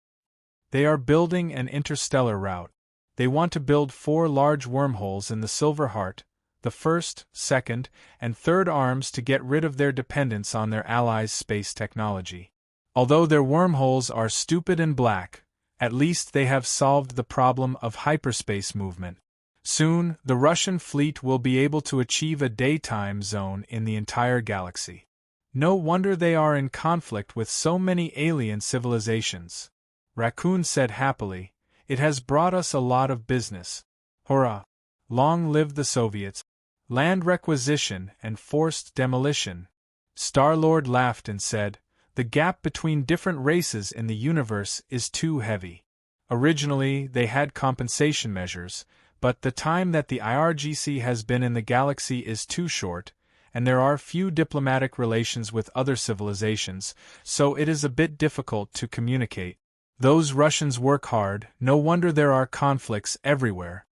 They are building an interstellar route. They want to build 4 large wormholes in the Silver Heart, the first, second, and third arms to get rid of their dependence on their allies' space technology. Although their wormholes are stupid and black, at least they have solved the problem of hyperspace movement. Soon, the Russian fleet will be able to achieve a daytime zone in the entire galaxy. No wonder they are in conflict with so many alien civilizations. Raccoon said happily, "It has brought us a lot of business. Hurrah! Long live the Soviets! Land requisition and forced demolition." Star-Lord laughed and said, "The gap between different races in the universe is too heavy. Originally, they had compensation measures, but the time that the IRGC has been in the galaxy is too short, and there are few diplomatic relations with other civilizations, so it is a bit difficult to communicate. Those Russians work hard, no wonder there are conflicts everywhere."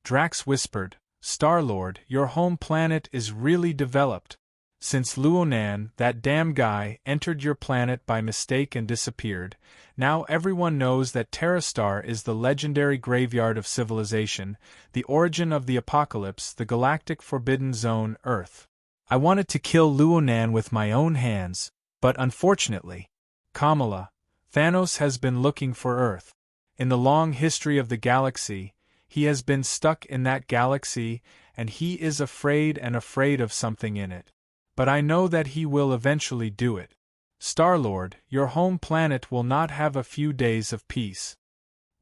Drax whispered, "Star-Lord, your home planet is really developed. Since Luonan, that damn guy, entered your planet by mistake and disappeared, now everyone knows that Terrastar is the legendary graveyard of civilization, the origin of the apocalypse, the galactic forbidden zone, Earth. I wanted to kill Luonan with my own hands, but unfortunately, Kamala, Thanos has been looking for Earth. In the long history of the galaxy, he has been stuck in that galaxy, and he is afraid of something in it. But I know that he will eventually do it. Star-Lord, your home planet will not have a few days of peace."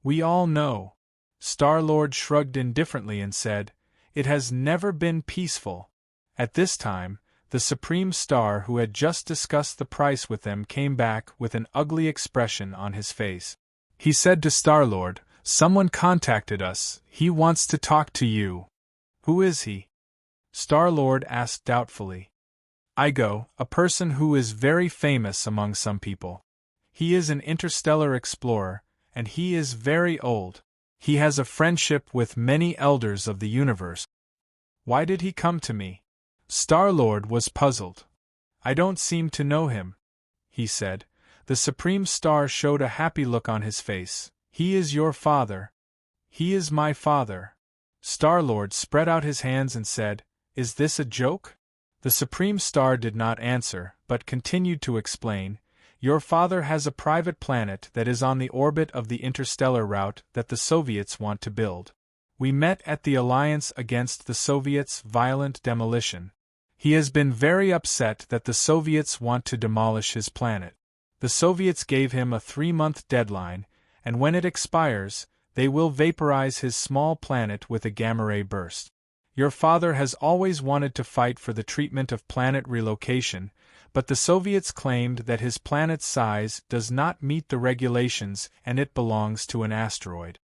"We all know." Star-Lord shrugged indifferently and said, "It has never been peaceful." At this time, the Supreme Star who had just discussed the price with them came back with an ugly expression on his face. He said to Star-Lord, "Someone contacted us, he wants to talk to you." "Who is he?" Star-Lord asked doubtfully. "Igo, a person who is very famous among some people. He is an interstellar explorer, and he is very old. He has a friendship with many elders of the universe." "Why did he come to me?" Star-Lord was puzzled. "I don't seem to know him," he said. The Supreme Star showed a happy look on his face. "He is your father." "He is my father." Star-Lord spread out his hands and said, "Is this a joke?" The Supreme Star did not answer, but continued to explain, "Your father has a private planet that is on the orbit of the interstellar route that the Soviets want to build. We met at the Alliance against the Soviets' violent demolition. He has been very upset that the Soviets want to demolish his planet. The Soviets gave him a 3-month deadline, and when it expires, they will vaporize his small planet with a gamma-ray burst. Your father has always wanted to fight for the treatment of planet relocation, but the Soviets claimed that his planet's size does not meet the regulations and it belongs to an asteroid.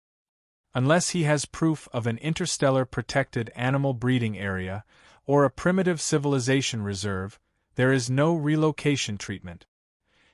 Unless he has proof of an interstellar protected animal breeding area or a primitive civilization reserve, there is no relocation treatment.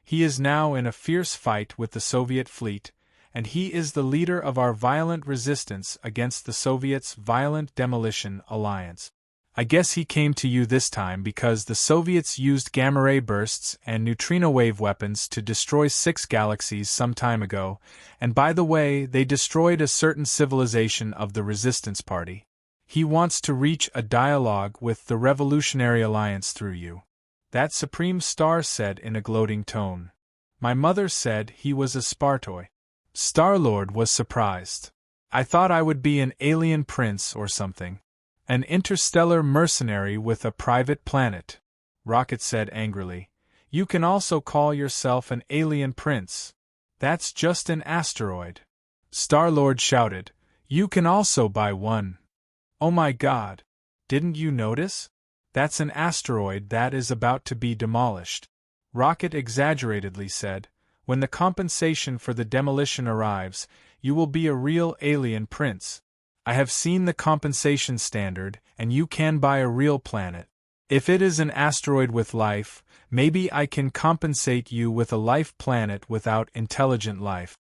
He is now in a fierce fight with the Soviet fleet, and he is the leader of our violent resistance against the Soviets' violent demolition alliance. I guess he came to you this time because the Soviets used gamma-ray bursts and neutrino wave weapons to destroy 6 galaxies some time ago, and by the way, they destroyed a certain civilization of the Resistance Party. He wants to reach a dialogue with the Revolutionary Alliance through you." That Supreme Star said in a gloating tone. "My mother said he was a Spartoi." Star-Lord was surprised. "I thought I would be an alien prince or something. An interstellar mercenary with a private planet," Rocket said angrily. "You can also call yourself an alien prince. That's just an asteroid." Star-Lord shouted, "You can also buy one." "Oh my God! Didn't you notice? That's an asteroid that is about to be demolished." Rocket exaggeratedly said, When the compensation for the demolition arrives, you will be a real alien prince. I have seen the compensation standard, and you can buy a real planet. If it is an asteroid with life, maybe I can compensate you with a life planet without intelligent life.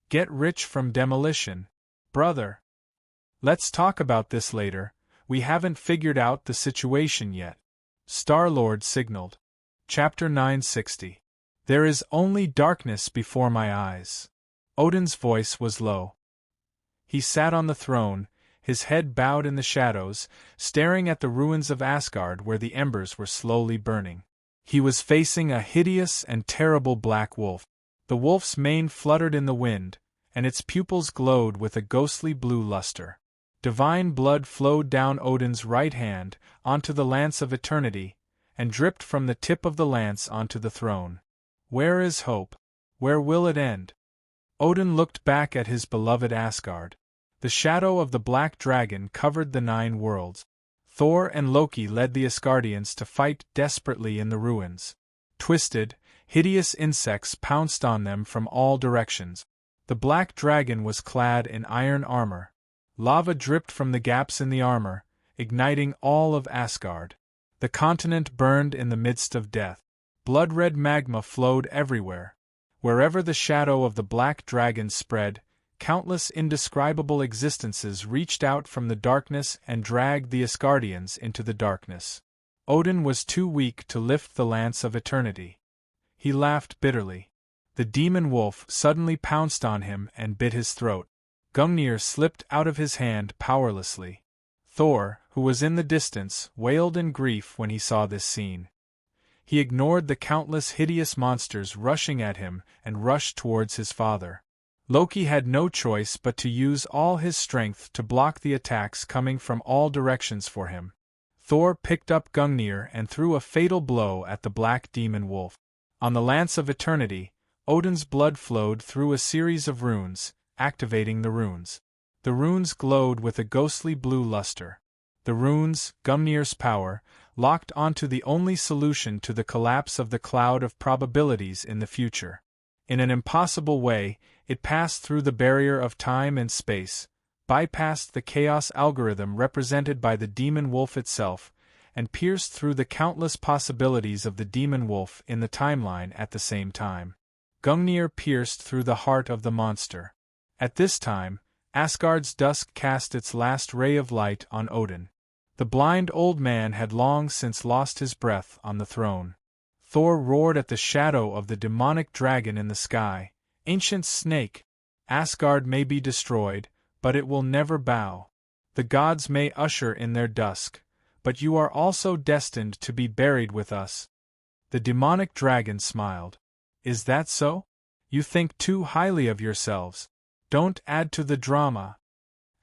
Get rich from demolition, brother. Let's talk about this later, we haven't figured out the situation yet. Star-Lord signaled. Chapter 960. There is only darkness before my eyes. Odin's voice was low. He sat on the throne, his head bowed in the shadows, staring at the ruins of Asgard where the embers were slowly burning. He was facing a hideous and terrible black wolf. The wolf's mane fluttered in the wind, and its pupils glowed with a ghostly blue luster. Divine blood flowed down Odin's right hand, onto the lance of eternity, and dripped from the tip of the lance onto the throne. Where is hope? Where will it end? Odin looked back at his beloved Asgard. The shadow of the black dragon covered the 9 worlds. Thor and Loki led the Asgardians to fight desperately in the ruins. Twisted, hideous insects pounced on them from all directions. The black dragon was clad in iron armor. Lava dripped from the gaps in the armor, igniting all of Asgard. The continent burned in the midst of death. Blood-red magma flowed everywhere. Wherever the shadow of the black dragon spread, countless indescribable existences reached out from the darkness and dragged the Asgardians into the darkness. Odin was too weak to lift the lance of eternity. He laughed bitterly. The demon wolf suddenly pounced on him and bit his throat. Gungnir slipped out of his hand powerlessly. Thor, who was in the distance, wailed in grief when he saw this scene. He ignored the countless hideous monsters rushing at him and rushed towards his father. Loki had no choice but to use all his strength to block the attacks coming from all directions for him. Thor picked up Gungnir and threw a fatal blow at the black demon wolf. On the Lance of Eternity, Odin's blood flowed through a series of runes, activating the runes. The runes glowed with a ghostly blue luster. The runes, Gungnir's power, locked onto the only solution to the collapse of the cloud of probabilities in the future. In an impossible way, it passed through the barrier of time and space, bypassed the chaos algorithm represented by the demon wolf itself, and pierced through the countless possibilities of the demon wolf in the timeline at the same time. Gungnir pierced through the heart of the monster. At this time, Asgard's dusk cast its last ray of light on Odin. The blind old man had long since lost his breath on the throne. Thor roared at the shadow of the demonic dragon in the sky. Ancient snake! Asgard may be destroyed, but it will never bow. The gods may usher in their dusk, but you are also destined to be buried with us. The demonic dragon smiled. Is that so? You think too highly of yourselves. Don't add to the drama.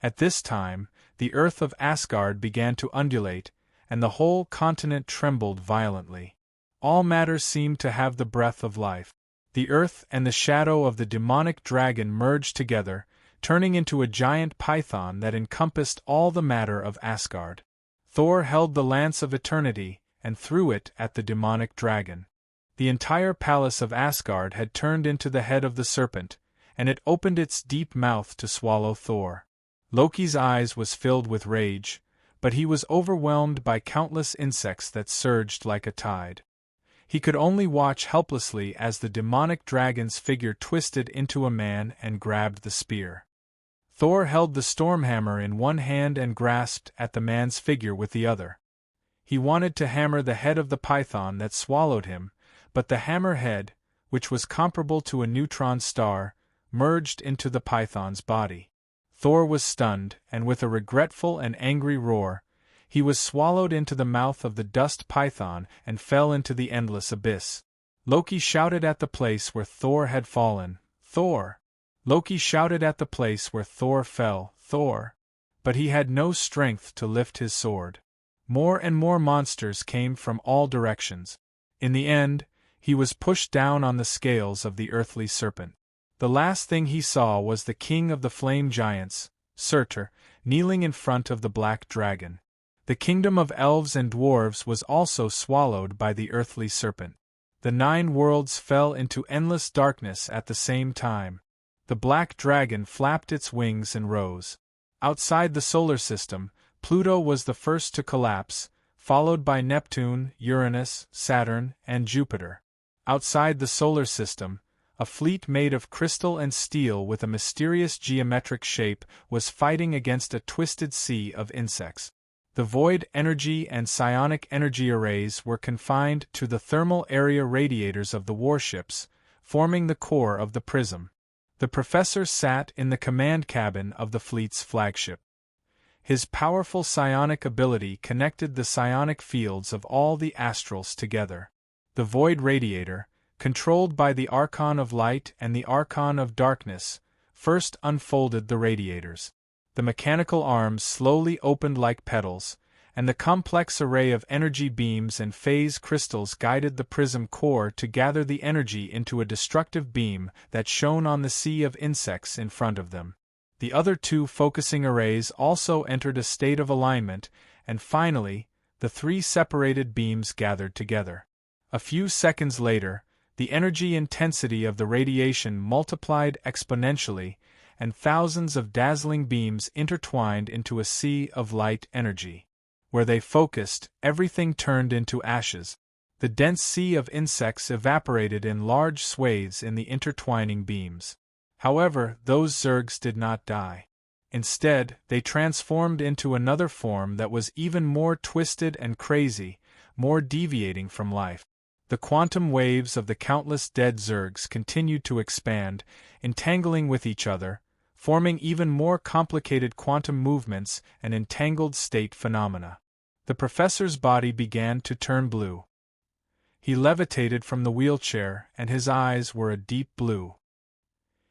At this time, the earth of Asgard began to undulate, and the whole continent trembled violently. All matter seemed to have the breath of life. The earth and the shadow of the demonic dragon merged together, turning into a giant python that encompassed all the matter of Asgard. Thor held the Lance of Eternity and threw it at the demonic dragon. The entire palace of Asgard had turned into the head of the serpent, and it opened its deep mouth to swallow Thor. Loki's eyes was filled with rage, but he was overwhelmed by countless insects that surged like a tide. He could only watch helplessly as the demonic dragon's figure twisted into a man and grabbed the spear. Thor held the Stormhammer in one hand and grasped at the man's figure with the other. He wanted to hammer the head of the python that swallowed him, but the hammer head, which was comparable to a neutron star, merged into the python's body. Thor was stunned, and with a regretful and angry roar, he was swallowed into the mouth of the dust python and fell into the endless abyss. Loki shouted at the place where Thor had fallen, "Thor!" Loki shouted at the place where Thor fell, "Thor!" But he had no strength to lift his sword. More and more monsters came from all directions. In the end, he was pushed down on the scales of the earthly serpent. The last thing he saw was the king of the flame giants, Surtur, kneeling in front of the black dragon. The kingdom of elves and dwarves was also swallowed by the earthly serpent. The 9 worlds fell into endless darkness at the same time. The black dragon flapped its wings and rose. Outside the solar system, Pluto was the first to collapse, followed by Neptune, Uranus, Saturn, and Jupiter. Outside the solar system, a fleet made of crystal and steel with a mysterious geometric shape was fighting against a twisted sea of insects. The void energy and psionic energy arrays were confined to the thermal area radiators of the warships, forming the core of the prism. The professor sat in the command cabin of the fleet's flagship. His powerful psionic ability connected the psionic fields of all the astrals together. The void radiator, controlled by the Archon of Light and the Archon of Darkness, first unfolded the radiators. The mechanical arms slowly opened like petals, and the complex array of energy beams and phase crystals guided the prism core to gather the energy into a destructive beam that shone on the sea of insects in front of them. The other 2 focusing arrays also entered a state of alignment, and finally, the 3 separated beams gathered together. A few seconds later, the energy intensity of the radiation multiplied exponentially, and thousands of dazzling beams intertwined into a sea of light energy. Where they focused, everything turned into ashes. The dense sea of insects evaporated in large swathes in the intertwining beams. However, those zergs did not die. Instead, they transformed into another form that was even more twisted and crazy, more deviating from life. The quantum waves of the countless dead zergs continued to expand, entangling with each other, forming even more complicated quantum movements and entangled state phenomena. The professor's body began to turn blue. He levitated from the wheelchair, and his eyes were a deep blue.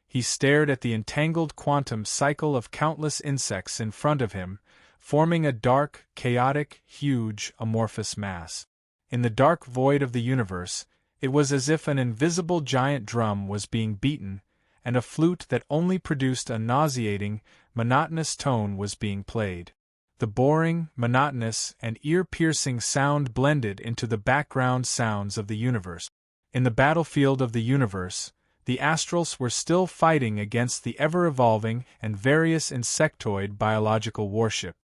He stared at the entangled quantum cycle of countless insects in front of him, forming a dark, chaotic, huge, amorphous mass. In the dark void of the universe, it was as if an invisible giant drum was being beaten, and a flute that only produced a nauseating, monotonous tone was being played. The boring, monotonous, and ear-piercing sound blended into the background sounds of the universe. In the battlefield of the universe, the astrals were still fighting against the ever-evolving and various insectoid biological warship.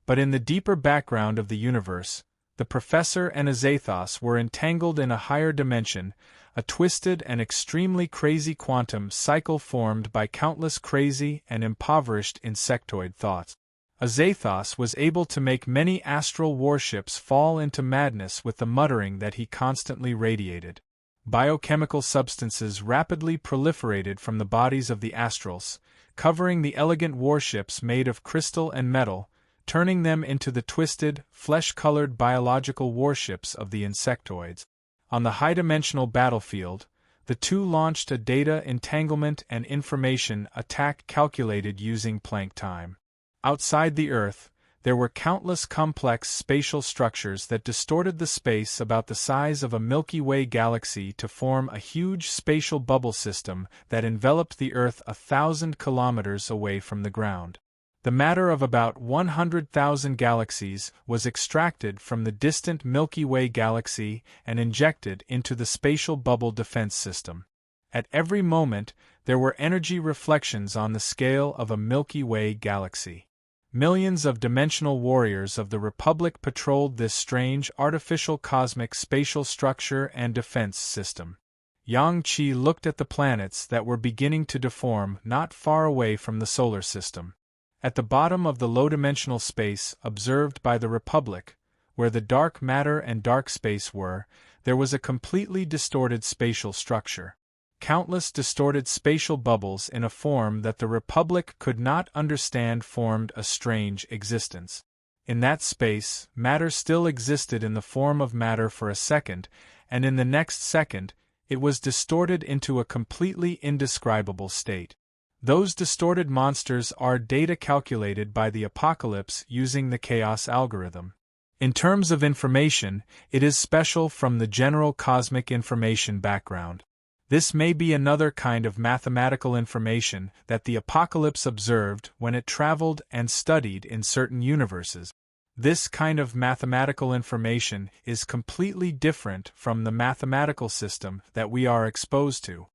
But in the deeper background of the universe, the professor and Azathos were entangled in a higher dimension, a twisted and extremely crazy quantum cycle formed by countless crazy and impoverished insectoid thoughts. Azathos was able to make many astral warships fall into madness with the muttering that he constantly radiated. Biochemical substances rapidly proliferated from the bodies of the astrals, covering the elegant warships made of crystal and metal, turning them into the twisted, flesh-colored biological warships of the insectoids. On the high-dimensional battlefield, the 2 launched a data entanglement and information attack calculated using Planck time. Outside the Earth, there were countless complex spatial structures that distorted the space about the size of a Milky Way galaxy to form a huge spatial bubble system that enveloped the Earth 1,000 kilometers away from the ground. The matter of about 100,000 galaxies was extracted from the distant Milky Way galaxy and injected into the spatial bubble defense system. At every moment, there were energy reflections on the scale of a Milky Way galaxy. Millions of dimensional warriors of the Republic patrolled this strange artificial cosmic spatial structure and defense system. Yang Qi looked at the planets that were beginning to deform not far away from the solar system. At the bottom of the low-dimensional space observed by the Republic, where the dark matter and dark space were, there was a completely distorted spatial structure. Countless distorted spatial bubbles in a form that the Republic could not understand formed a strange existence. In that space, matter still existed in the form of matter for a second, and in the next second, it was distorted into a completely indescribable state. Those distorted monsters are data calculated by the Apocalypse using the chaos algorithm. In terms of information, it is special from the general cosmic information background. This may be another kind of mathematical information that the Apocalypse observed when it traveled and studied in certain universes. This kind of mathematical information is completely different from the mathematical system that we are exposed to.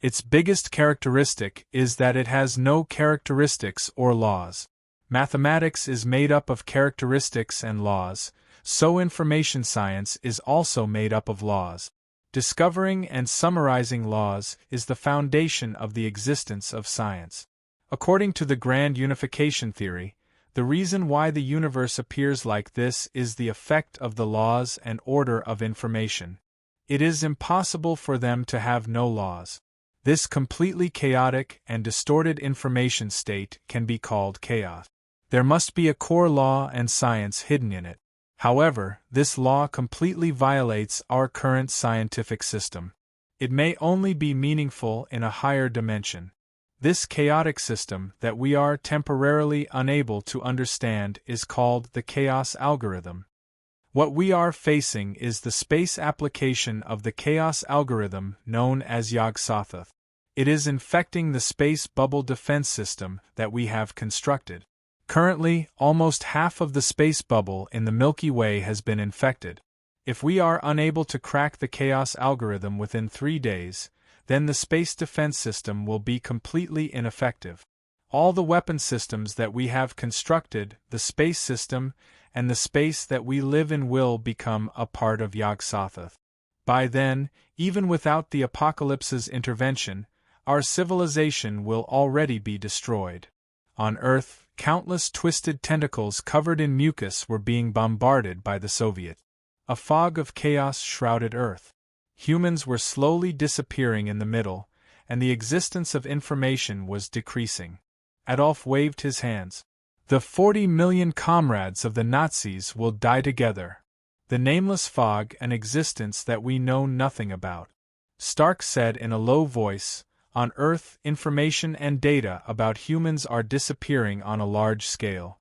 Its biggest characteristic is that it has no characteristics or laws. Mathematics is made up of characteristics and laws, so information science is also made up of laws. Discovering and summarizing laws is the foundation of the existence of science. According to the grand unification theory, the reason why the universe appears like this is the effect of the laws and order of information. It is impossible for them to have no laws. This completely chaotic and distorted information state can be called chaos. There must be a core law and science hidden in it. However, this law completely violates our current scientific system. It may only be meaningful in a higher dimension. This chaotic system that we are temporarily unable to understand is called the chaos algorithm. What we are facing is the space application of the chaos algorithm known as Yog-Sothoth. It is infecting the space bubble defense system that we have constructed. Currently, almost half of the space bubble in the Milky Way has been infected. If we are unable to crack the chaos algorithm within 3 days, then the space defense system will be completely ineffective. All the weapon systems that we have constructed, the space system, and the space that we live in will become a part of Yog-Sothoth. By then, even without the apocalypse's intervention, our civilization will already be destroyed. On Earth, countless twisted tentacles covered in mucus were being bombarded by the Soviet. A fog of chaos shrouded Earth. Humans were slowly disappearing in the middle, and the existence of information was decreasing. Adolf waved his hands. The 40 million comrades of the Nazis will die together. The nameless fog, an existence that we know nothing about. Stark said in a low voice, on Earth, information and data about humans are disappearing on a large scale.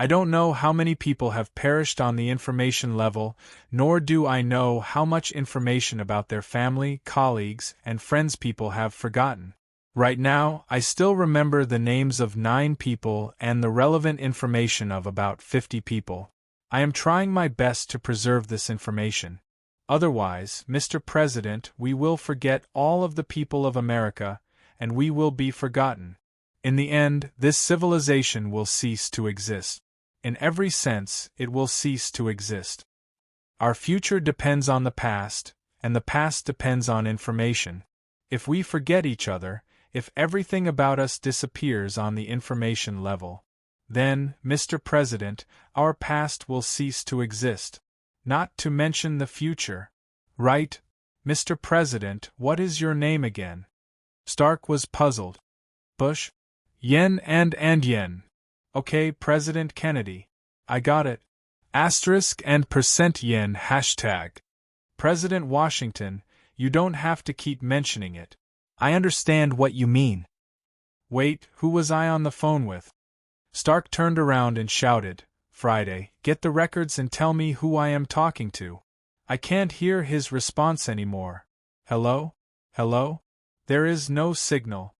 I don't know how many people have perished on the information level, nor do I know how much information about their family, colleagues, and friends people have forgotten. Right now, I still remember the names of 9 people and the relevant information of about 50 people. I am trying my best to preserve this information. Otherwise, Mr. President, we will forget all of the people of America, and we will be forgotten. In the end, this civilization will cease to exist. In every sense, it will cease to exist. Our future depends on the past, and the past depends on information. If we forget each other, if everything about us disappears on the information level, then, Mr. President, our past will cease to exist. Not to mention the future. Right? Mr. President, what is your name again? Stark was puzzled. Bush? Yen and yen. Okay, President Kennedy. I got it. Asterisk and %yen hashtag. President Washington, you don't have to keep mentioning it. I understand what you mean. Wait, who was I on the phone with? Stark turned around and shouted, Friday, get the records and tell me who I am talking to. I can't hear his response anymore. Hello? Hello? There is no signal.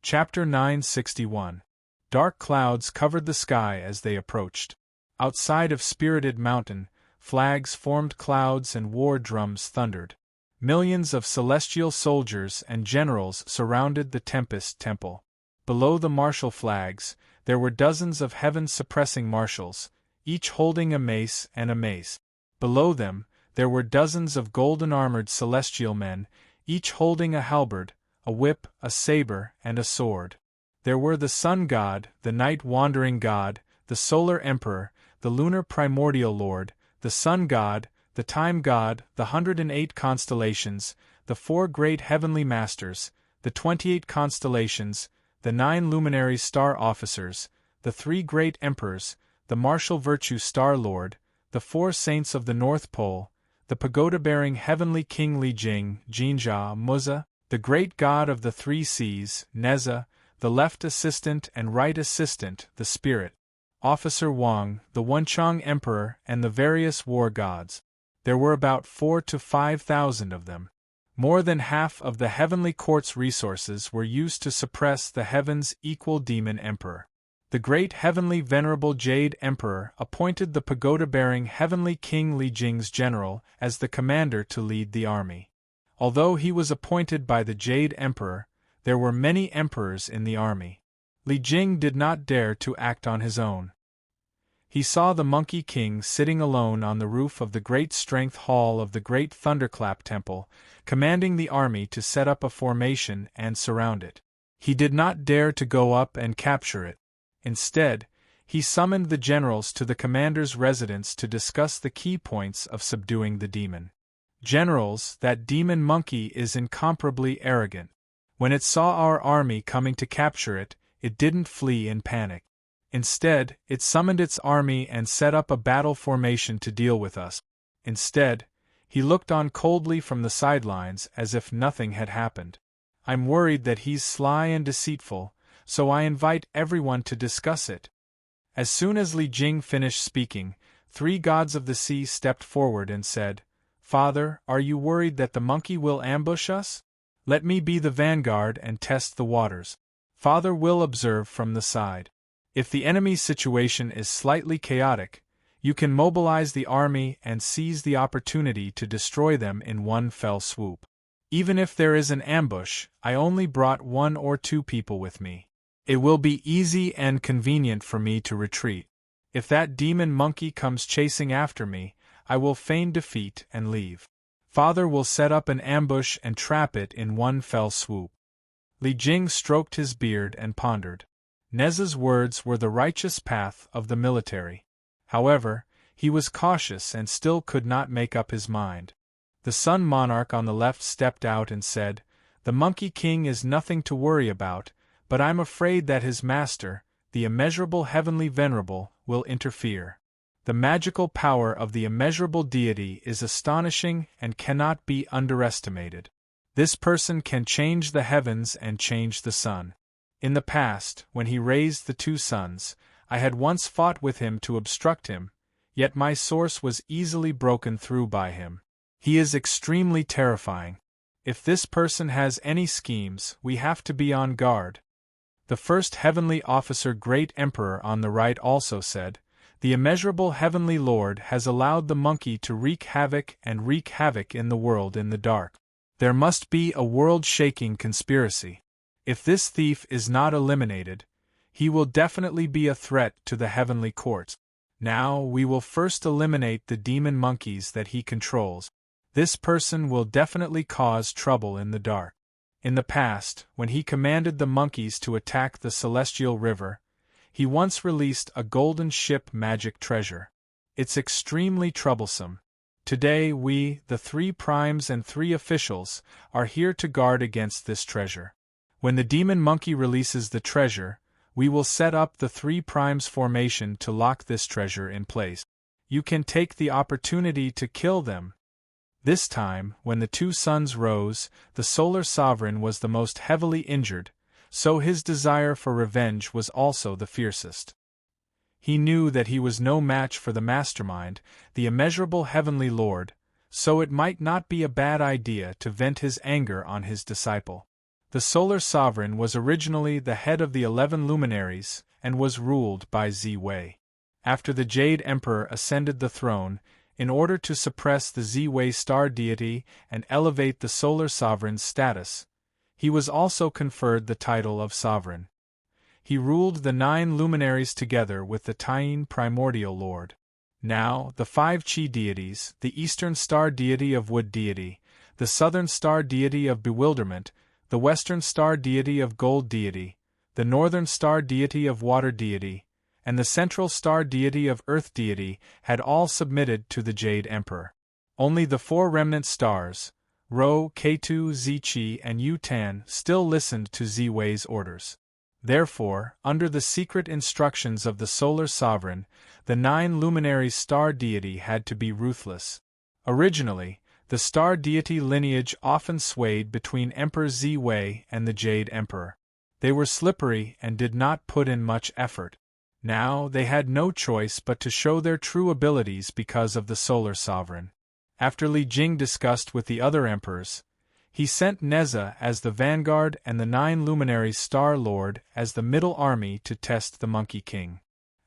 Chapter 961. Dark clouds covered the sky as they approached. Outside of Spirited Mountain, flags formed clouds and war drums thundered. Millions of celestial soldiers and generals surrounded the Tempest Temple. Below the martial flags, there were dozens of heaven-suppressing marshals, each holding a mace and a mace. Below them, there were dozens of golden-armored celestial men, each holding a halberd, a whip, a saber, and a sword. There were the Sun God, the Night-Wandering God, the Solar Emperor, the Lunar Primordial Lord, the Sun God, the Time God, the 108 constellations, the 4 great heavenly masters, the 28 constellations, the 9 luminary star officers, the 3 great emperors, the martial virtue Star Lord, the 4 saints of the North Pole, the pagoda-bearing heavenly king Li Jing, Jinja, Muzza, the great god of the 3 seas, Neza, the left assistant and right assistant, the Spirit, Officer Wang, the Wenchang Emperor, and the various war gods. There were about 4,000 to 5,000 of them. More than half of the heavenly court's resources were used to suppress the heavens' equal demon emperor. The great heavenly venerable Jade Emperor appointed the pagoda-bearing heavenly King Li Jing's general as the commander to lead the army. Although he was appointed by the Jade Emperor, there were many emperors in the army. Li Jing did not dare to act on his own. He saw the Monkey King sitting alone on the roof of the Great Strength Hall of the Great Thunderclap Temple, commanding the army to set up a formation and surround it. He did not dare to go up and capture it. Instead, he summoned the generals to the commander's residence to discuss the key points of subduing the demon. Generals, that demon monkey is incomparably arrogant. When it saw our army coming to capture it, it didn't flee in panic. Instead, it summoned its army and set up a battle formation to deal with us. Instead, he looked on coldly from the sidelines as if nothing had happened. I'm worried that he's sly and deceitful, so I invite everyone to discuss it. As soon as Li Jing finished speaking, 3 gods of the sea stepped forward and said, "Father, are you worried that the monkey will ambush us? Let me be the vanguard and test the waters. Father will observe from the side. If the enemy's situation is slightly chaotic, you can mobilize the army and seize the opportunity to destroy them in one fell swoop. Even if there is an ambush, I only brought 1 or 2 people with me. It will be easy and convenient for me to retreat. If that demon monkey comes chasing after me, I will feign defeat and leave. Father will set up an ambush and trap it in one fell swoop." Li Jing stroked his beard and pondered. Neza's words were the righteous path of the military. However, he was cautious and still could not make up his mind. The Sun Monarch on the left stepped out and said, "The Monkey King is nothing to worry about, but I'm afraid that his master, the immeasurable heavenly venerable, will interfere. The magical power of the immeasurable deity is astonishing and cannot be underestimated. This person can change the heavens and change the sun. In the past, when he raised the 2 suns, I had once fought with him to obstruct him, yet my source was easily broken through by him. He is extremely terrifying. If this person has any schemes, we have to be on guard." The first heavenly officer Great Emperor on the right also said, "The immeasurable heavenly Lord has allowed the monkey to wreak havoc in the world in the dark. There must be a world-shaking conspiracy. If this thief is not eliminated, he will definitely be a threat to the heavenly courts. Now we will first eliminate the demon monkeys that he controls. This person will definitely cause trouble in the dark. In the past, when he commanded the monkeys to attack the Celestial River, he once released a golden ship magic treasure. It's extremely troublesome. Today we, the 3 primes and 3 officials, are here to guard against this treasure. When the demon monkey releases the treasure, we will set up the 3 primes formation to lock this treasure in place. You can take the opportunity to kill them." This time, when the 2 suns rose, the solar sovereign was the most heavily injured, so his desire for revenge was also the fiercest. He knew that he was no match for the mastermind, the immeasurable heavenly Lord, so it might not be a bad idea to vent his anger on his disciple. The solar sovereign was originally the head of the 11 luminaries and was ruled by Zi-Wei. After the Jade Emperor ascended the throne, in order to suppress the Zi-Wei star deity and elevate the solar sovereign's status, he was also conferred the title of sovereign. He ruled the 9 luminaries together with the Taiyin primordial lord. Now, the 5 Qi deities, the eastern star deity of wood deity, the southern star deity of bewilderment, the western star deity of gold deity, the northern star deity of water deity, and the central star deity of earth deity had all submitted to the Jade Emperor. Only the 4 remnant stars, Rho, Ketu, Ziqi, and Yutan, still listened to Zi-Wei's orders. Therefore, under the secret instructions of the solar sovereign, the 9 luminaries' star deity had to be ruthless. Originally, the star deity lineage often swayed between Emperor Zi-Wei and the Jade Emperor. They were slippery and did not put in much effort. Now they had no choice but to show their true abilities because of the solar sovereign. After Li Jing discussed with the other emperors, He sent Neza as the vanguard and the 9 luminaries Star-Lord as the middle army to test the Monkey King.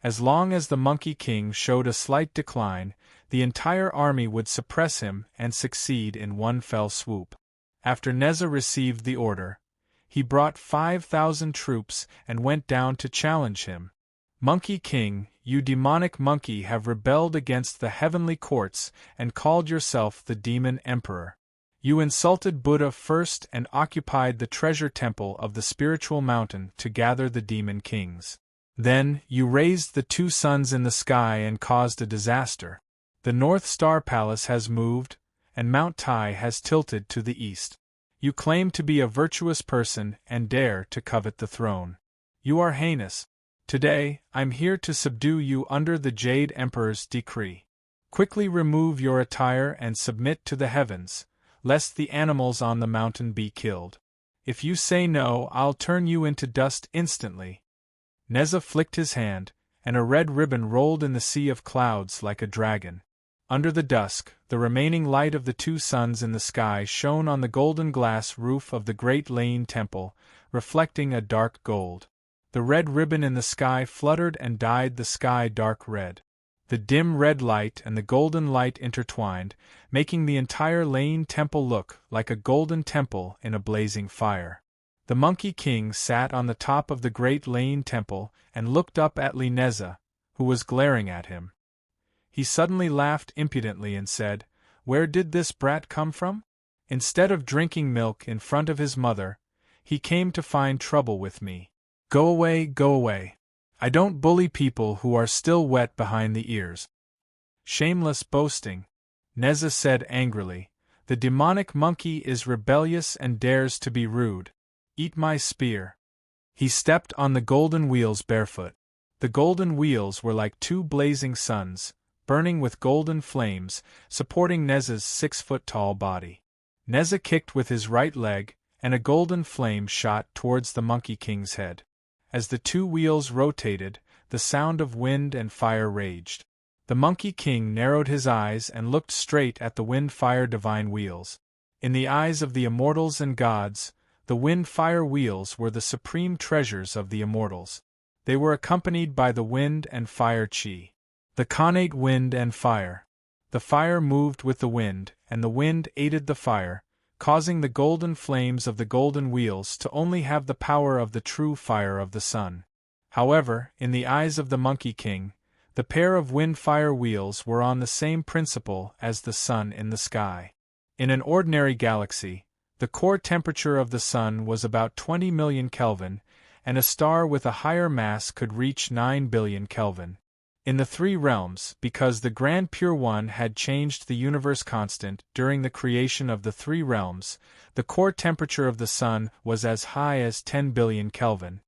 As long as the Monkey King showed a slight decline, the entire army would suppress him and succeed in one fell swoop. After Neza received the order, he brought 5,000 troops and went down to challenge him. Monkey King, you demonic monkey have rebelled against the heavenly courts and called yourself the Demon Emperor. You insulted Buddha first and occupied the treasure temple of the spiritual mountain to gather the demon kings. Then, you raised the 2 suns in the sky and caused a disaster. The North Star Palace has moved, and Mount Tai has tilted to the east. You claim to be a virtuous person and dare to covet the throne. You are heinous. Today, I'm here to subdue you under the Jade Emperor's decree. Quickly remove your attire and submit to the heavens, lest the animals on the mountain be killed. If you say no, I'll turn you into dust instantly. Neza flicked his hand, and a red ribbon rolled in the sea of clouds like a dragon. Under the dusk, the remaining light of the 2 suns in the sky shone on the golden glass roof of the great Lane Temple, reflecting a dark gold. The red ribbon in the sky fluttered and dyed the sky dark red. The dim red light and the golden light intertwined, making the entire Lane Temple look like a golden temple in a blazing fire. The Monkey King sat on the top of the great Lane Temple and looked up at Neza, who was glaring at him. He suddenly laughed impudently and said, "Where did this brat come from?" Instead of drinking milk in front of his mother, he came to find trouble with me. Go away, go away. I don't bully people who are still wet behind the ears. Shameless boasting, Neza said angrily. The demonic monkey is rebellious and dares to be rude. Eat my spear. He stepped on the golden wheels barefoot. The golden wheels were like 2 blazing suns, burning with golden flames, supporting Neza's 6-foot-tall body. Neza kicked with his right leg, and a golden flame shot towards the Monkey King's head. As the 2 wheels rotated, the sound of wind and fire raged. The Monkey King narrowed his eyes and looked straight at the wind-fire divine wheels. In the eyes of the immortals and gods, the wind-fire wheels were the supreme treasures of the immortals. They were accompanied by the wind and fire chi. The connate wind and fire. The fire moved with the wind, and the wind aided the fire, causing the golden flames of the golden wheels to only have the power of the true fire of the sun. However, in the eyes of the Monkey King, the pair of wind-fire wheels were on the same principle as the sun in the sky. In an ordinary galaxy, the core temperature of the sun was about 20 million Kelvin, and a star with a higher mass could reach 9 billion Kelvin. In the 3 realms, because the Grand Pure One had changed the universe constant during the creation of the 3 realms, the core temperature of the sun was as high as 10 billion Kelvin.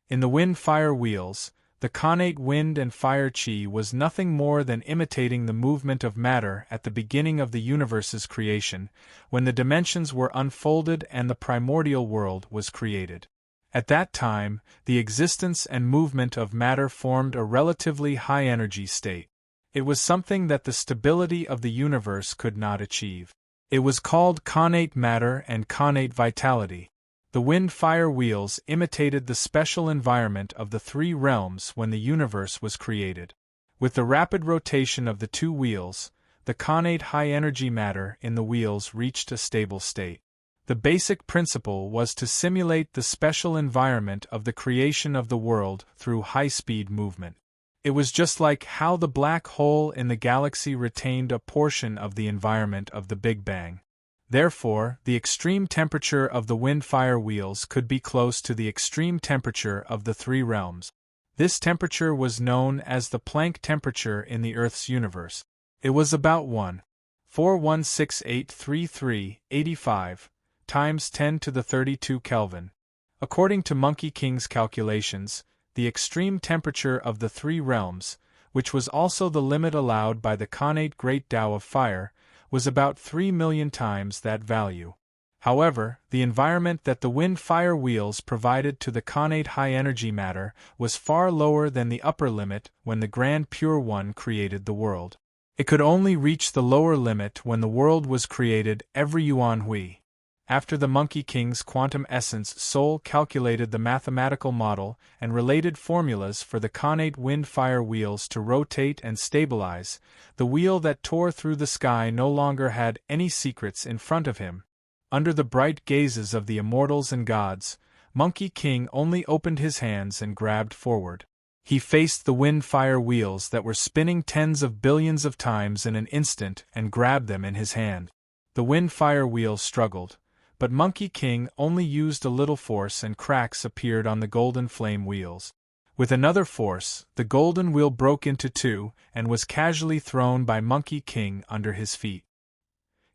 In the wind-fire wheels, the connate wind and fire chi was nothing more than imitating the movement of matter at the beginning of the universe's creation, when the dimensions were unfolded and the primordial world was created. At that time, the existence and movement of matter formed a relatively high-energy state. It was something that the stability of the universe could not achieve. It was called connate matter and connate vitality. The wind-fire wheels imitated the special environment of the 3 realms when the universe was created. With the rapid rotation of the 2 wheels, the connate high-energy matter in the wheels reached a stable state. The basic principle was to simulate the special environment of the creation of the world through high-speed movement. It was just like how the black hole in the galaxy retained a portion of the environment of the Big Bang. Therefore, the extreme temperature of the wind-fire wheels could be close to the extreme temperature of the 3 realms. This temperature was known as the Planck temperature in the Earth's universe. It was about 1.4168335 times 10 to the 32 Kelvin. According to Monkey King's calculations, the extreme temperature of the 3 realms, which was also the limit allowed by the connate Great Tao of Fire, was about 3 million times that value. However, the environment that the wind-fire wheels provided to the connate high-energy matter was far lower than the upper limit when the Grand Pure One created the world. It could only reach the lower limit when the world was created every yuan hui. After the Monkey King's quantum essence soul calculated the mathematical model and related formulas for the connate wind-fire wheels to rotate and stabilize, the wheel that tore through the sky no longer had any secrets in front of him. Under the bright gazes of the immortals and gods, Monkey King only opened his hands and grabbed forward. He faced the wind-fire wheels that were spinning tens of billions of times in an instant and grabbed them in his hand. The wind-fire wheels struggled, but Monkey King only used a little force and cracks appeared on the golden flame wheels. With another force, the golden wheel broke into two and was casually thrown by Monkey King under his feet.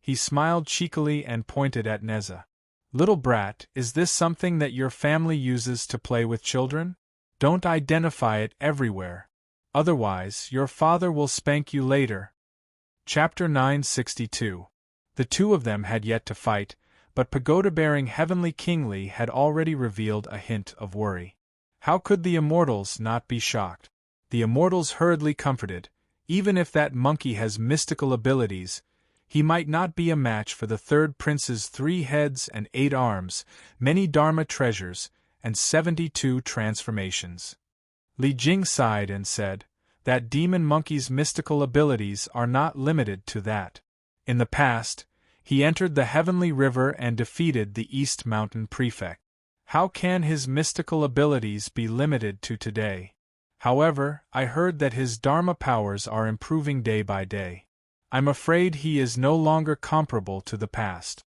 He smiled cheekily and pointed at Neza. "Little brat, is this something that your family uses to play with children? Don't identify it everywhere. Otherwise, your father will spank you later." Chapter 962. The two of them had yet to fight, but pagoda-bearing Heavenly Kingly had already revealed a hint of worry. How could the immortals not be shocked? The immortals hurriedly comforted, even if that monkey has mystical abilities, he might not be a match for the third prince's 3 heads and 8 arms, many Dharma treasures, and 72 transformations. Li Jing sighed and said, "That demon monkey's mystical abilities are not limited to that. In the past, he entered the Heavenly River and defeated the East Mountain Prefect. How can his mystical abilities be limited to today? However, I heard that his Dharma powers are improving day by day. I'm afraid he is no longer comparable to the past."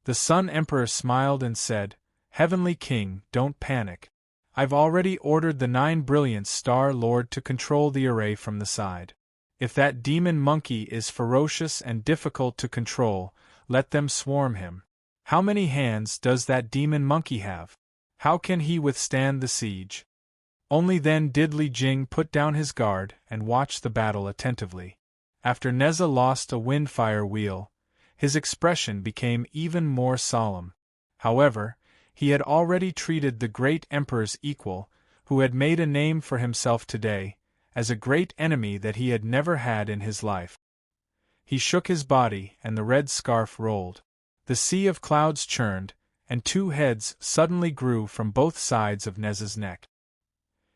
The Sun Emperor smiled and said, "Heavenly King, don't panic. I've already ordered the 9 brilliant Star Lord to control the array from the side. If that demon monkey is ferocious and difficult to control, let them swarm him. How many hands does that demon monkey have? How can he withstand the siege?" Only then did Li Jing put down his guard and watch the battle attentively. After Neza lost a wind-fire wheel, his expression became even more solemn. However, he had already treated the great Emperor's equal, who had made a name for himself today, as a great enemy that he had never had in his life. He shook his body, and the red scarf rolled. The sea of clouds churned, and 2 heads suddenly grew from both sides of Neza's neck.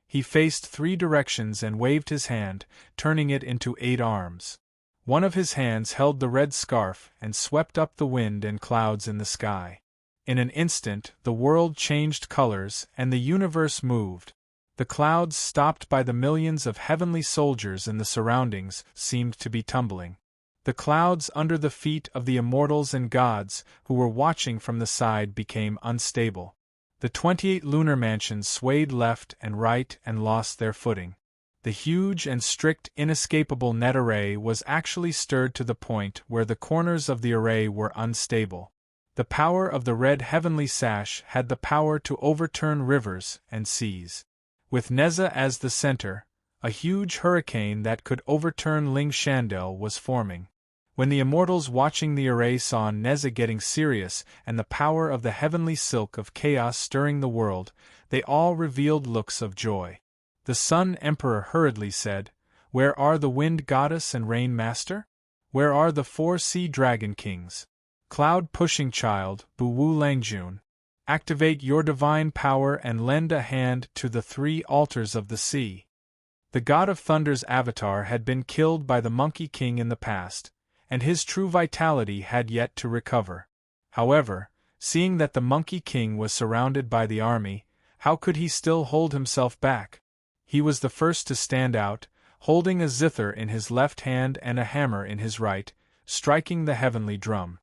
He faced 3 directions and waved his hand, turning it into 8 arms. One of his hands held the red scarf and swept up the wind and clouds in the sky. In an instant, the world changed colors and the universe moved. The clouds, stopped by the millions of heavenly soldiers in the surroundings, seemed to be tumbling. The clouds under the feet of the immortals and gods, who were watching from the side, became unstable. The 28 lunar mansions swayed left and right and lost their footing. The huge and strict inescapable net array was actually stirred to the point where the corners of the array were unstable. The power of the red heavenly sash had the power to overturn rivers and seas. With Neza as the center, a huge hurricane that could overturn Ling Shandel was forming. When the immortals watching the array saw Neza getting serious and the power of the heavenly silk of chaos stirring the world, they all revealed looks of joy. The Sun Emperor hurriedly said, "Where are the Wind Goddess and Rain Master? Where are the 4 Sea Dragon Kings? Cloud-pushing child, Bu Wu Langjun, activate your divine power and lend a hand to the 3 altars of the sea." The God of Thunder's avatar had been killed by the Monkey King in the past, and his true vitality had yet to recover. However, seeing that the Monkey King was surrounded by the army, how could he still hold himself back? He was the first to stand out, holding a zither in his left hand and a hammer in his right, striking the heavenly drum.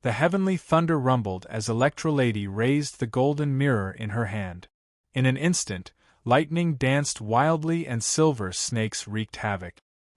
The heavenly thunder rumbled as Electrolady raised the golden mirror in her hand. In an instant, lightning danced wildly and silver snakes wreaked havoc.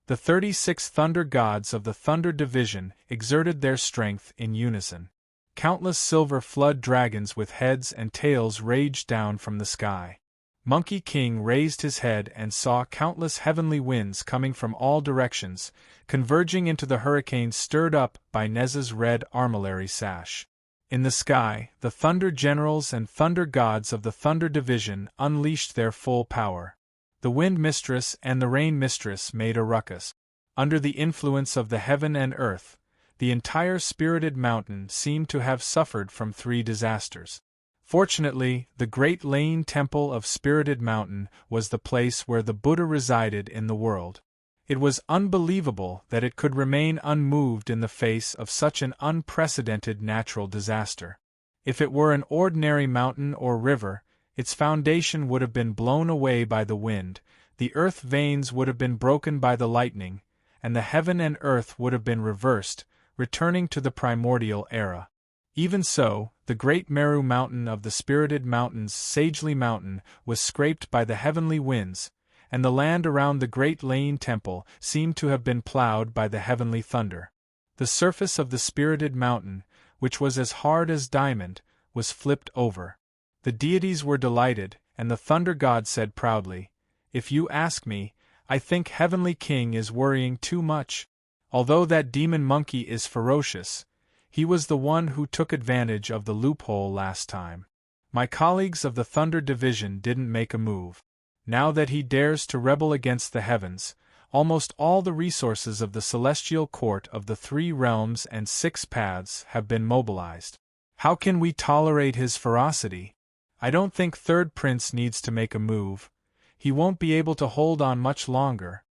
The 36 thunder gods of the Thunder Division exerted their strength in unison. Countless silver flood dragons with heads and tails raged down from the sky. Monkey King raised his head and saw countless heavenly winds coming from all directions, converging into the hurricane stirred up by Neza's red armillary sash. In the sky, the Thunder Generals and Thunder Gods of the Thunder Division unleashed their full power. The Wind Mistress and the Rain Mistress made a ruckus. Under the influence of the heaven and earth, the entire spirited mountain seemed to have suffered from 3 disasters. Fortunately, the great Lane Temple of Spirited Mountain was the place where the Buddha resided in the world. It was unbelievable that it could remain unmoved in the face of such an unprecedented natural disaster. If it were an ordinary mountain or river, its foundation would have been blown away by the wind, the earth veins would have been broken by the lightning, and the heaven and earth would have been reversed, returning to the primordial era. Even so, the great Meru mountain of the Spirited Mountains, Sagely Mountain, was scraped by the heavenly winds, and the land around the great Lane Temple seemed to have been plowed by the heavenly thunder. The surface of the Spirited Mountain, which was as hard as diamond, was flipped over. The deities were delighted, and the Thunder God said proudly, "If you ask me, I think Heavenly King is worrying too much. Although that demon monkey is ferocious, he was the one who took advantage of the loophole last time. My colleagues of the Thunder Division didn't make a move. Now that he dares to rebel against the heavens, almost all the resources of the Celestial Court of the 3 realms and 6 paths have been mobilized. How can we tolerate his ferocity? I don't think Third Prince needs to make a move. He won't be able to hold on much longer."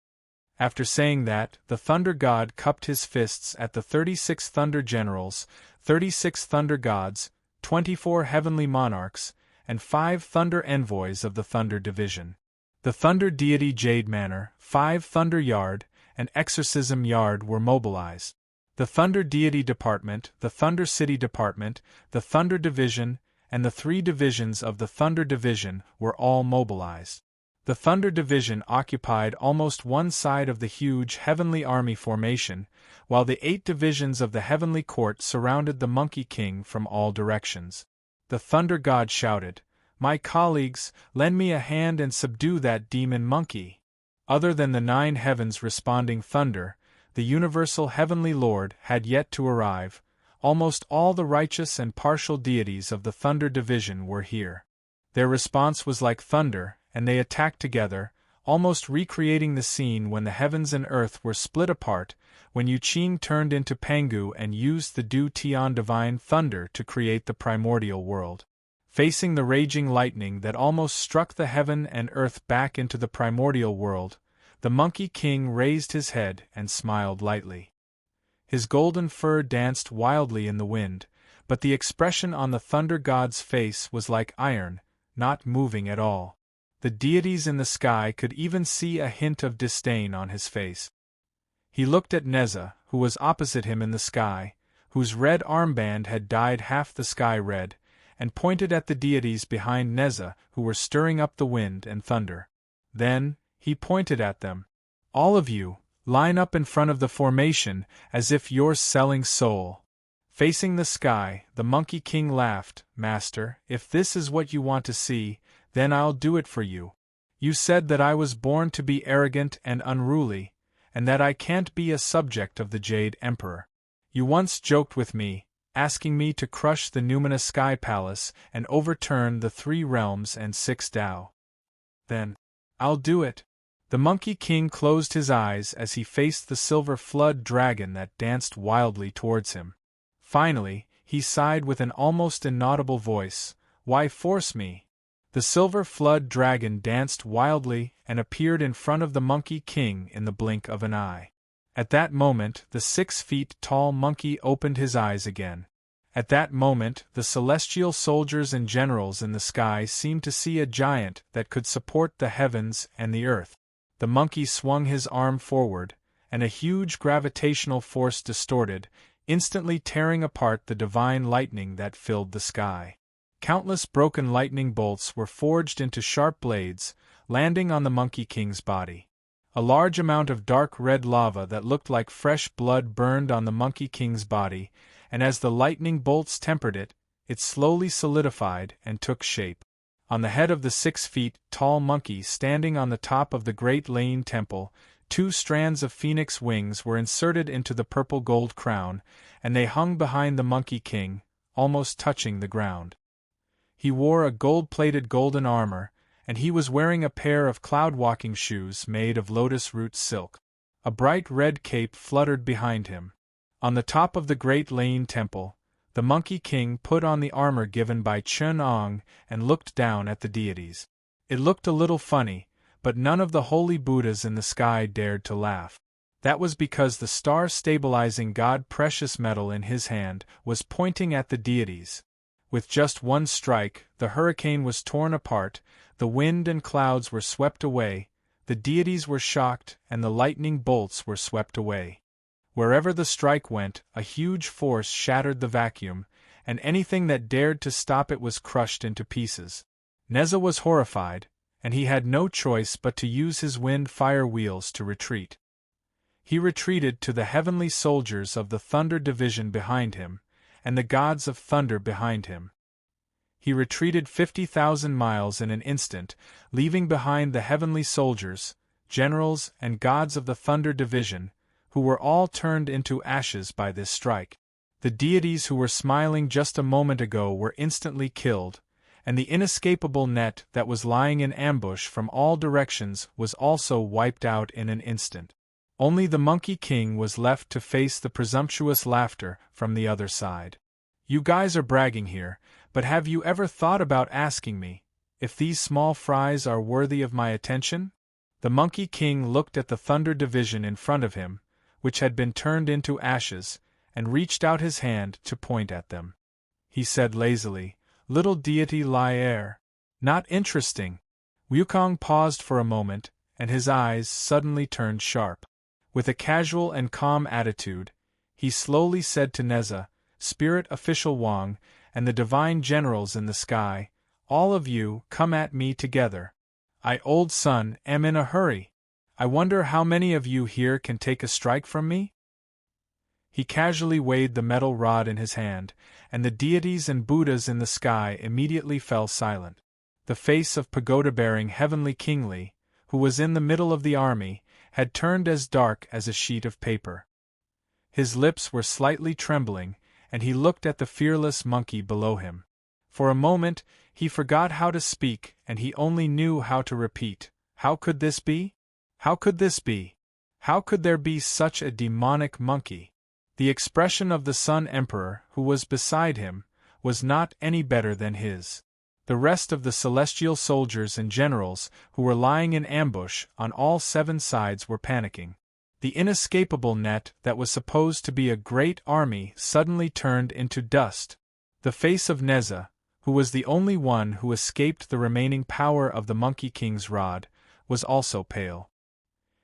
After saying that, the Thunder God cupped his fists at the 36 Thunder Generals, 36 Thunder Gods, 24 Heavenly Monarchs, and 5 Thunder Envoys of the Thunder Division. The Thunder Deity Jade Manor, 5 Thunder Yard, and Exorcism Yard were mobilized. The Thunder Deity Department, the Thunder City Department, the Thunder Division, and the 3 divisions of the Thunder Division were all mobilized. The Thunder Division occupied almost one side of the huge Heavenly Army formation, while the 8 divisions of the Heavenly Court surrounded the Monkey King from all directions. The Thunder God shouted, "My colleagues, lend me a hand and subdue that demon monkey." Other than the 9 heavens responding thunder, the Universal Heavenly Lord had yet to arrive. Almost all the righteous and partial deities of the Thunder Division were here. Their response was like thunder, and they attacked together, almost recreating the scene when the heavens and earth were split apart, when Yuqing turned into Pangu and used the Du Tian divine thunder to create the primordial world. Facing the raging lightning that almost struck the heaven and earth back into the primordial world, the Monkey King raised his head and smiled lightly. His golden fur danced wildly in the wind, but the expression on the Thunder God's face was like iron, not moving at all. The deities in the sky could even see a hint of disdain on his face. He looked at Neza, who was opposite him in the sky, whose red armband had dyed half the sky red, and pointed at the deities behind Neza who were stirring up the wind and thunder. Then, he pointed at them. "All of you, line up in front of the formation as if you're selling soul." Facing the sky, the Monkey King laughed, "Master, if this is what you want to see, then I'll do it for you. You said that I was born to be arrogant and unruly, and that I can't be a subject of the Jade Emperor. You once joked with me, asking me to crush the Numina Sky Palace and overturn the 3 realms and 6 Tao. Then, I'll do it." The Monkey King closed his eyes as he faced the silver flood dragon that danced wildly towards him. Finally, he sighed with an almost inaudible voice, "Why force me?" The silver flood dragon danced wildly and appeared in front of the Monkey King in the blink of an eye. At that moment, the 6-feet-tall monkey opened his eyes again. At that moment, the celestial soldiers and generals in the sky seemed to see a giant that could support the heavens and the earth. The monkey swung his arm forward, and a huge gravitational force distorted, instantly tearing apart the divine lightning that filled the sky. Countless broken lightning bolts were forged into sharp blades, landing on the Monkey King's body. A large amount of dark red lava that looked like fresh blood burned on the Monkey King's body, and as the lightning bolts tempered it, it slowly solidified and took shape. On the head of the 6-feet-tall monkey standing on the top of the Great Lane Temple, 2 strands of phoenix wings were inserted into the purple gold crown, and they hung behind the Monkey King, almost touching the ground. He wore a gold-plated golden armor, and he was wearing a pair of cloud-walking shoes made of lotus root silk. A bright red cape fluttered behind him. On the top of the great Lane Temple, the Monkey King put on the armor given by Chun-Ong and looked down at the deities. It looked a little funny, but none of the holy Buddhas in the sky dared to laugh. That was because the star-stabilizing god precious metal in his hand was pointing at the deities. With just one strike, the hurricane was torn apart, the wind and clouds were swept away, the deities were shocked, and the lightning bolts were swept away. Wherever the strike went, a huge force shattered the vacuum, and anything that dared to stop it was crushed into pieces. Neza was horrified, and he had no choice but to use his wind-fire wheels to retreat. He retreated to the heavenly soldiers of the Thunder Division behind him, and the gods of thunder behind him. He retreated 50,000 miles in an instant, leaving behind the heavenly soldiers, generals, and gods of the Thunder Division, who were all turned into ashes by this strike. The deities who were smiling just a moment ago were instantly killed, and the inescapable net that was lying in ambush from all directions was also wiped out in an instant. Only the Monkey King was left to face the presumptuous laughter from the other side. You guys are bragging here, but have you ever thought about asking me if these small fries are worthy of my attention? The Monkey King looked at the Thunder Division in front of him, which had been turned into ashes, and reached out his hand to point at them. He said lazily, "Little deity Lier. Not interesting." Wukong paused for a moment, and his eyes suddenly turned sharp. With a casual and calm attitude, he slowly said to Neza, Spirit Official Wang, and the divine generals in the sky, "All of you, come at me together. I, old son, am in a hurry. I wonder how many of you here can take a strike from me?" He casually weighed the metal rod in his hand, and the deities and Buddhas in the sky immediately fell silent. The face of pagoda-bearing Heavenly Kingly, who was in the middle of the army, had turned as dark as a sheet of paper. His lips were slightly trembling, and he looked at the fearless monkey below him. For a moment, he forgot how to speak, and he only knew how to repeat, "How could this be? How could this be? How could there be such a demonic monkey?" The expression of the Sun Emperor, who was beside him, was not any better than his. The rest of the celestial soldiers and generals who were lying in ambush on all 7 sides were panicking. The inescapable net that was supposed to be a great army suddenly turned into dust. The face of Neza, who was the only one who escaped the remaining power of the Monkey King's rod, was also pale.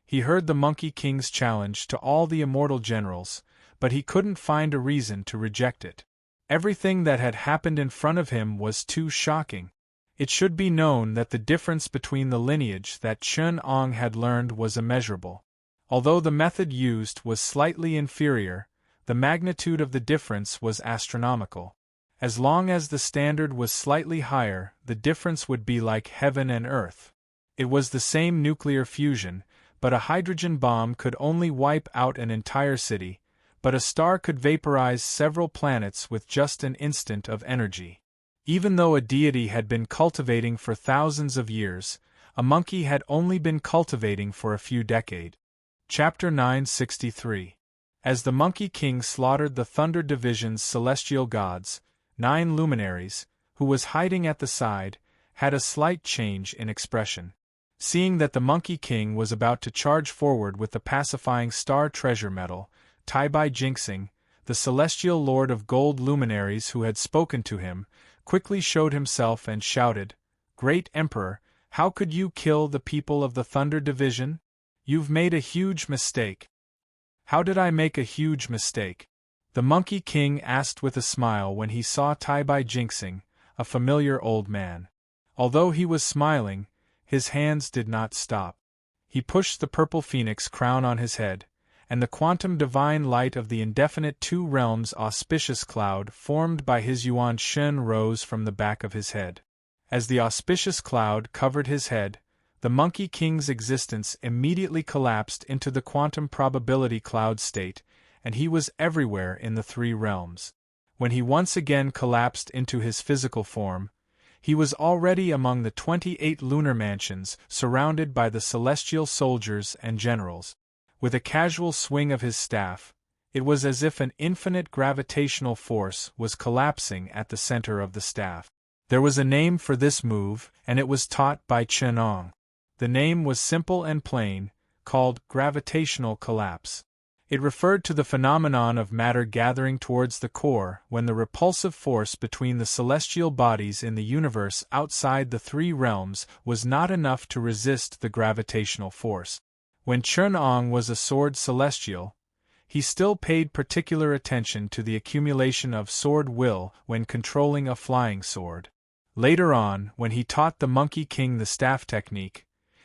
He heard the Monkey King's challenge to all the immortal generals, but he couldn't find a reason to reject it. Everything that had happened in front of him was too shocking. It should be known that the difference between the lineage that Chun-Ong had learned was immeasurable. Although the method used was slightly inferior, the magnitude of the difference was astronomical. As long as the standard was slightly higher, the difference would be like heaven and earth. It was the same nuclear fusion, but a hydrogen bomb could only wipe out an entire city, but a star could vaporize several planets with just an instant of energy. Even though a deity had been cultivating for thousands of years, a monkey had only been cultivating for a few decades. Chapter 963. As the Monkey King slaughtered the Thunder Division's celestial gods, 9 luminaries, who was hiding at the side, had a slight change in expression. Seeing that the Monkey King was about to charge forward with the pacifying star treasure metal, Tai-Bai Jinxing, the celestial lord of gold luminaries who had spoken to him, quickly showed himself and shouted, "Great Emperor, how could you kill the people of the Thunder Division? You've made a huge mistake." "How did I make a huge mistake?" the Monkey King asked with a smile when he saw Tai-Bai Jinxing, a familiar old man. Although he was smiling, his hands did not stop. He pushed the purple phoenix crown on his head, and the quantum divine light of the indefinite 2 realms auspicious cloud formed by his Yuan Shen rose from the back of his head. As the auspicious cloud covered his head, the Monkey King's existence immediately collapsed into the quantum probability cloud state, and he was everywhere in the 3 realms. When he once again collapsed into his physical form, he was already among the 28 lunar mansions surrounded by the celestial soldiers and generals. With a casual swing of his staff, It was as if an infinite gravitational force was collapsing at the center of the staff. There was a name for this move, and it was taught by Chen. The name was simple and plain, called gravitational collapse. It referred to the phenomenon of matter gathering towards the core when the repulsive force between the celestial bodies in the universe outside the three realms was not enough to resist the gravitational force. When Chen was a sword celestial, he still paid particular attention to the accumulation of sword will when controlling a flying sword. Later on, when he taught the Monkey King the staff technique,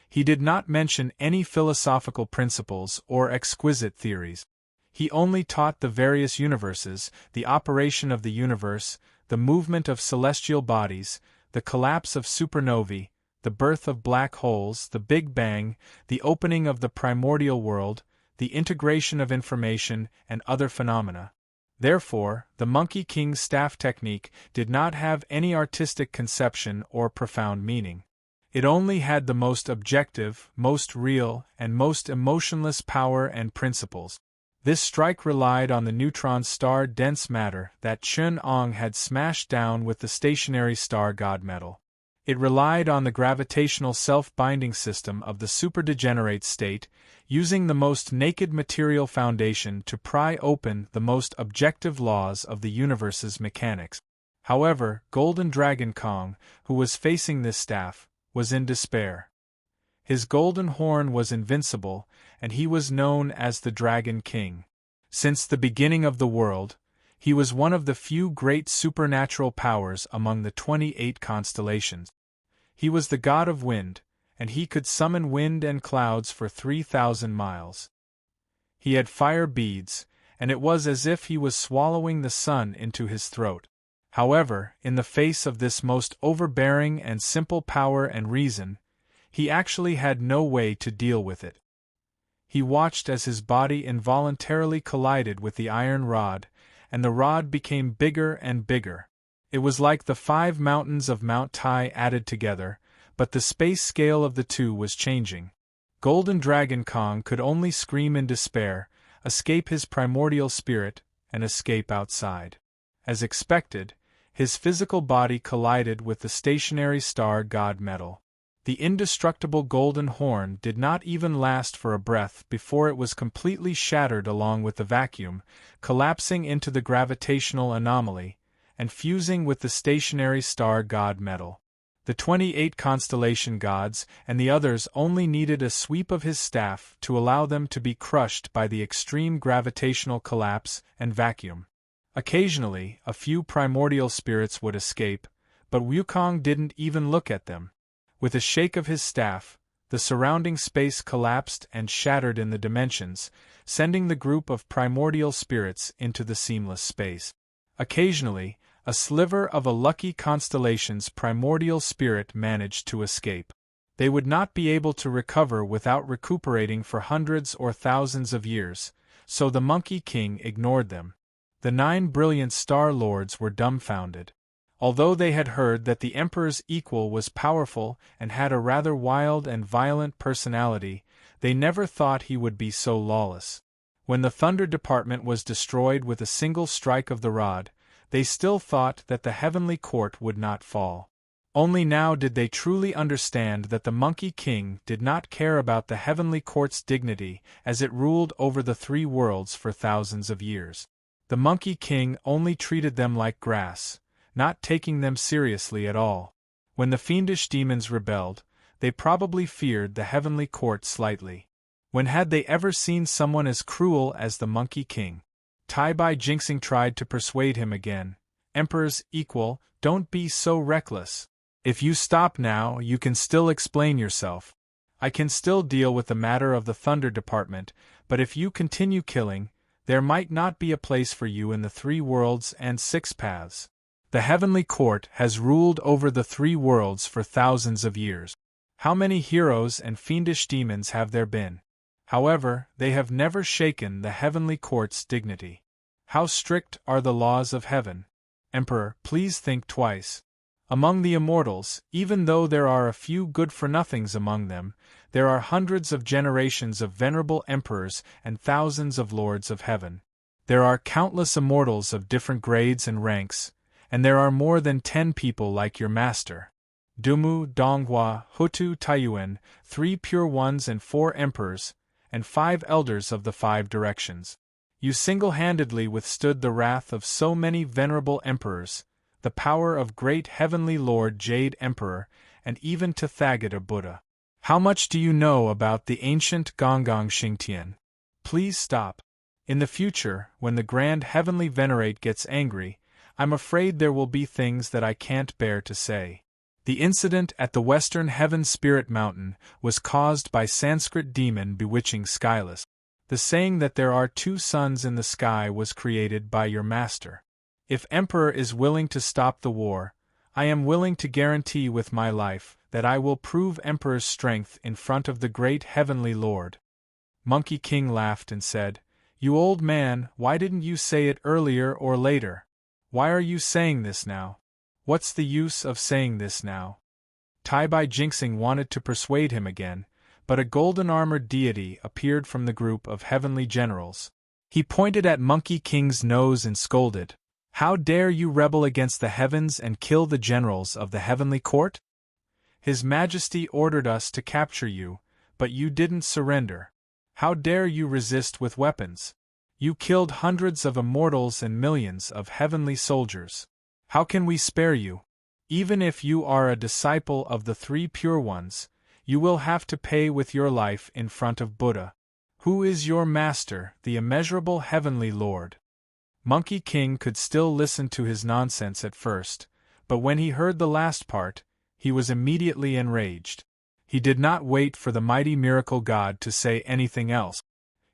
he did not mention any philosophical principles or exquisite theories. He only taught the various universes, the operation of the universe, the movement of celestial bodies, the collapse of supernovae, the birth of black holes, the Big Bang, the opening of the primordial world, the integration of information, and other phenomena. Therefore, the Monkey King's staff technique did not have any artistic conception or profound meaning. It only had the most objective, most real, and most emotionless power and principles. This strike relied on the neutron star dense matter that Chen had smashed down with the stationary star god metal. It relied on the gravitational self-binding system of the superdegenerate state, using the most naked material foundation to pry open the most objective laws of the universe's mechanics. However, Golden Dragon Kong, who was facing this staff, was in despair. His golden horn was invincible, and he was known as the Dragon King. Since the beginning of the world, he was one of the few great supernatural powers among the 28 constellations. He was the god of wind, and he could summon wind and clouds for 3,000 miles. He had fire beads, and it was as if he was swallowing the sun into his throat. However, in the face of this most overbearing and simple power and reason, he actually had no way to deal with it. He watched as his body involuntarily collided with the iron rod, and the rod became bigger and bigger. It was like the 5 mountains of Mount Tai added together, but the space scale of the two was changing. Golden Dragon Kong could only scream in despair, escape his primordial spirit, and escape outside. As expected, his physical body collided with the stationary star god metal. The indestructible golden horn did not even last for a breath before it was completely shattered along with the vacuum, collapsing into the gravitational anomaly, and fusing with the stationary star god metal. The 28 constellation gods and the others only needed a sweep of his staff to allow them to be crushed by the extreme gravitational collapse and vacuum. Occasionally, a few primordial spirits would escape, but Wukong didn't even look at them. With a shake of his staff, the surrounding space collapsed and shattered in the dimensions, sending the group of primordial spirits into the seamless space. Occasionally, a sliver of a lucky constellation's primordial spirit managed to escape. They would not be able to recover without recuperating for hundreds or thousands of years, so the Monkey King ignored them. The 9 brilliant Star Lords were dumbfounded. Although they had heard that the Emperor's equal was powerful and had a rather wild and violent personality, they never thought he would be so lawless. When the Thunder Department was destroyed with a single strike of the rod, they still thought that the heavenly court would not fall. Only now did they truly understand that the Monkey King did not care about the heavenly court's dignity as it ruled over the 3 worlds for thousands of years. The Monkey King only treated them like grass, not taking them seriously at all. When the fiendish demons rebelled, they probably feared the heavenly court slightly. When had they ever seen someone as cruel as the Monkey King? Tai Bai Jinxing tried to persuade him again. Emperor's equal, don't be so reckless. If you stop now, you can still explain yourself. I can still deal with the matter of the Thunder Department, but if you continue killing, there might not be a place for you in the 3 worlds and 6 paths. The heavenly court has ruled over the 3 worlds for thousands of years. How many heroes and fiendish demons have there been? However, they have never shaken the heavenly court's dignity. How strict are the laws of heaven? Emperor, please think twice. Among the immortals, even though there are a few good-for-nothings among them, there are hundreds of generations of venerable emperors and thousands of lords of heaven. There are countless immortals of different grades and ranks, and there are more than 10 people like your master. Dumu, Donghua, Hutu, Taiyuan, 3 pure ones and 4 emperors, and 5 elders of the 5 directions. You single-handedly withstood the wrath of so many venerable emperors, the power of great heavenly Lord Jade Emperor, and even Tathagata Buddha. How much do you know about the ancient Gonggong Xingtian? Please stop. In the future, when the Grand Heavenly Venerate gets angry, I'm afraid there will be things that I can't bear to say. The incident at the Western Heaven Spirit Mountain was caused by Sanskrit demon bewitching Skyless. The saying that there are 2 suns in the sky was created by your master. If Emperor is willing to stop the war, I am willing to guarantee with my life that I will prove Emperor's strength in front of the great Heavenly Lord. Monkey King laughed and said, "You old man, why didn't you say it earlier or later? Why are you saying this now? What's the use of saying this now?" Tai-Bai Jinxing wanted to persuade him again, but a golden-armored deity appeared from the group of heavenly generals. He pointed at Monkey King's nose and scolded, "How dare you rebel against the heavens and kill the generals of the heavenly court? His Majesty ordered us to capture you, but you didn't surrender. How dare you resist with weapons? You killed hundreds of immortals and millions of heavenly soldiers. How can we spare you? Even if you are a disciple of the 3 pure ones, you will have to pay with your life in front of Buddha. Who is your master, the immeasurable heavenly Lord?" Monkey King could still listen to his nonsense at first, but when he heard the last part, he was immediately enraged. He did not wait for the mighty miracle god to say anything else.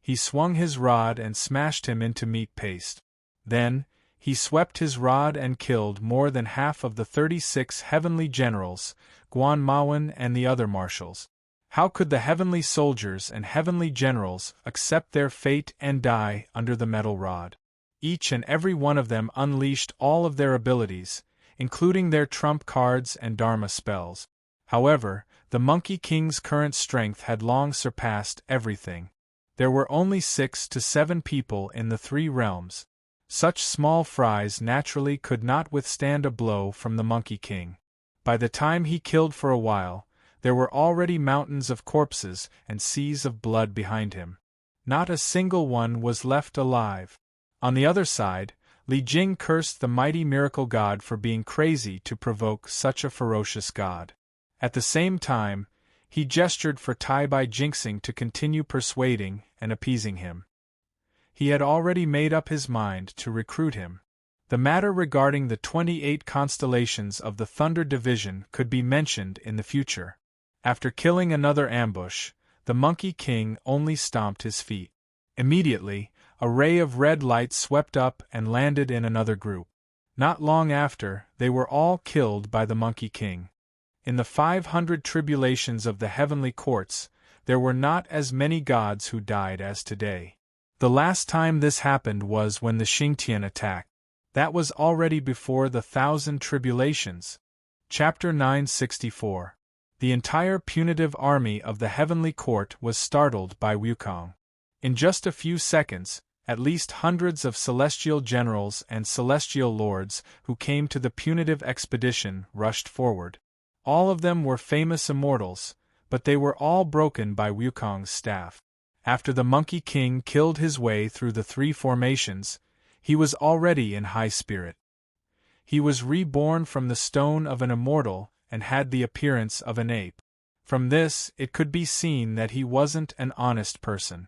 He swung his rod and smashed him into meat paste. Then, he swept his rod and killed more than half of the 36 heavenly generals, Guan Mawen and the other marshals. How could the heavenly soldiers and heavenly generals accept their fate and die under the metal rod? Each and every one of them unleashed all of their abilities, including their trump cards and dharma spells. However, the Monkey King's current strength had long surpassed everything. There were only 6 to 7 people in the 3 realms. Such small fries naturally could not withstand a blow from the Monkey King. By the time he killed for a while, there were already mountains of corpses and seas of blood behind him. Not a single one was left alive. On the other side, Li Jing cursed the mighty miracle god for being crazy to provoke such a ferocious god. At the same time, he gestured for Tai-Bai Jinxing to continue persuading and appeasing him. He had already made up his mind to recruit him. The matter regarding the 28 constellations of the Thunder Division could be mentioned in the future. After killing another ambush, the Monkey King only stomped his feet. Immediately, a ray of red light swept up and landed in another group. Not long after, they were all killed by the Monkey King. In the 500 tribulations of the heavenly courts, there were not as many gods who died as today. The last time this happened was when the Xingtian attacked. That was already before the 1,000 tribulations. Chapter 964. The entire punitive army of the heavenly court was startled by Wukong. In just a few seconds, at least hundreds of celestial generals and celestial lords who came to the punitive expedition rushed forward. All of them were famous immortals, but they were all broken by Wukong's staff. After the Monkey King killed his way through the 3 formations, he was already in high spirit. He was reborn from the stone of an immortal and had the appearance of an ape. From this, it could be seen that he wasn't an honest person.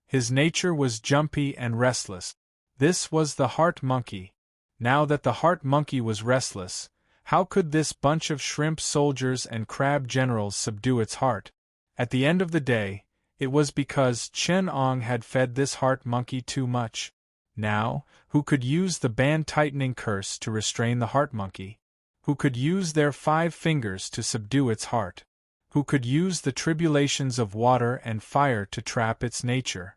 His nature was jumpy and restless. This was the heart monkey. Now that the heart monkey was restless, how could this bunch of shrimp soldiers and crab generals subdue its heart? At the end of the day, it was because Chen Ong had fed this heart monkey too much. Now, who could use the band-tightening curse to restrain the heart monkey? Who could use their 5 fingers to subdue its heart? Who could use the tribulations of water and fire to trap its nature?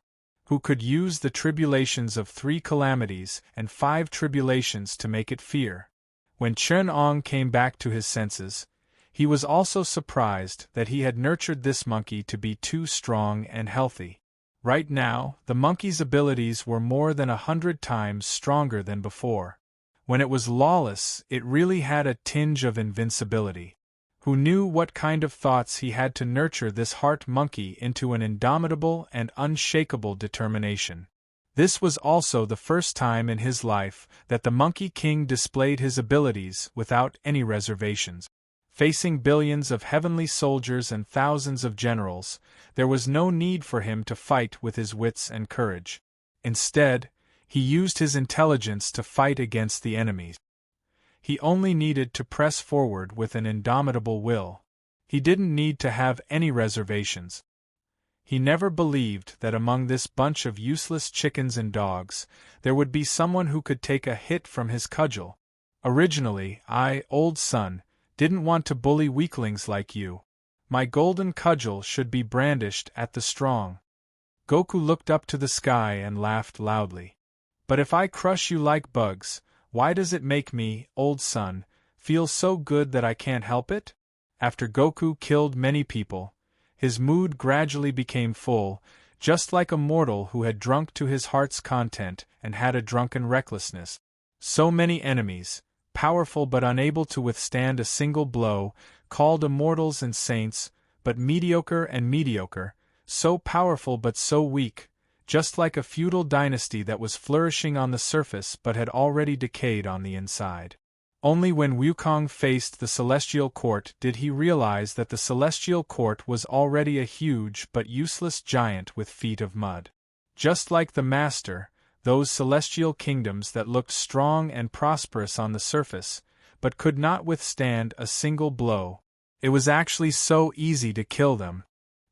Who could use the tribulations of 3 calamities and 5 tribulations to make it fear? When Chen Ong came back to his senses, he was also surprised that he had nurtured this monkey to be too strong and healthy. Right now, the monkey's abilities were more than 100 times stronger than before. When it was lawless, it really had a tinge of invincibility. Who knew what kind of thoughts he had to nurture this heart monkey into an indomitable and unshakable determination? This was also the first time in his life that the Monkey King displayed his abilities without any reservations. Facing billions of heavenly soldiers and thousands of generals, there was no need for him to fight with his wits and courage. Instead, he used his intelligence to fight against the enemies. He only needed to press forward with an indomitable will. He didn't need to have any reservations. He never believed that among this bunch of useless chickens and dogs, there would be someone who could take a hit from his cudgel. Originally, I, old son, didn't want to bully weaklings like you. My golden cudgel should be brandished at the strong. Goku looked up to the sky and laughed loudly. But if I crush you like bugs, why does it make me, old son, feel so good that I can't help it? After Goku killed many people, his mood gradually became full, just like a mortal who had drunk to his heart's content and had a drunken recklessness. So many enemies, powerful but unable to withstand a single blow, called immortals and saints, but mediocre and mediocre, so powerful but so weak, just like a feudal dynasty that was flourishing on the surface but had already decayed on the inside. Only when Wukong faced the Celestial Court did he realize that the Celestial Court was already a huge but useless giant with feet of mud. Just like the Master, those celestial kingdoms that looked strong and prosperous on the surface, but could not withstand a single blow. It was actually so easy to kill them.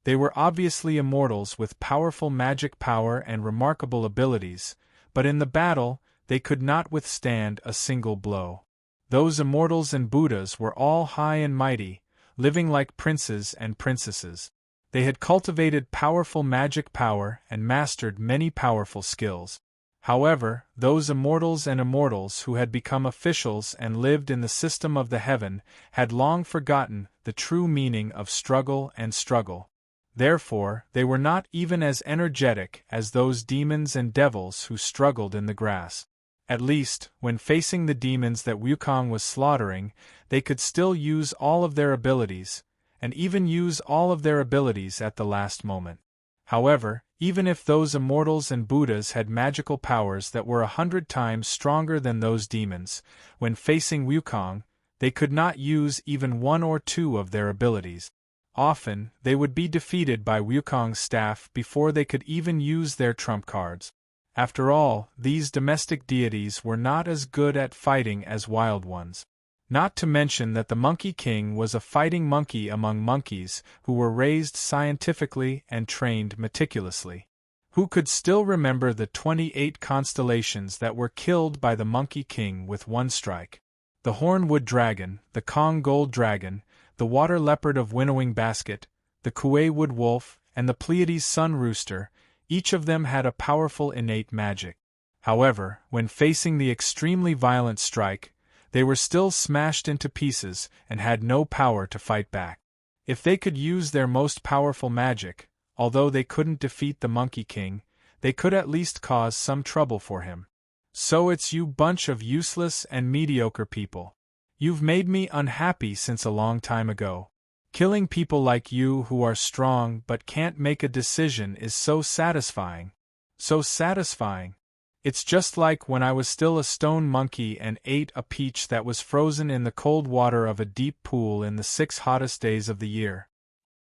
They were obviously immortals with powerful magic power and remarkable abilities, but in the battle, they could not withstand a single blow. Those immortals and Buddhas were all high and mighty, living like princes and princesses. They had cultivated powerful magic power and mastered many powerful skills. However, those immortals and immortals who had become officials and lived in the system of the heaven had long forgotten the true meaning of struggle and struggle. Therefore, they were not even as energetic as those demons and devils who struggled in the grass. At least, when facing the demons that Wukong was slaughtering, they could still use all of their abilities, and even use all of their abilities at the last moment. However, even if those immortals and Buddhas had magical powers that were 100 times stronger than those demons, when facing Wukong, they could not use even one or two of their abilities. Often, they would be defeated by Wukong's staff before they could even use their trump cards. After all, these domestic deities were not as good at fighting as wild ones. Not to mention that the Monkey King was a fighting monkey among monkeys who were raised scientifically and trained meticulously. Who could still remember the 28 constellations that were killed by the Monkey King with one strike? The Hornwood Dragon, the Kong Gold Dragon, the Water Leopard of Winnowing Basket, the Kuei Wood Wolf, and the Pleiades Sun Rooster, each of them had a powerful innate magic. However, when facing the extremely violent strike, they were still smashed into pieces and had no power to fight back. If they could use their most powerful magic, although they couldn't defeat the Monkey King, they could at least cause some trouble for him. So it's you bunch of useless and mediocre people. You've made me unhappy since a long time ago. Killing people like you who are strong but can't make a decision is so satisfying. So satisfying. It's just like when I was still a stone monkey and ate a peach that was frozen in the cold water of a deep pool in the 6 hottest days of the year.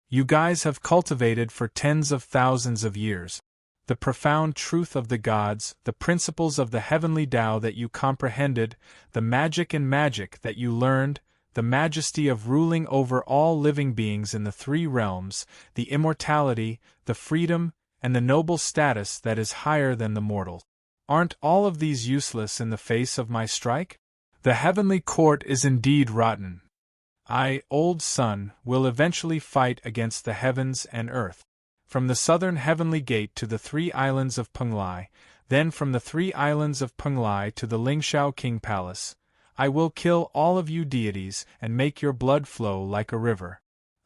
You guys have cultivated for tens of thousands of years. The profound truth of the gods, the principles of the heavenly Tao that you comprehended, the magic and magic that you learned, the majesty of ruling over all living beings in the 3 realms, the immortality, the freedom, and the noble status that is higher than the mortal. Aren't all of these useless in the face of my strike? The heavenly court is indeed rotten. I, old son, will eventually fight against the heavens and earth. From the southern heavenly gate to the 3 islands of Penglai, then from the 3 islands of Penglai to the Lingshao King Palace, I will kill all of you deities and make your blood flow like a river.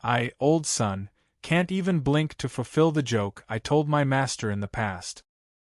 I, old son, Can't even blink to fulfill the joke I told my master in the past.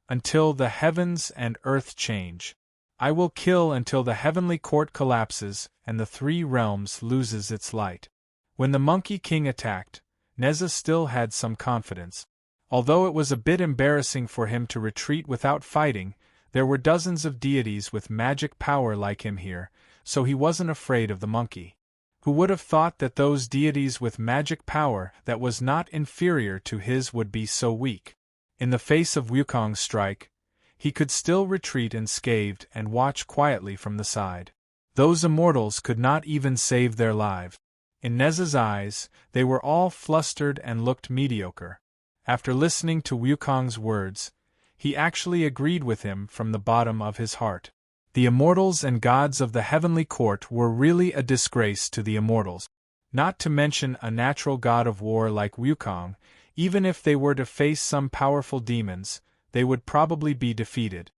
Until the heavens and earth change. I will kill until the heavenly court collapses and the three realms loses its light. When the Monkey King attacked, Neza still had some confidence. Although it was a bit embarrassing for him to retreat without fighting, there were dozens of deities with magic power like him here, so he wasn't afraid of the monkey. Who would have thought that those deities with magic power that was not inferior to his would be so weak? In the face of Wukong's strike, he could still retreat unscathed and watch quietly from the side. Those immortals could not even save their lives. In Neza's eyes, they were all flustered and looked mediocre. After listening to Wukong's words, he actually agreed with him from the bottom of his heart. The immortals and gods of the heavenly court were really a disgrace to the immortals. Not to mention a natural god of war like Wukong, even if they were to face some powerful demons, they would probably be defeated.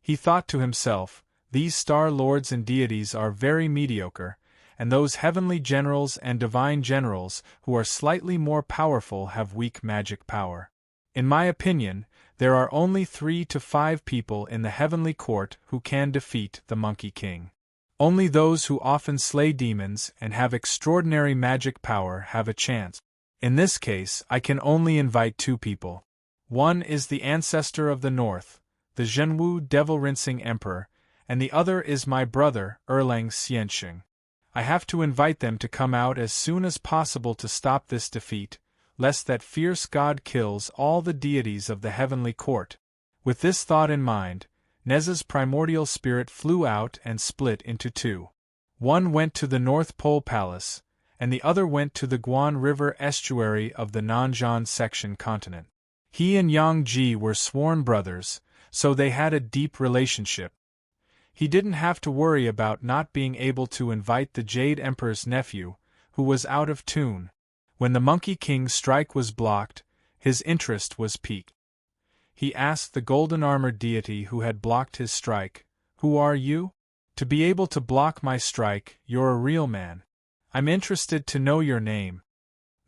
He thought to himself, these star lords and deities are very mediocre, and those heavenly generals and divine generals who are slightly more powerful have weak magic power. In my opinion, there are only 3 to 5 people in the heavenly court who can defeat the Monkey King. Only those who often slay demons and have extraordinary magic power have a chance. In this case, I can only invite 2 people. One is the ancestor of the north, the Zhenwu devil-rinsing emperor, and the other is my brother, Erlang Xianxing. I have to invite them to come out as soon as possible to stop this defeat, lest that fierce god kills all the deities of the heavenly court. With this thought in mind, Neza's primordial spirit flew out and split into 2. One went to the North Pole Palace, and the other went to the Guan River estuary of the Nanzhan section continent. He and Yang Ji were sworn brothers, so they had a deep relationship. He didn't have to worry about not being able to invite the Jade Emperor's nephew, who was out of tune. When the Monkey King's strike was blocked, his interest was piqued. He asked the golden-armored deity who had blocked his strike, "Who are you? To be able to block my strike, you're a real man. I'm interested to know your name."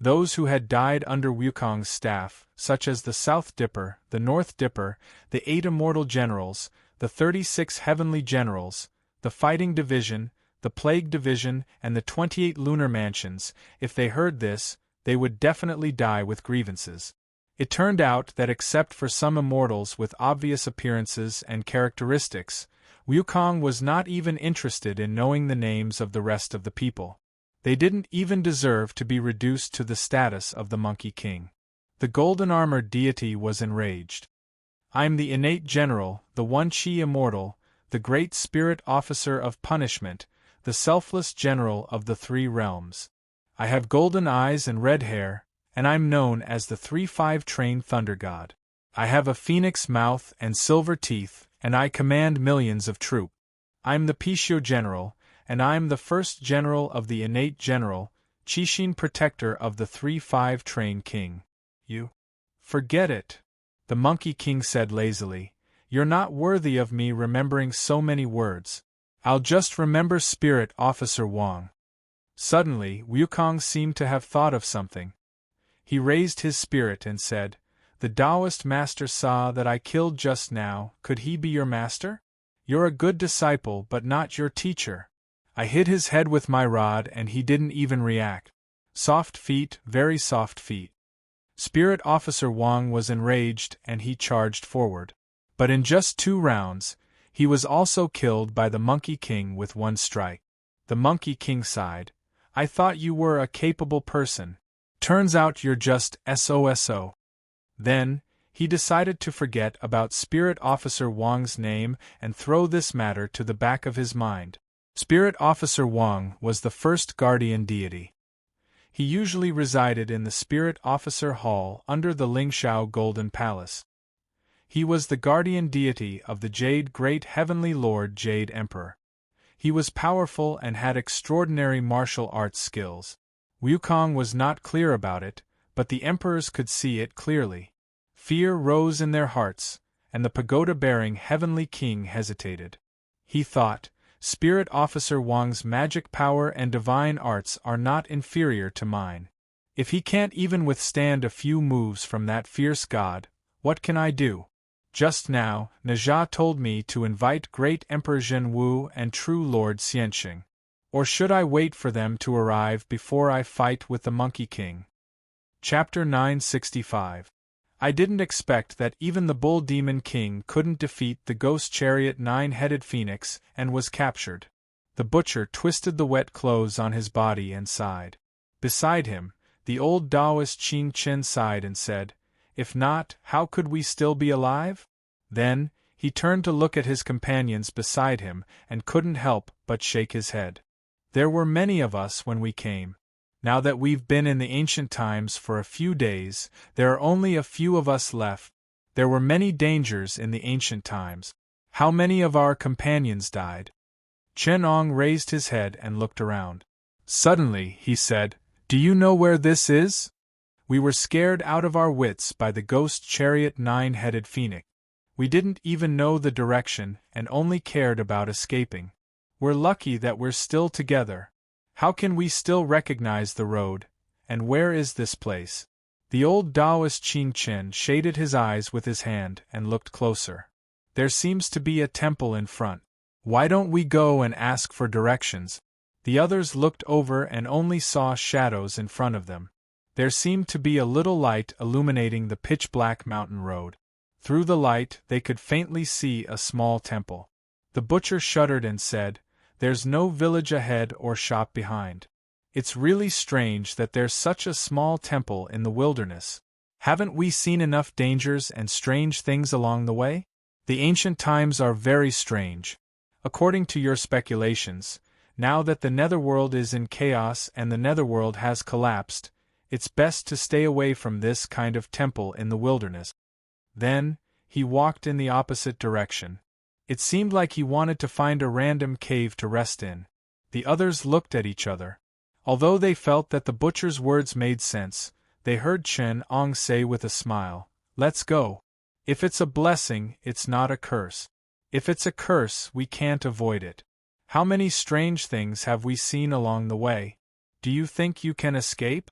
Those who had died under Wukong's staff, such as the South Dipper, the North Dipper, the 8 immortal generals, the 36 heavenly generals, the Fighting Division, the Plague Division, and the 28 lunar mansions, if they heard this, they would definitely die with grievances. It turned out that except for some immortals with obvious appearances and characteristics, Wukong was not even interested in knowing the names of the rest of the people. They didn't even deserve to be reduced to the status of the Monkey King. The golden-armored deity was enraged. "I'm the innate general, the one-chi immortal, the great spirit officer of punishment, the selfless general of the 3 realms. I have golden eyes and red hair, and I'm known as the 3-5 trained thunder god. I have a phoenix mouth and silver teeth, and I command millions of troops. I'm the Pishio general, and I'm the first general of the innate general, Qixin protector of the 3-5 trained king." "You? Forget it," the Monkey King said lazily. "You're not worthy of me remembering so many words. I'll just remember Spirit Officer Wang." Suddenly, Wukong seemed to have thought of something. He raised his spirit and said, "The Taoist master saw that I killed just now. Could he be your master? You're a good disciple but not your teacher." I hit his head with my rod and he didn't even react. Soft feet, very soft feet. Spirit Officer Wang was enraged and he charged forward. But in just 2 rounds, he was also killed by the Monkey King with 1 strike. The Monkey King sighed. "I thought you were a capable person. Turns out you're just SOSO. Then, he decided to forget about Spirit Officer Wang's name and throw this matter to the back of his mind. Spirit Officer Wang was the first guardian deity. He usually resided in the Spirit Officer Hall under the Lingshao Golden Palace. He was the guardian deity of the Jade Great Heavenly Lord Jade Emperor. He was powerful and had extraordinary martial arts skills. Wukong was not clear about it, but the emperors could see it clearly. Fear rose in their hearts, and the pagoda-bearing Heavenly King hesitated. He thought, Spirit Officer Wang's magic power and divine arts are not inferior to mine. If he can't even withstand a few moves from that fierce god, what can I do? Just now, Naja told me to invite great Emperor Zhen Wu and true Lord Xianxing. Or should I wait for them to arrive before I fight with the Monkey King? Chapter 965. I didn't expect that even the Bull Demon King couldn't defeat the Ghost Chariot Nine-Headed Phoenix and was captured. The butcher twisted the wet clothes on his body and sighed. Beside him, the old Taoist Qing Chen sighed and said, "If not, how could we still be alive?" Then, he turned to look at his companions beside him and couldn't help but shake his head. There were many of us when we came. Now that we've been in the ancient times for a few days, there are only a few of us left. There were many dangers in the ancient times. How many of our companions died? Chen Ong raised his head and looked around. Suddenly, he said, "Do you know where this is? We were scared out of our wits by the Ghost Chariot Nine-Headed Phoenix. We didn't even know the direction and only cared about escaping. We're lucky that we're still together. How can we still recognize the road? And where is this place?" The old Taoist Qing Chen shaded his eyes with his hand and looked closer. "There seems to be a temple in front. Why don't we go and ask for directions?" The others looked over and only saw shadows in front of them. There seemed to be a little light illuminating the pitch-black mountain road. Through the light they could faintly see a small temple. The butcher shuddered and said, "There's no village ahead or shop behind. It's really strange that there's such a small temple in the wilderness. Haven't we seen enough dangers and strange things along the way? The ancient times are very strange. According to your speculations, now that the netherworld is in chaos and the netherworld has collapsed, it's best to stay away from this kind of temple in the wilderness." Then, he walked in the opposite direction. It seemed like he wanted to find a random cave to rest in. The others looked at each other. Although they felt that the butcher's words made sense, they heard Chen Ong say with a smile, "Let's go. If it's a blessing, it's not a curse. If it's a curse, we can't avoid it. How many strange things have we seen along the way? Do you think you can escape?"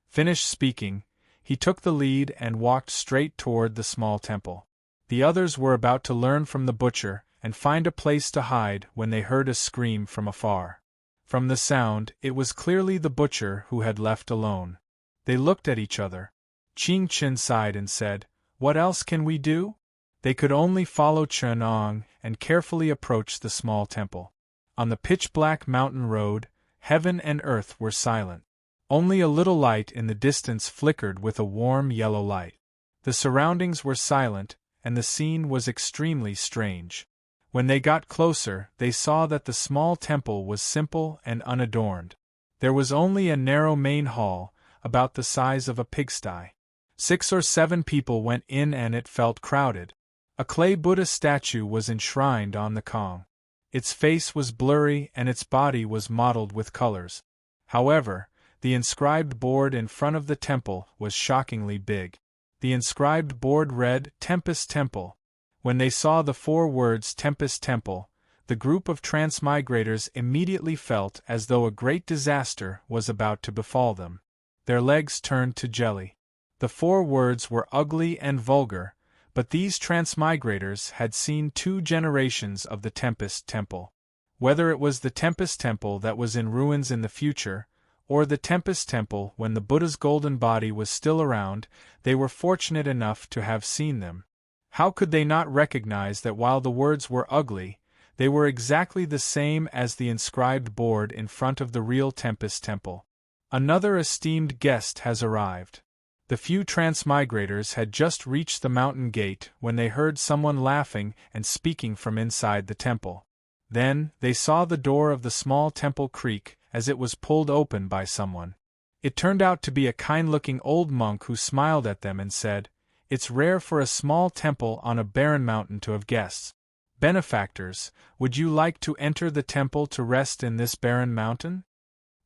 Finished speaking, he took the lead and walked straight toward the small temple. The others were about to learn from the butcher and find a place to hide when they heard a scream from afar. From the sound, it was clearly the butcher who had left alone. They looked at each other. Qing Chen sighed and said, "What else can we do?" They could only follow Chen Ong and carefully approach the small temple. On the pitch-black mountain road, heaven and earth were silent. Only a little light in the distance flickered with a warm yellow light. The surroundings were silent, and the scene was extremely strange. When they got closer, they saw that the small temple was simple and unadorned. There was only a narrow main hall, about the size of a pigsty. 6 or 7 people went in and it felt crowded. A clay Buddha statue was enshrined on the Kong. Its face was blurry and its body was mottled with colors. However, the inscribed board in front of the temple was shockingly big. The inscribed board read, "Tempest Temple." When they saw the 4 words Tempest Temple, the group of transmigrators immediately felt as though a great disaster was about to befall them. Their legs turned to jelly. The 4 words were ugly and vulgar, but these transmigrators had seen 2 generations of the Tempest Temple. Whether it was the Tempest Temple that was in ruins in the future, or the Tempest Temple when the Buddha's golden body was still around, they were fortunate enough to have seen them. How could they not recognize that while the words were ugly, they were exactly the same as the inscribed board in front of the real Tempest Temple? Another esteemed guest has arrived. The few transmigrators had just reached the mountain gate when they heard someone laughing and speaking from inside the temple. Then, they saw the door of the small temple creak as it was pulled open by someone. It turned out to be a kind-looking old monk who smiled at them and said, "It's rare for a small temple on a barren mountain to have guests. Benefactors, would you like to enter the temple to rest in this barren mountain?"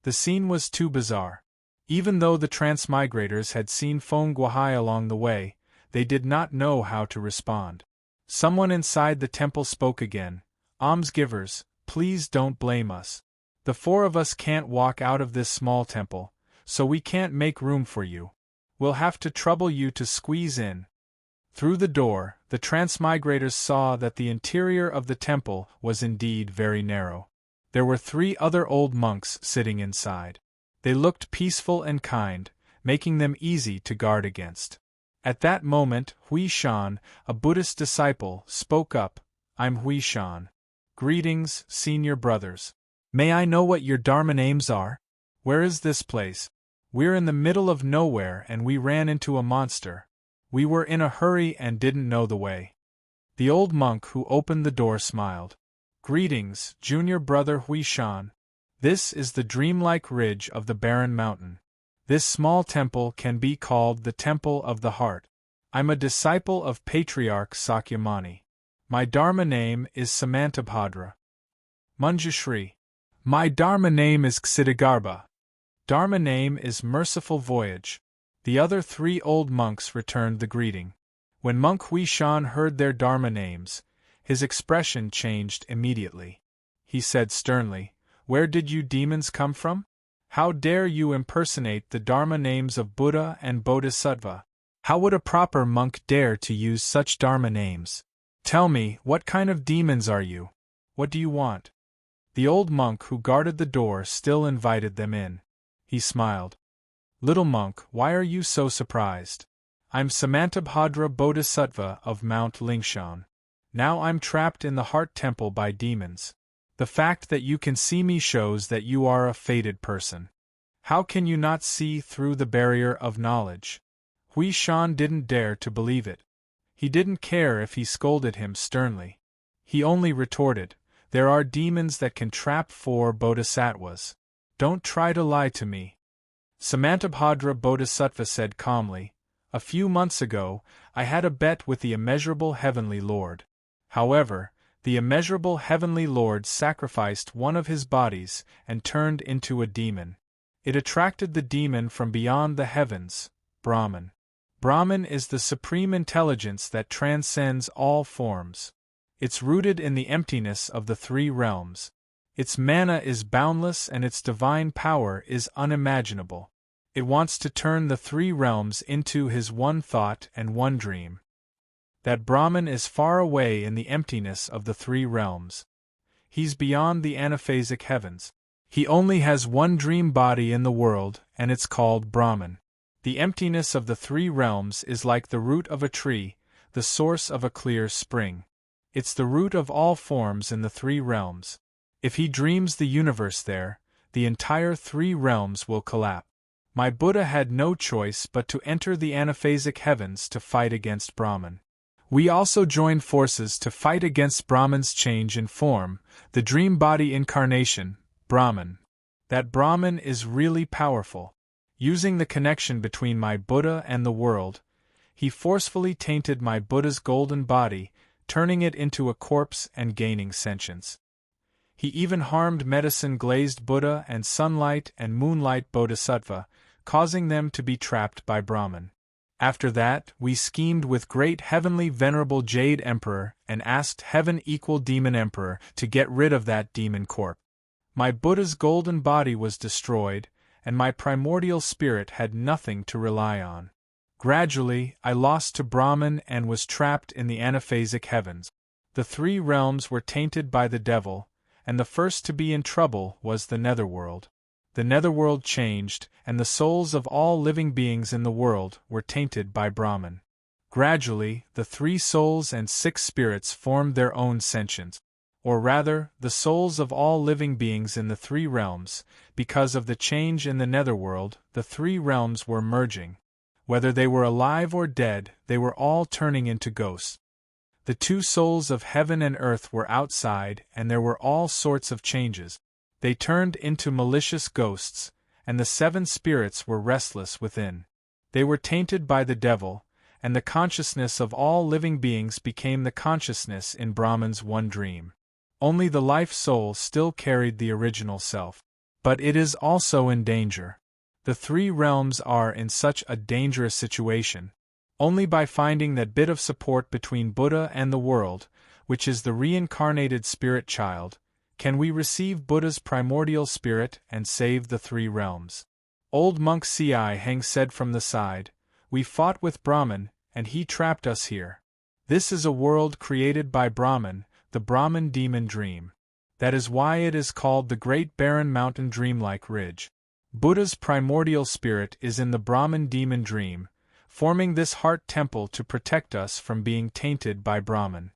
The scene was too bizarre. Even though the transmigrators had seen Feng Guohai along the way, they did not know how to respond. Someone inside the temple spoke again, "Almsgivers, please don't blame us. The 4 of us can't walk out of this small temple, so we can't make room for you. We'll have to trouble you to squeeze in. Through the door, the transmigrators saw that the interior of the temple was indeed very narrow. There were 3 other old monks sitting inside. They looked peaceful and kind, making them easy to guard against. At that moment, Hui Shan, a Buddhist disciple, spoke up. I'm Hui Shan. Greetings, senior brothers. May I know what your Dharma names are? Where is this place? We're in the middle of nowhere and we ran into a monster. We were in a hurry and didn't know the way. The old monk who opened the door smiled. Greetings, junior brother Hui Shan. This is the dreamlike ridge of the barren mountain. This small temple can be called the Temple of the Heart. I'm a disciple of Patriarch Sakyamuni. My Dharma name is Samantabhadra. Manjushri. My Dharma name is Ksitigarbha. Dharma name is Merciful Voyage. The other 3 old monks returned the greeting. When Monk Hui Shan heard their Dharma names, his expression changed immediately. He said sternly, Where did you demons come from? How dare you impersonate the Dharma names of Buddha and Bodhisattva? How would a proper monk dare to use such Dharma names? Tell me, what kind of demons are you? What do you want? The old monk who guarded the door still invited them in. He smiled. Little monk, why are you so surprised? I'm Samantabhadra Bodhisattva of Mount Lingshan. Now I'm trapped in the Heart Temple by demons. The fact that you can see me shows that you are a fated person. How can you not see through the barrier of knowledge? Hui Shan didn't dare to believe it. He didn't care if he scolded him sternly. He only retorted, There are demons that can trap 4 bodhisattvas. Don't try to lie to me. Samantabhadra Bodhisattva said calmly, A few months ago, I had a bet with the immeasurable Heavenly Lord. However, the immeasurable Heavenly Lord sacrificed one of his bodies and turned into a demon. It attracted the demon from beyond the heavens, Brahman. Brahman is the supreme intelligence that transcends all forms. It's rooted in the emptiness of the 3 realms. Its mana is boundless and its divine power is unimaginable. It wants to turn the 3 realms into his one thought and one dream. That Brahman is far away in the emptiness of the 3 realms. He's beyond the anaphasic heavens. He only has one dream body in the world, and it's called Brahman. The emptiness of the 3 realms is like the root of a tree, the source of a clear spring. It's the root of all forms in the 3 realms. If he dreams the universe there, the entire 3 realms will collapse. My Buddha had no choice but to enter the anaphasic heavens to fight against Brahman. We also joined forces to fight against Brahman's change in form, the dream body incarnation, Brahman. That Brahman is really powerful. Using the connection between my Buddha and the world, he forcefully tainted my Buddha's golden body, turning it into a corpse and gaining sentience. He even harmed medicine-glazed Buddha and sunlight and moonlight Bodhisattva, causing them to be trapped by Brahman. After that, we schemed with great heavenly venerable Jade Emperor and asked Heaven equal Demon Emperor to get rid of that demon corpse. My Buddha's golden body was destroyed, and my primordial spirit had nothing to rely on. Gradually, I lost to Brahman and was trapped in the anaphasic heavens. The 3 realms were tainted by the devil, and the first to be in trouble was the netherworld. The netherworld changed, and the souls of all living beings in the world were tainted by Brahman. Gradually, the 3 souls and 6 spirits formed their own sentience. Or rather, the souls of all living beings in the 3 realms, because of the change in the netherworld, the 3 realms were merging. Whether they were alive or dead, they were all turning into ghosts. The 2 souls of heaven and earth were outside, and there were all sorts of changes. They turned into malicious ghosts, and the 7 spirits were restless within. They were tainted by the devil, and the consciousness of all living beings became the consciousness in Brahman's one dream. Only the life soul still carried the original self. But it is also in danger. The 3 realms are in such a dangerous situation. Only by finding that bit of support between Buddha and the world, which is the reincarnated spirit child, can we receive Buddha's primordial spirit and save the 3 realms. Old monk Si Heng said from the side, "We fought with Brahman, and he trapped us here. This is a world created by Brahman, the Brahman demon dream. That is why it is called the Great Barren Mountain Dreamlike Ridge. Buddha's primordial spirit is in the Brahman demon dream, forming this heart temple to protect us from being tainted by Brahman.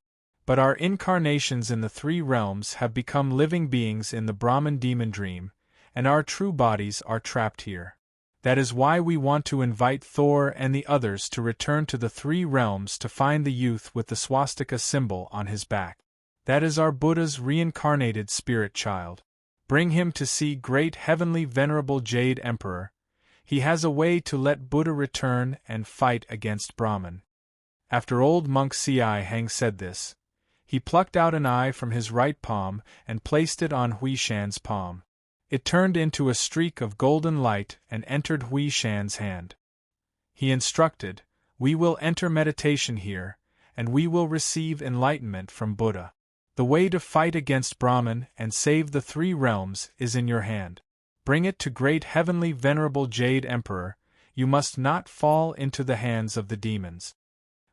But our incarnations in the three realms have become living beings in the Brahman demon dream, and our true bodies are trapped here. That is why we want to invite Thor and the others to return to the three realms to find the youth with the swastika symbol on his back. That is our Buddha's reincarnated spirit child. Bring him to see great heavenly venerable Jade Emperor. He has a way to let Buddha return and fight against Brahman." After old monk Si Heng said this, he plucked out an eye from his right palm and placed it on Hui Shan's palm. It turned into a streak of golden light and entered Hui Shan's hand. He instructed, "We will enter meditation here, and we will receive enlightenment from Buddha. The way to fight against Brahman and save the three realms is in your hand. Bring it to great heavenly venerable Jade Emperor. You must not fall into the hands of the demons."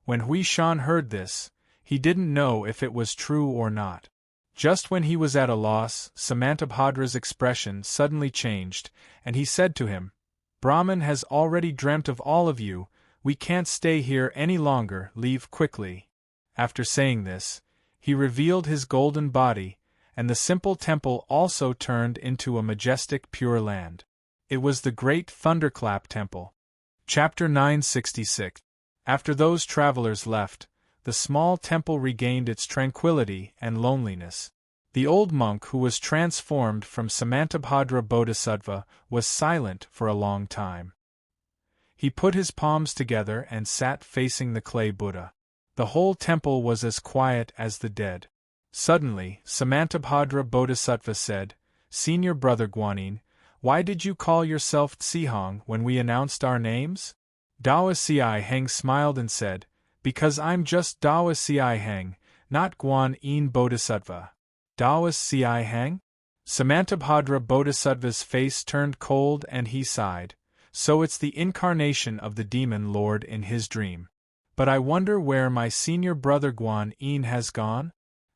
When Hui Shan heard this, he didn't know if it was true or not. Just when he was at a loss, Samantabhadra's expression suddenly changed, and he said to him, "Brahman has already dreamt of all of you, we can't stay here any longer, leave quickly." After saying this, he revealed his golden body, and the simple temple also turned into a majestic pure land. It was the Great Thunderclap Temple. Chapter 966. After those travelers left, the small temple regained its tranquility and loneliness. The old monk who was transformed from Samantabhadra Bodhisattva was silent for a long time. He put his palms together and sat facing the clay Buddha. The whole temple was as quiet as the dead. Suddenly, Samantabhadra Bodhisattva said, "Senior brother Guanyin, why did you call yourself Tsihong when we announced our names?" Dawa Si Heng smiled and said, "Because I'm just Dawa Si Heng, not Guanyin Bodhisattva." Dawa Si Heng? Samantabhadra Bodhisattva's face turned cold and he sighed. "So it's the incarnation of the demon lord in his dream. But I wonder where my senior brother Guanyin has gone?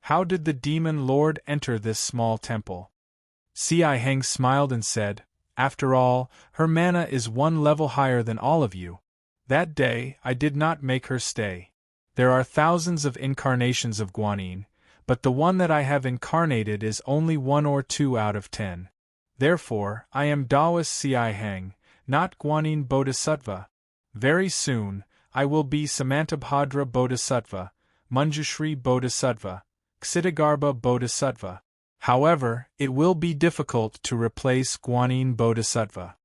How did the demon lord enter this small temple?" Si Heng smiled and said, "After all, her mana is one level higher than all of you. That day, I did not make her stay. There are thousands of incarnations of Guanyin, but the one that I have incarnated is only 1 or 2 out of 10. Therefore, I am Dawa Si Heng, not Guanyin Bodhisattva. Very soon, I will be Samantabhadra Bodhisattva, Manjushri Bodhisattva, Ksitagarbha Bodhisattva. However, it will be difficult to replace Guanyin Bodhisattva.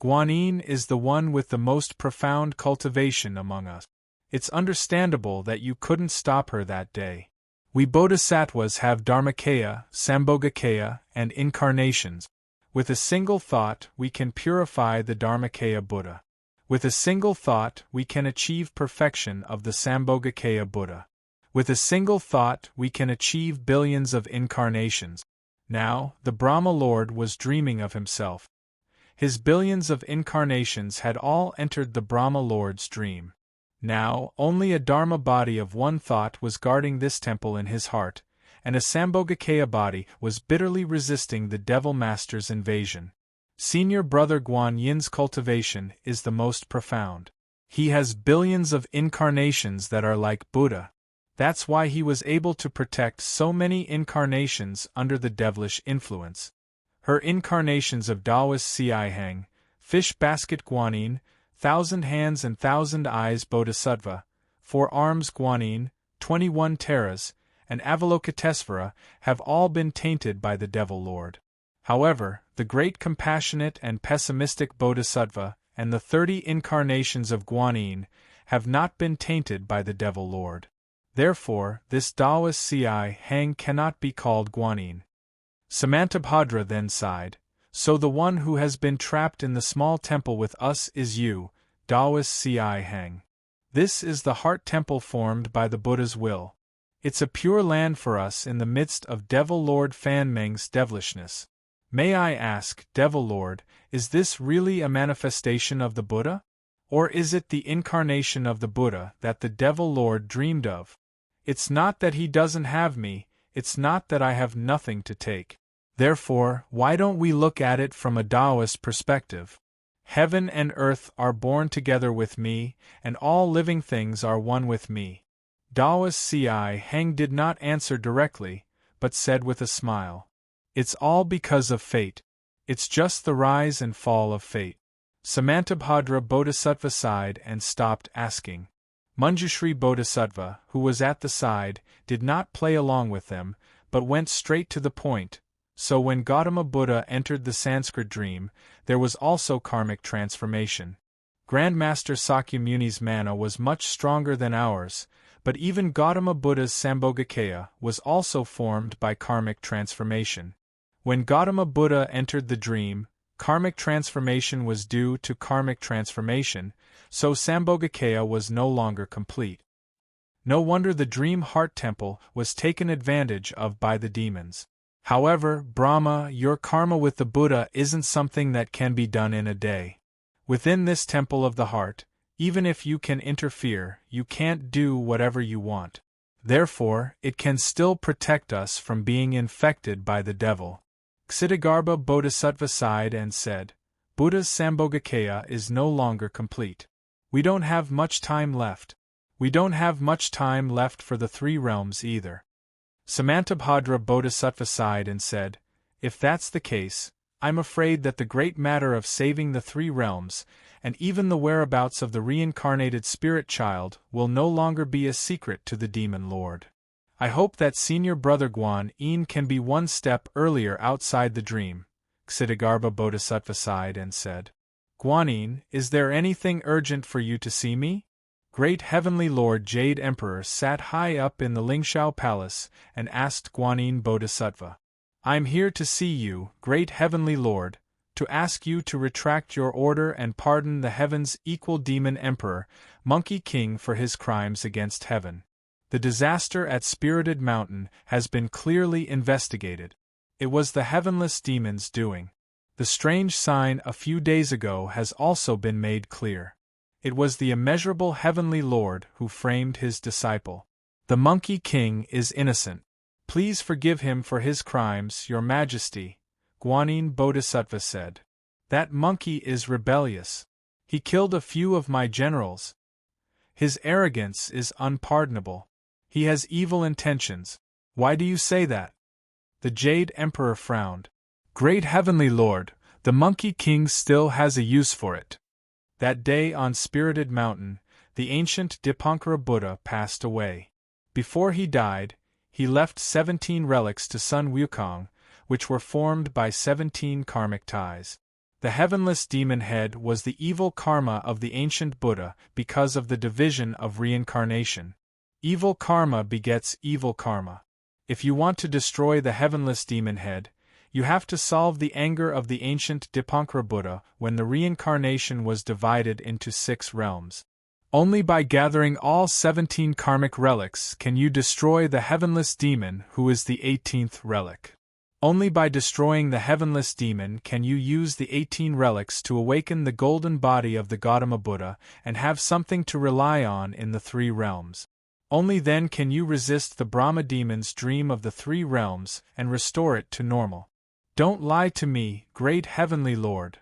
Guanyin is the one with the most profound cultivation among us. It's understandable that you couldn't stop her that day. We Bodhisattvas have Dharmakaya, Sambhogakaya, and incarnations. With a single thought, we can purify the Dharmakaya Buddha. With a single thought, we can achieve perfection of the Sambhogakaya Buddha. With a single thought, we can achieve billions of incarnations. Now, the Brahma Lord was dreaming of himself. His billions of incarnations had all entered the Brahma Lord's dream. Now, only a Dharma body of one thought was guarding this temple in his heart, and a Sambhogakaya body was bitterly resisting the Devil Master's invasion. Senior brother Guanyin's cultivation is the most profound. He has billions of incarnations that are like Buddha. That's why he was able to protect so many incarnations under the devilish influence. Her incarnations of Taoist Si Heng, Fish Basket Guanyin, 1,000 Hands and 1,000 Eyes Bodhisattva, 4 Arms Guanyin, 21 Taras, and Avalokitesvara have all been tainted by the Devil Lord. However, the great compassionate and pessimistic Bodhisattva and the 30 incarnations of Guanyin have not been tainted by the Devil Lord. Therefore, this Taoist Si Heng cannot be called Guanyin. Samantabhadra then sighed, "So the one who has been trapped in the small temple with us is you, Taoist Si Heng. This is the heart temple formed by the Buddha's will. It's a pure land for us in the midst of Devil Lord Fan Meng's devilishness. May I ask, Devil Lord, is this really a manifestation of the Buddha? Or is it the incarnation of the Buddha that the Devil Lord dreamed of? It's not that he doesn't have me, it's not that I have nothing to take. Therefore, why don't we look at it from a Taoist perspective? Heaven and earth are born together with me, and all living things are one with me. Taoist Ci Heng did not answer directly, but said with a smile, "It's all because of fate. It's just the rise and fall of fate." Samantabhadra Bodhisattva sighed and stopped asking. Manjushri Bodhisattva, who was at the side, did not play along with them, but went straight to the point. So when Gautama Buddha entered the Sanskrit dream, there was also karmic transformation. Grandmaster Sakyamuni's mana was much stronger than ours, but even Gautama Buddha's Sambhogakaya was also formed by karmic transformation. When Gautama Buddha entered the dream, karmic transformation was due to karmic transformation, so Sambhogakaya was no longer complete. No wonder the dream heart temple was taken advantage of by the demons. However, Brahma, your karma with the Buddha isn't something that can be done in a day. Within this temple of the heart, even if you can interfere, you can't do whatever you want. Therefore, it can still protect us from being infected by the devil. Ksitigarbha Bodhisattva sighed and said, Buddha's Sambhogakaya is no longer complete. We don't have much time left. We don't have much time left for the three realms either. Samantabhadra Bodhisattva sighed and said, If that's the case, I'm afraid that the great matter of saving the three realms, and even the whereabouts of the reincarnated spirit child, will no longer be a secret to the demon lord. I hope that senior brother Guan Yin can be one step earlier outside the dream. Ksitigarbha Bodhisattva sighed and said, Guan Yin, is there anything urgent for you to see me? Great Heavenly Lord Jade Emperor sat high up in the Lingshao Palace and asked Guan Yin Bodhisattva, I'm here to see you, Great Heavenly Lord, to ask you to retract your order and pardon the heaven's equal demon emperor, Monkey King, for his crimes against heaven. The disaster at Spirited Mountain has been clearly investigated. It was the heavenless demon's doing. The strange sign a few days ago has also been made clear. It was the immeasurable Heavenly Lord who framed his disciple. The Monkey King is innocent. Please forgive him for his crimes, Your Majesty, Guan Yin Bodhisattva said. That monkey is rebellious. He killed a few of my generals. His arrogance is unpardonable. He has evil intentions. Why do you say that? The Jade Emperor frowned. Great Heavenly Lord, the Monkey King still has a use for it. That day on Spirited Mountain, the ancient Dipankara Buddha passed away. Before he died, he left 17 relics to Sun Wukong, which were formed by 17 karmic ties. The heavenless demon head was the evil karma of the ancient Buddha because of the division of reincarnation. Evil karma begets evil karma. If you want to destroy the heavenless demon head, you have to solve the anger of the ancient Dipankara Buddha when the reincarnation was divided into 6 realms. Only by gathering all 17 karmic relics can you destroy the heavenless demon who is the 18th relic. Only by destroying the heavenless demon can you use the 18 relics to awaken the golden body of the Gautama Buddha and have something to rely on in the 3 realms. Only then can you resist the Brahma demon's dream of the 3 realms and restore it to normal. Don't lie to me, Great Heavenly Lord.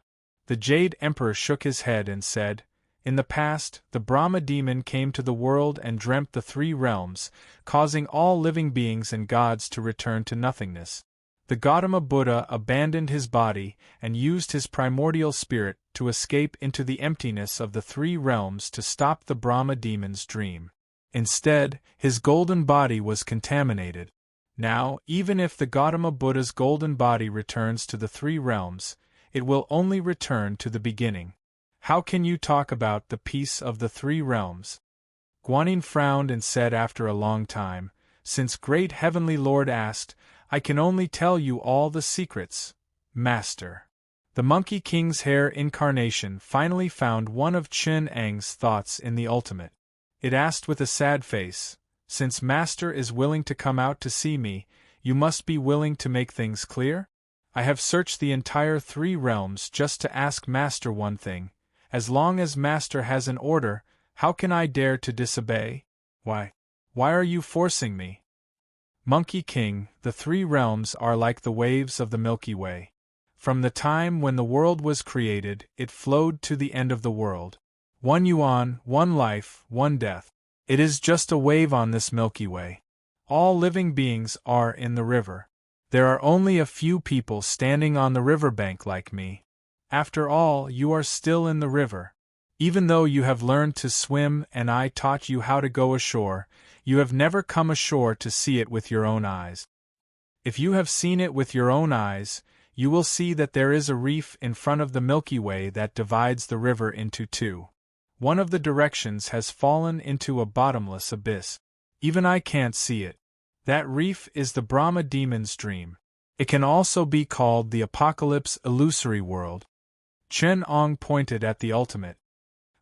The Jade Emperor shook his head and said, In the past, the Brahma demon came to the world and dreamt the 3 realms, causing all living beings and gods to return to nothingness. The Gautama Buddha abandoned his body and used his primordial spirit to escape into the emptiness of the 3 realms to stop the Brahma demon's dream. Instead, his golden body was contaminated. Now, even if the Gautama Buddha's golden body returns to the 3 realms, it will only return to the beginning. How can you talk about the peace of the 3 realms? Guan Yin frowned and said after a long time, Since Great Heavenly Lord asked, I can only tell you all the secrets, Master. The Monkey King's hair incarnation finally found one of Chen Eng's thoughts in the ultimate. It asked with a sad face, Since Master is willing to come out to see me, you must be willing to make things clear? I have searched the entire 3 realms just to ask Master one thing. As long as Master has an order, how can I dare to disobey? Why are you forcing me? Monkey King, the 3 realms are like the waves of the Milky Way. From the time when the world was created, it flowed to the end of the world. 1 yuan, 1 life, 1 death. It is just a wave on this Milky Way. All living beings are in the river. There are only a few people standing on the riverbank like me. After all, you are still in the river. Even though you have learned to swim and I taught you how to go ashore, you have never come ashore to see it with your own eyes. If you have seen it with your own eyes, you will see that there is a reef in front of the Milky Way that divides the river into 2. One of the directions has fallen into a bottomless abyss. Even I can't see it. That reef is the Brahma demon's dream. It can also be called the Apocalypse illusory world. Chen Ong pointed at the ultimate.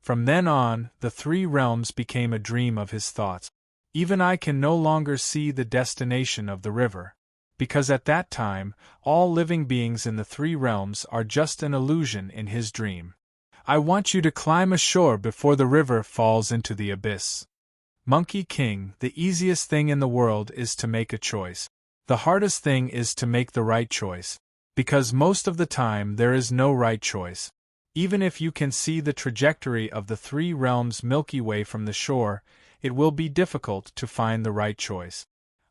From then on, the 3 realms became a dream of his thoughts. Even I can no longer see the destination of the river, because at that time, all living beings in the 3 realms are just an illusion in his dream. I want you to climb ashore before the river falls into the abyss. Monkey King, the easiest thing in the world is to make a choice. The hardest thing is to make the right choice, because most of the time there is no right choice. Even if you can see the trajectory of the 3 realms Milky Way from the shore, it will be difficult to find the right choice.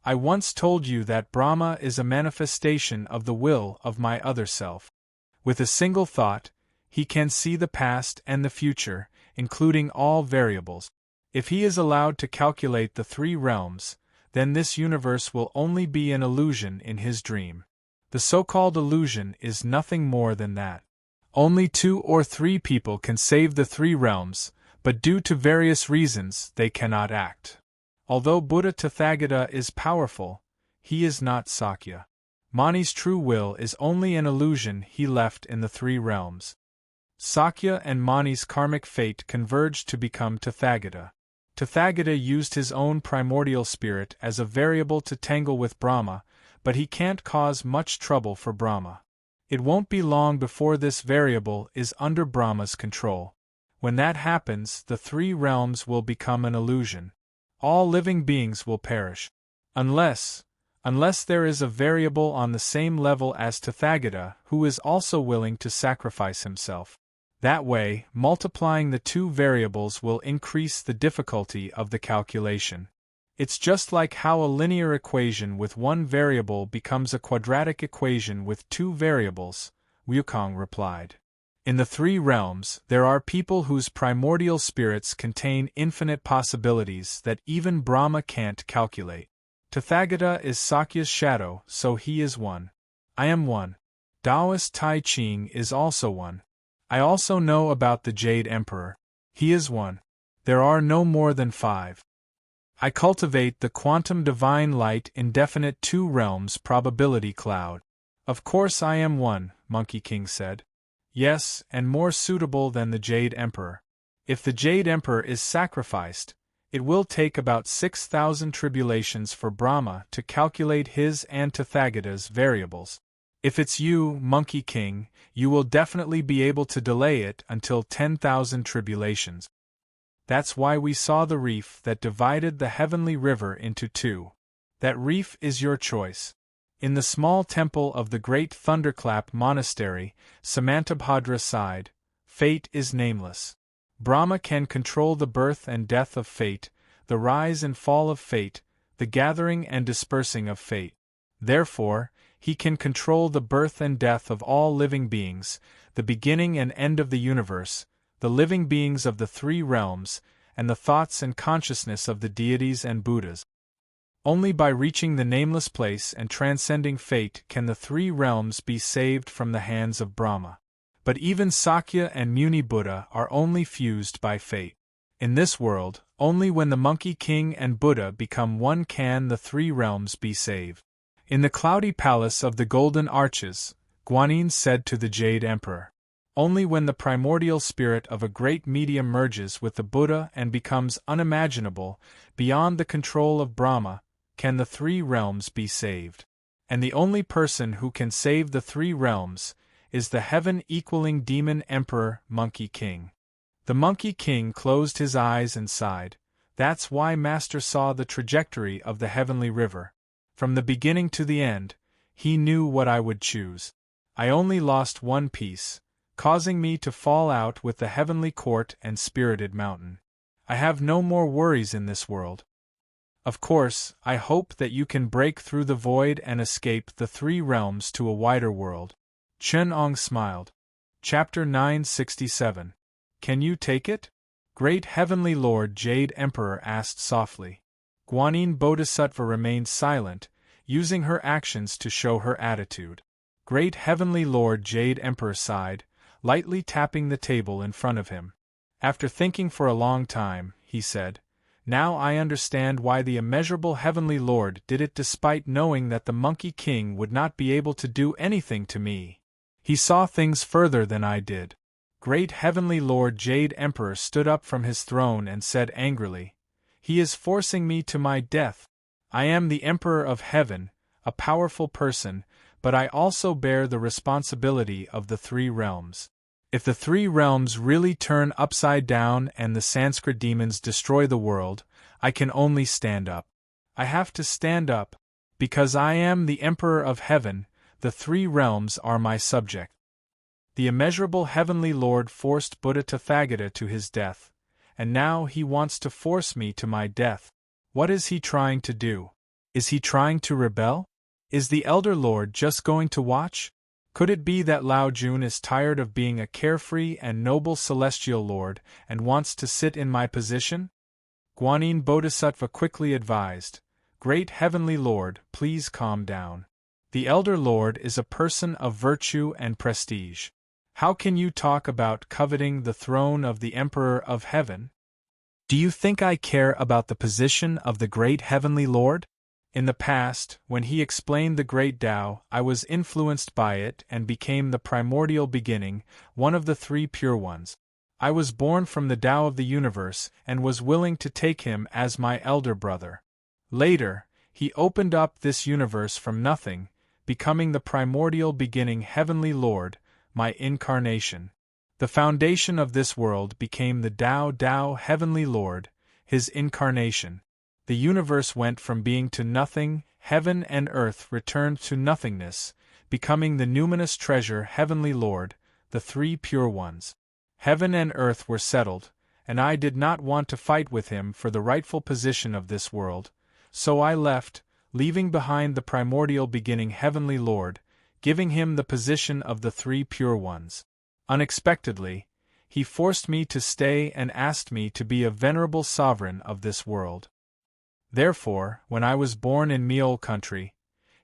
I once told you that Brahma is a manifestation of the will of my other self. With a single thought, he can see the past and the future, including all variables. If he is allowed to calculate the 3 realms, then this universe will only be an illusion in his dream. The so-called illusion is nothing more than that. Only 2 or 3 people can save the 3 realms, but due to various reasons they cannot act. Although Buddha Tathagata is powerful, he is not Sakya. Mani's true will is only an illusion he left in the 3 realms. Sakya and Mani's karmic fate converged to become Tathagata. Tathagata used his own primordial spirit as a variable to tangle with Brahma, but he can't cause much trouble for Brahma. It won't be long before this variable is under Brahma's control. When that happens, the 3 realms will become an illusion. All living beings will perish. Unless there is a variable on the same level as Tathagata who is also willing to sacrifice himself. That way, multiplying the 2 variables will increase the difficulty of the calculation. It's just like how a linear equation with 1 variable becomes a quadratic equation with 2 variables, Wukong replied. In the 3 realms, there are people whose primordial spirits contain infinite possibilities that even Brahma can't calculate. Tathagata is Sakya's shadow, so he is 1. I am 1. Taoist Tai Ching is also 1. I also know about the Jade Emperor. He is 1. There are no more than 5. I cultivate the quantum divine light indefinite 2 realms probability cloud. Of course I am 1, Monkey King said. Yes, and more suitable than the Jade Emperor. If the Jade Emperor is sacrificed, it will take about 6,000 tribulations for Brahma to calculate his and Tathagata's variables. If it's you, Monkey King, you will definitely be able to delay it until 10,000 tribulations. That's why we saw the reef that divided the heavenly river into 2. That reef is your choice. In the small temple of the great Thunderclap Monastery, Samantabhadra sighed, fate is nameless. Brahma can control the birth and death of fate, the rise and fall of fate, the gathering and dispersing of fate. Therefore, he can control the birth and death of all living beings, the beginning and end of the universe, the living beings of the 3 realms, and the thoughts and consciousness of the deities and Buddhas. Only by reaching the nameless place and transcending fate can the 3 realms be saved from the hands of Brahma. But even Sakya and Muni Buddha are only fused by fate. In this world, only when the Monkey King and Buddha become 1 can the 3 realms be saved. In the cloudy palace of the Golden Arches, Guanyin said to the Jade Emperor, only when the primordial spirit of a great medium merges with the Buddha and becomes unimaginable, beyond the control of Brahma, can the 3 realms be saved. And the only person who can save the three realms is the heaven-equaling demon emperor Monkey King. The Monkey King closed his eyes and sighed. That's why Master saw the trajectory of the heavenly river. From the beginning to the end, he knew what I would choose. I only lost one piece, causing me to fall out with the heavenly court and spirited mountain. I have no more worries in this world. Of course, I hope that you can break through the void and escape the three realms to a wider world. Chen-ong smiled. Chapter 967. Can you take it? Great Heavenly Lord Jade Emperor asked softly. Guanyin Bodhisattva remained silent, using her actions to show her attitude. Great Heavenly Lord Jade Emperor sighed, lightly tapping the table in front of him. After thinking for a long time, he said, "Now I understand why the immeasurable Heavenly Lord did it despite knowing that the Monkey King would not be able to do anything to me. He saw things further than I did." Great Heavenly Lord Jade Emperor stood up from his throne and said angrily, "He is forcing me to my death. I am the Emperor of Heaven, a powerful person, but I also bear the responsibility of the three realms. If the three realms really turn upside down and the Sanskrit demons destroy the world, I can only stand up. I have to stand up, because I am the Emperor of Heaven, the three realms are my subject." The immeasurable Heavenly Lord forced Buddha Tathagata to his death, and now he wants to force me to my death. What is he trying to do? Is he trying to rebel? Is the Elder Lord just going to watch? Could it be that Lao Jun is tired of being a carefree and noble celestial lord and wants to sit in my position? Guanyin Bodhisattva quickly advised, "Great Heavenly Lord, please calm down. The Elder Lord is a person of virtue and prestige. How can you talk about coveting the throne of the Emperor of Heaven? Do you think I care about the position of the Great Heavenly Lord? In the past, when he explained the Great Tao, I was influenced by it and became the primordial beginning, one of the three pure ones. I was born from the Tao of the universe and was willing to take him as my elder brother. Later, he opened up this universe from nothing, becoming the primordial beginning Heavenly Lord, my incarnation. The foundation of this world became the Tao Heavenly Lord, his incarnation. The universe went from being to nothing, heaven and earth returned to nothingness, becoming the numinous treasure Heavenly Lord, the three pure ones. Heaven and earth were settled, and I did not want to fight with him for the rightful position of this world, so I left, leaving behind the primordial beginning Heavenly Lord, giving him the position of the three pure ones. Unexpectedly, he forced me to stay and asked me to be a venerable sovereign of this world. Therefore, when I was born in Miol country,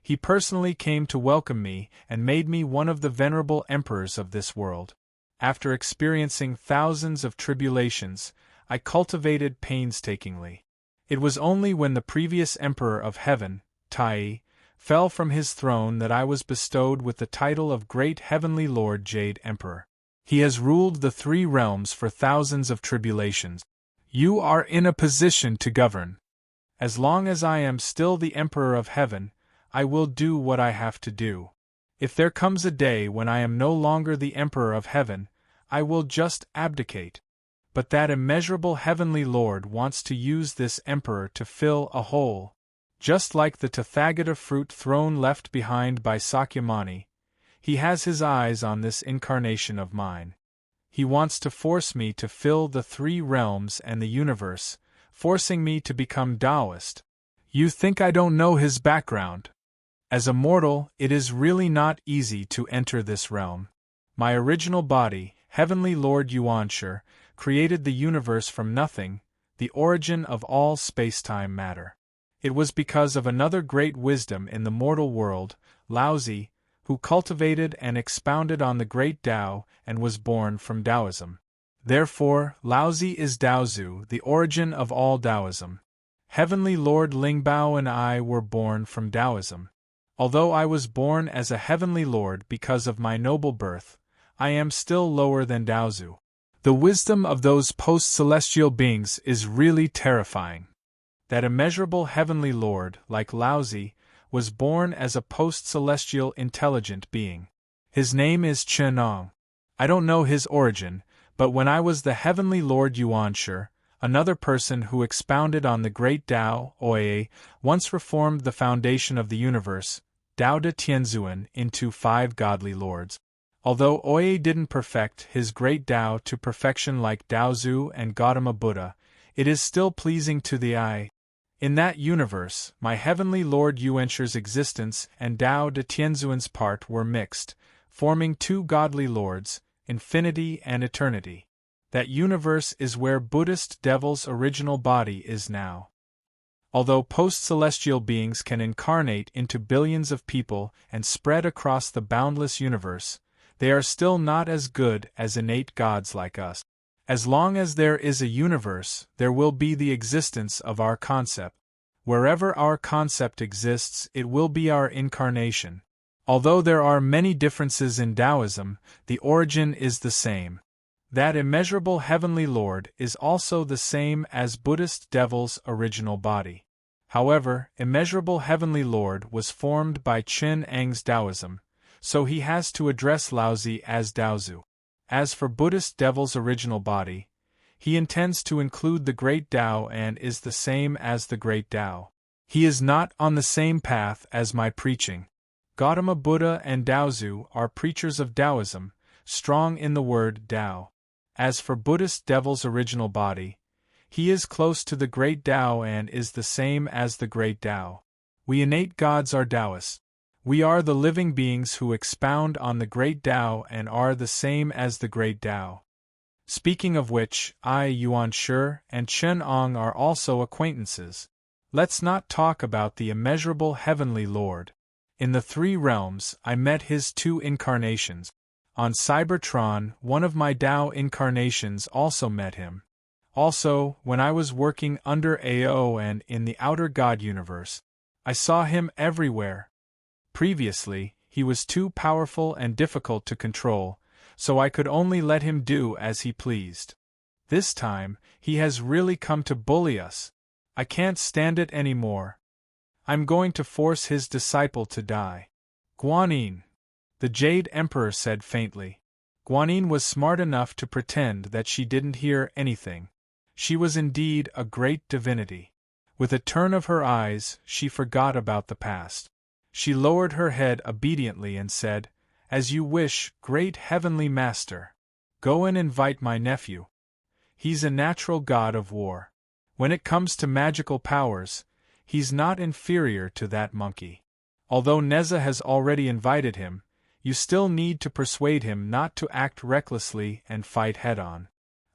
he personally came to welcome me and made me one of the venerable emperors of this world. After experiencing thousands of tribulations, I cultivated painstakingly. It was only when the previous Emperor of Heaven, Tai, fell from his throne that I was bestowed with the title of Great Heavenly Lord Jade Emperor. He has ruled the three realms for thousands of tribulations. You are in a position to govern. As long as I am still the Emperor of Heaven, I will do what I have to do. If there comes a day when I am no longer the Emperor of Heaven, I will just abdicate. But that immeasurable Heavenly Lord wants to use this Emperor to fill a hole. Just like the Tathagata fruit throne left behind by Sakyamuni, he has his eyes on this incarnation of mine. He wants to force me to fill the three realms and the universe, forcing me to become Taoist. You think I don't know his background? As a mortal, it is really not easy to enter this realm. My original body, Heavenly Lord Yuanshi, created the universe from nothing, the origin of all space-time matter. It was because of another great wisdom in the mortal world, Laozi, who cultivated and expounded on the great Tao and was born from Taoism. Therefore, Laozi is Daozu, the origin of all Taoism. Heavenly Lord Lingbao and I were born from Taoism. Although I was born as a Heavenly Lord because of my noble birth, I am still lower than Daozu. The wisdom of those post-celestial beings is really terrifying. That immeasurable Heavenly Lord, like Laozi, was born as a post-celestial intelligent being. His name is Chen. I don't know his origin, but when I was the Heavenly Lord Yuanshi, another person who expounded on the great Tao, Oye, once reformed the foundation of the universe, Tao de Tianzuan, into 5 godly lords. Although Oye didn't perfect his great Tao to perfection like Daozu and Gautama Buddha, it is still pleasing to the eye. In that universe, my Heavenly Lord Yuanshi's existence and Tao de Tianzuan's part were mixed, forming 2 godly lords, infinity and eternity. That universe is where Buddhist Devil's original body is now. Although post-celestial beings can incarnate into billions of people and spread across the boundless universe, they are still not as good as innate gods like us. As long as there is a universe, there will be the existence of our concept. Wherever our concept exists, it will be our incarnation. Although there are many differences in Taoism, the origin is the same. That immeasurable Heavenly Lord is also the same as Buddhist Devil's original body. However, immeasurable Heavenly Lord was formed by Chen Ang's Taoism, so he has to address Laozi as Daozu. As for Buddhist Devil's original body, he intends to include the Great Tao and is the same as the Great Tao. He is not on the same path as my preaching. Gautama Buddha and Daozu are preachers of Taoism, strong in the word Tao. As for Buddhist Devil's original body, he is close to the Great Tao and is the same as the Great Tao. We innate gods are Taoists. We are the living beings who expound on the Great Tao and are the same as the Great Tao. Speaking of which, I, Yuanshi, and Chen Ong are also acquaintances. Let's not talk about the immeasurable Heavenly Lord. In the 3 realms, I met his 2 incarnations. On Cybertron, one of my Tao incarnations also met him. Also, when I was working under AO and in the Outer God universe, I saw him everywhere. Previously, he was too powerful and difficult to control, so I could only let him do as he pleased. This time, he has really come to bully us. I can't stand it anymore. I'm going to force his disciple to die. Guanyin, the Jade Emperor said faintly. Guanyin was smart enough to pretend that she didn't hear anything. She was indeed a great divinity. With a turn of her eyes, she forgot about the past. She lowered her head obediently and said, "As you wish, great heavenly master. Go and invite my nephew. He's a natural god of war. When it comes to magical powers, he's not inferior to that monkey. Although Neza has already invited him, you still need to persuade him not to act recklessly and fight head-on.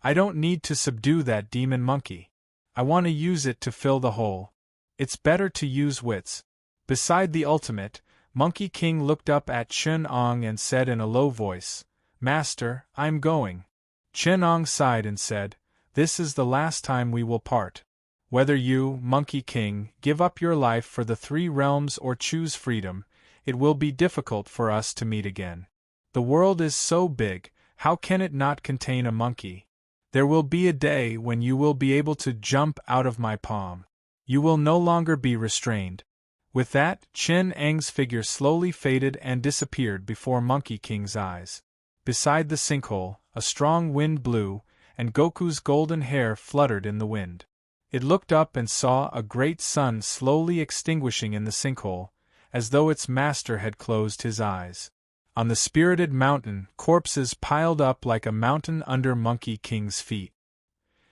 I don't need to subdue that demon monkey. I want to use it to fill the hole. It's better to use wits." Beside the ultimate, Monkey King looked up at Chen Ong and said in a low voice, "Master, I'm going." Chen Ong sighed and said, "This is the last time we will part. Whether you, Monkey King, give up your life for the 3 realms or choose freedom, it will be difficult for us to meet again. The world is so big, how can it not contain a monkey? There will be a day when you will be able to jump out of my palm. You will no longer be restrained." With that, Chen Ang's figure slowly faded and disappeared before Monkey King's eyes. Beside the sinkhole, a strong wind blew, and Goku's golden hair fluttered in the wind. It looked up and saw a great sun slowly extinguishing in the sinkhole, as though its master had closed his eyes. On the spirited mountain, corpses piled up like a mountain under Monkey King's feet.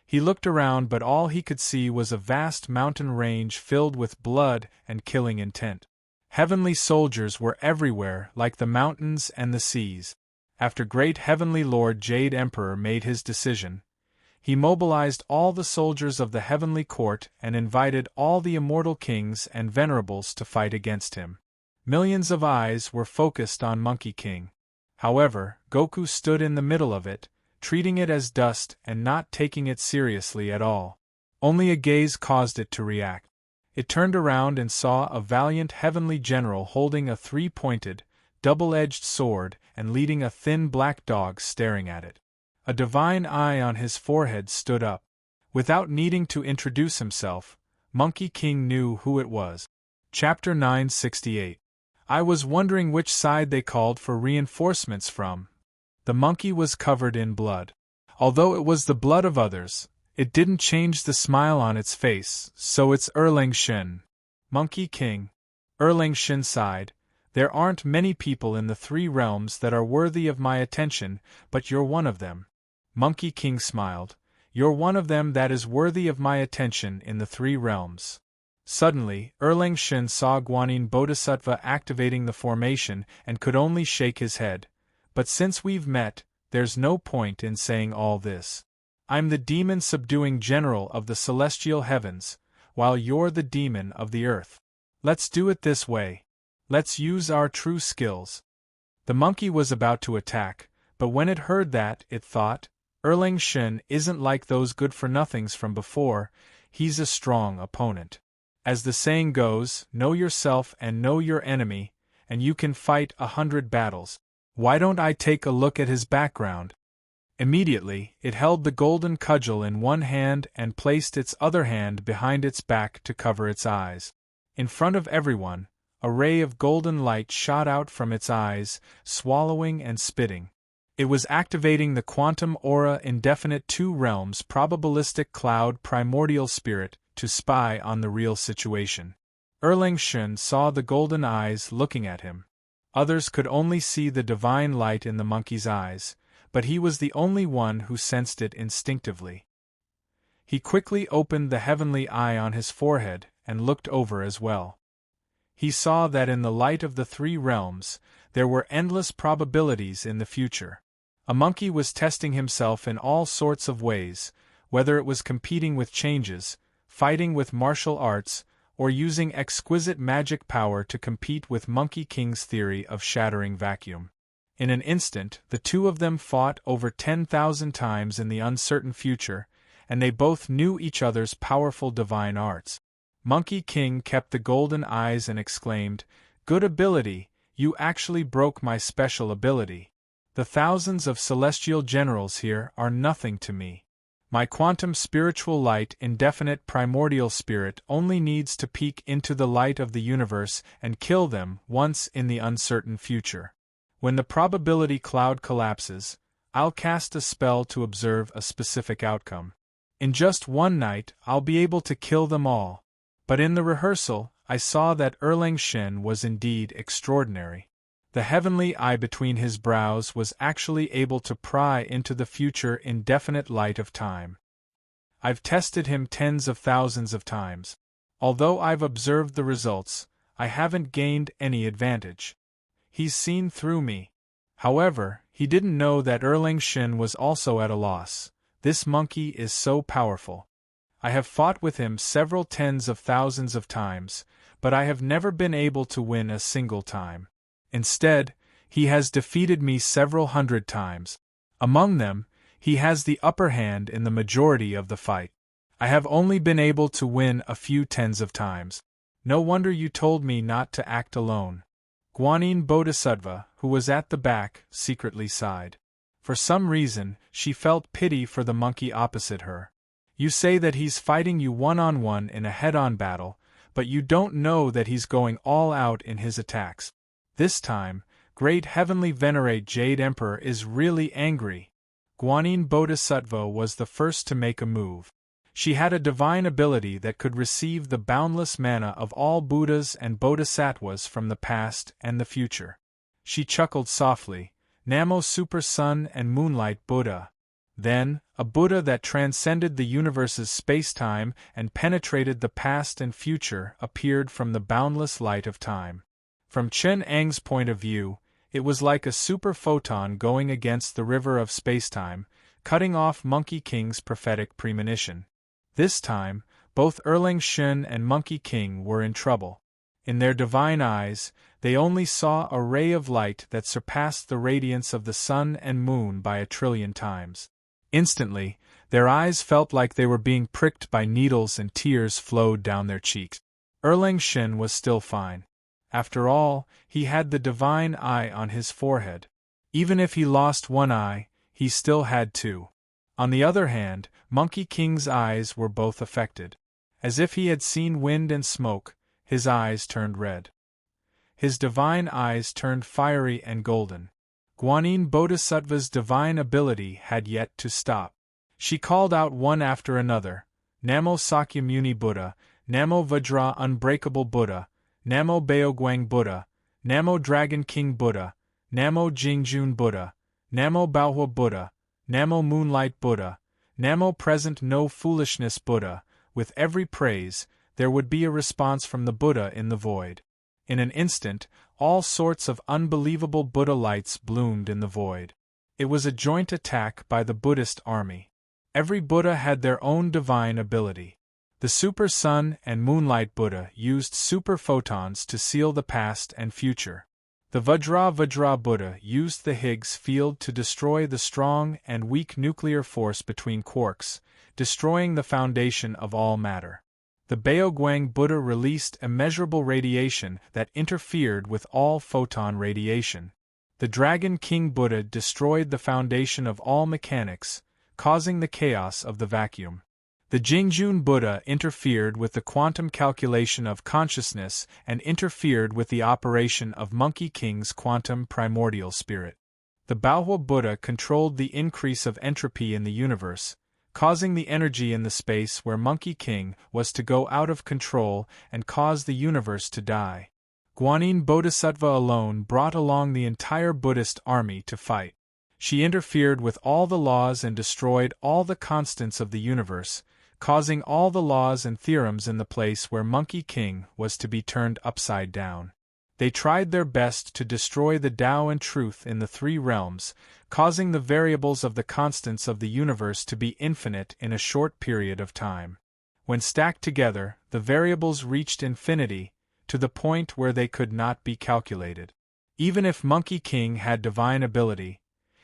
He looked around, but all he could see was a vast mountain range filled with blood and killing intent. Heavenly soldiers were everywhere, like the mountains and the seas. After great Heavenly Lord Jade Emperor made his decision, he mobilized all the soldiers of the Heavenly Court and invited all the immortal kings and venerables to fight against him. Millions of eyes were focused on Monkey King. However, Goku stood in the middle of it, treating it as dust and not taking it seriously at all. Only a gaze caused it to react. It turned around and saw a valiant heavenly general holding a 3-pointed, double-edged sword and leading a thin black dog staring at it. A divine eye on his forehead stood up. Without needing to introduce himself, Monkey King knew who it was. Chapter 968. I was wondering which side they called for reinforcements from. The monkey was covered in blood. Although it was the blood of others, it didn't change the smile on its face, so it's Erlang Shen. Monkey King. Erlang Shen sighed. There aren't many people in the three realms that are worthy of my attention, but you're one of them. Monkey King smiled. You're one of them that is worthy of my attention in the three realms. Suddenly, Erlang Shen saw Guanyin Bodhisattva activating the formation and could only shake his head. But since we've met, there's no point in saying all this. I'm the demon-subduing general of the celestial heavens, while you're the demon of the earth. Let's do it this way. Let's use our true skills. The monkey was about to attack, but when it heard that, it thought, Erlang Shen isn't like those good-for-nothings from before, he's a strong opponent. As the saying goes, know yourself and know your enemy, and you can fight 100 battles. Why don't I take a look at his background? Immediately, it held the golden cudgel in one hand and placed its other hand behind its back to cover its eyes. In front of everyone, a ray of golden light shot out from its eyes, swallowing and spitting. It was activating the quantum aura indefinite two realms probabilistic cloud primordial spirit to spy on the real situation. Erlang Shen saw the golden eyes looking at him. Others could only see the divine light in the monkey's eyes, but he was the only one who sensed it instinctively. He quickly opened the heavenly eye on his forehead and looked over as well. He saw that in the light of the three realms, there were endless probabilities in the future. A monkey was testing himself in all sorts of ways, whether it was competing with changes, fighting with martial arts, or using exquisite magic power to compete with Monkey King's theory of shattering vacuum. In an instant, the two of them fought over 10,000 times in the uncertain future, and they both knew each other's powerful divine arts. Monkey King kept the golden eyes and exclaimed, "Good ability, you actually broke my special ability. The thousands of celestial generals here are nothing to me. My quantum spiritual light indefinite primordial spirit only needs to peek into the light of the universe and kill them once in the uncertain future. When the probability cloud collapses, I'll cast a spell to observe a specific outcome. In just one night, I'll be able to kill them all." But in the rehearsal, I saw that Erlang Shen was indeed extraordinary. The heavenly eye between his brows was actually able to pry into the future indefinite light of time. I've tested him tens of thousands of times. Although I've observed the results, I haven't gained any advantage. He's seen through me. However, he didn't know that Erlang Shen was also at a loss. This monkey is so powerful. I have fought with him several tens of thousands of times, but I have never been able to win a single time. Instead, he has defeated me several hundred times. Among them, he has the upper hand in the majority of the fight. I have only been able to win a few tens of times. No wonder you told me not to act alone. Guanyin Bodhisattva, who was at the back, secretly sighed. For some reason, she felt pity for the monkey opposite her. You say that he's fighting you one-on-one in a head-on battle, but you don't know that he's going all out in his attacks. This time, Great Heavenly Venerate Jade Emperor is really angry. Guanyin Bodhisattva was the first to make a move. She had a divine ability that could receive the boundless mana of all Buddhas and Bodhisattvas from the past and the future. She chuckled softly, Namo Super Sun and Moonlight Buddha. Then, a Buddha that transcended the universe's space-time and penetrated the past and future appeared from the boundless light of time. From Chen Ang's point of view, it was like a super photon going against the river of spacetime, cutting off Monkey King's prophetic premonition. This time, both Erlang Shen and Monkey King were in trouble. In their divine eyes, they only saw a ray of light that surpassed the radiance of the sun and moon by 1,000,000,000,000 times. Instantly, their eyes felt like they were being pricked by needles and tears flowed down their cheeks. Erlang Shen was still fine. After all, he had the divine eye on his forehead. Even if he lost one eye, he still had two. On the other hand, Monkey King's eyes were both affected. As if he had seen wind and smoke, His eyes turned red. His divine eyes turned fiery and golden. Guanyin Bodhisattva's divine ability had yet to stop. She called out one after another, Namo Sakyamuni Buddha, Namo Vajra Unbreakable Buddha, Namo Baoguang Buddha, Namo Dragon King Buddha, Namo Jingjun Buddha, Namo Baohua Buddha, Namo Moonlight Buddha, Namo Present No Foolishness Buddha. With every praise, there would be a response from the Buddha in the void. In an instant, all sorts of unbelievable Buddha lights bloomed in the void. It was a joint attack by the Buddhist army. Every Buddha had their own divine ability. The Super Sun and Moonlight Buddha used super photons to seal the past and future. The Vajra Buddha used the Higgs field to destroy the strong and weak nuclear force between quarks, destroying the foundation of all matter. The Baoguang Buddha released immeasurable radiation that interfered with all photon radiation. The Dragon King Buddha destroyed the foundation of all mechanics, causing the chaos of the vacuum. The Jingjun Buddha interfered with the quantum calculation of consciousness and interfered with the operation of Monkey King's quantum primordial spirit. The Baohua Buddha controlled the increase of entropy in the universe, causing the energy in the space where Monkey King was to go out of control and cause the universe to die. Guanyin Bodhisattva alone brought along the entire Buddhist army to fight. She interfered with all the laws and destroyed all the constants of the universe, causing all the laws and theorems in the place where Monkey King was to be turned upside down. They tried their best to destroy the Tao and truth in the three realms, causing the variables of the constants of the universe to be infinite in a short period of time. When stacked together, the variables reached infinity, to the point where they could not be calculated. Even if Monkey King had divine ability,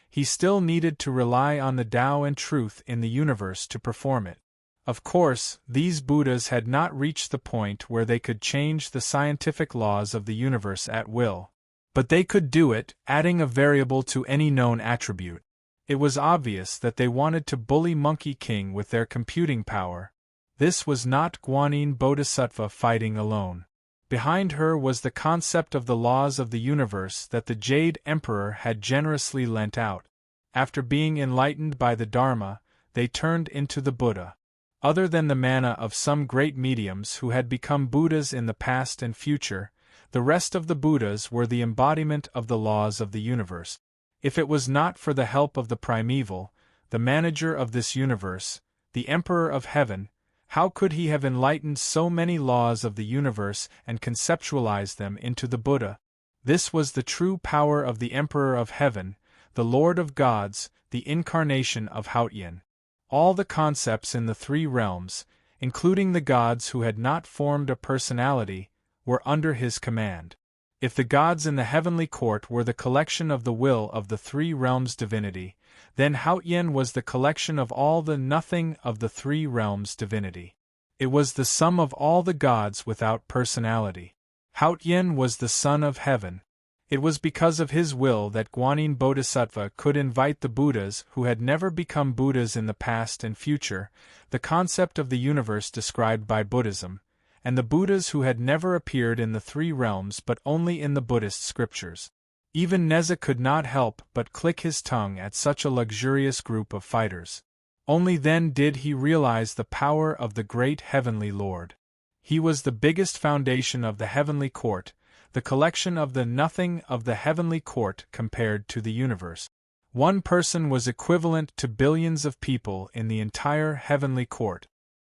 he still needed to rely on the Tao and truth in the universe to perform it. Of course, these Buddhas had not reached the point where they could change the scientific laws of the universe at will. But they could do it, adding a variable to any known attribute. It was obvious that they wanted to bully Monkey King with their computing power. This was not Guanyin Bodhisattva fighting alone. Behind her was the concept of the laws of the universe that the Jade Emperor had generously lent out. After being enlightened by the Dharma, they turned into the Buddha. Other than the manna of some great mediums who had become Buddhas in the past and future, the rest of the Buddhas were the embodiment of the laws of the universe. If it was not for the help of the primeval, the manager of this universe, the Emperor of Heaven, how could he have enlightened so many laws of the universe and conceptualized them into the Buddha? This was the true power of the Emperor of Heaven, the Lord of Gods, the incarnation of Haotian. All the concepts in the three realms, including the gods who had not formed a personality, were under his command. If the gods in the heavenly court were the collection of the will of the three realms' divinity, then Haotian was the collection of all the nothing of the three realms' divinity. It was the sum of all the gods without personality. Haotian was the Son of Heaven. It was because of his will that Guanyin Bodhisattva could invite the Buddhas who had never become Buddhas in the past and future, the concept of the universe described by Buddhism, and the Buddhas who had never appeared in the three realms but only in the Buddhist scriptures. Even Neza could not help but click his tongue at such a luxurious group of fighters. Only then did he realize the power of the great heavenly Lord. He was the biggest foundation of the heavenly court, the collection of the nothing of the heavenly court compared to the universe. One person was equivalent to billions of people in the entire heavenly court.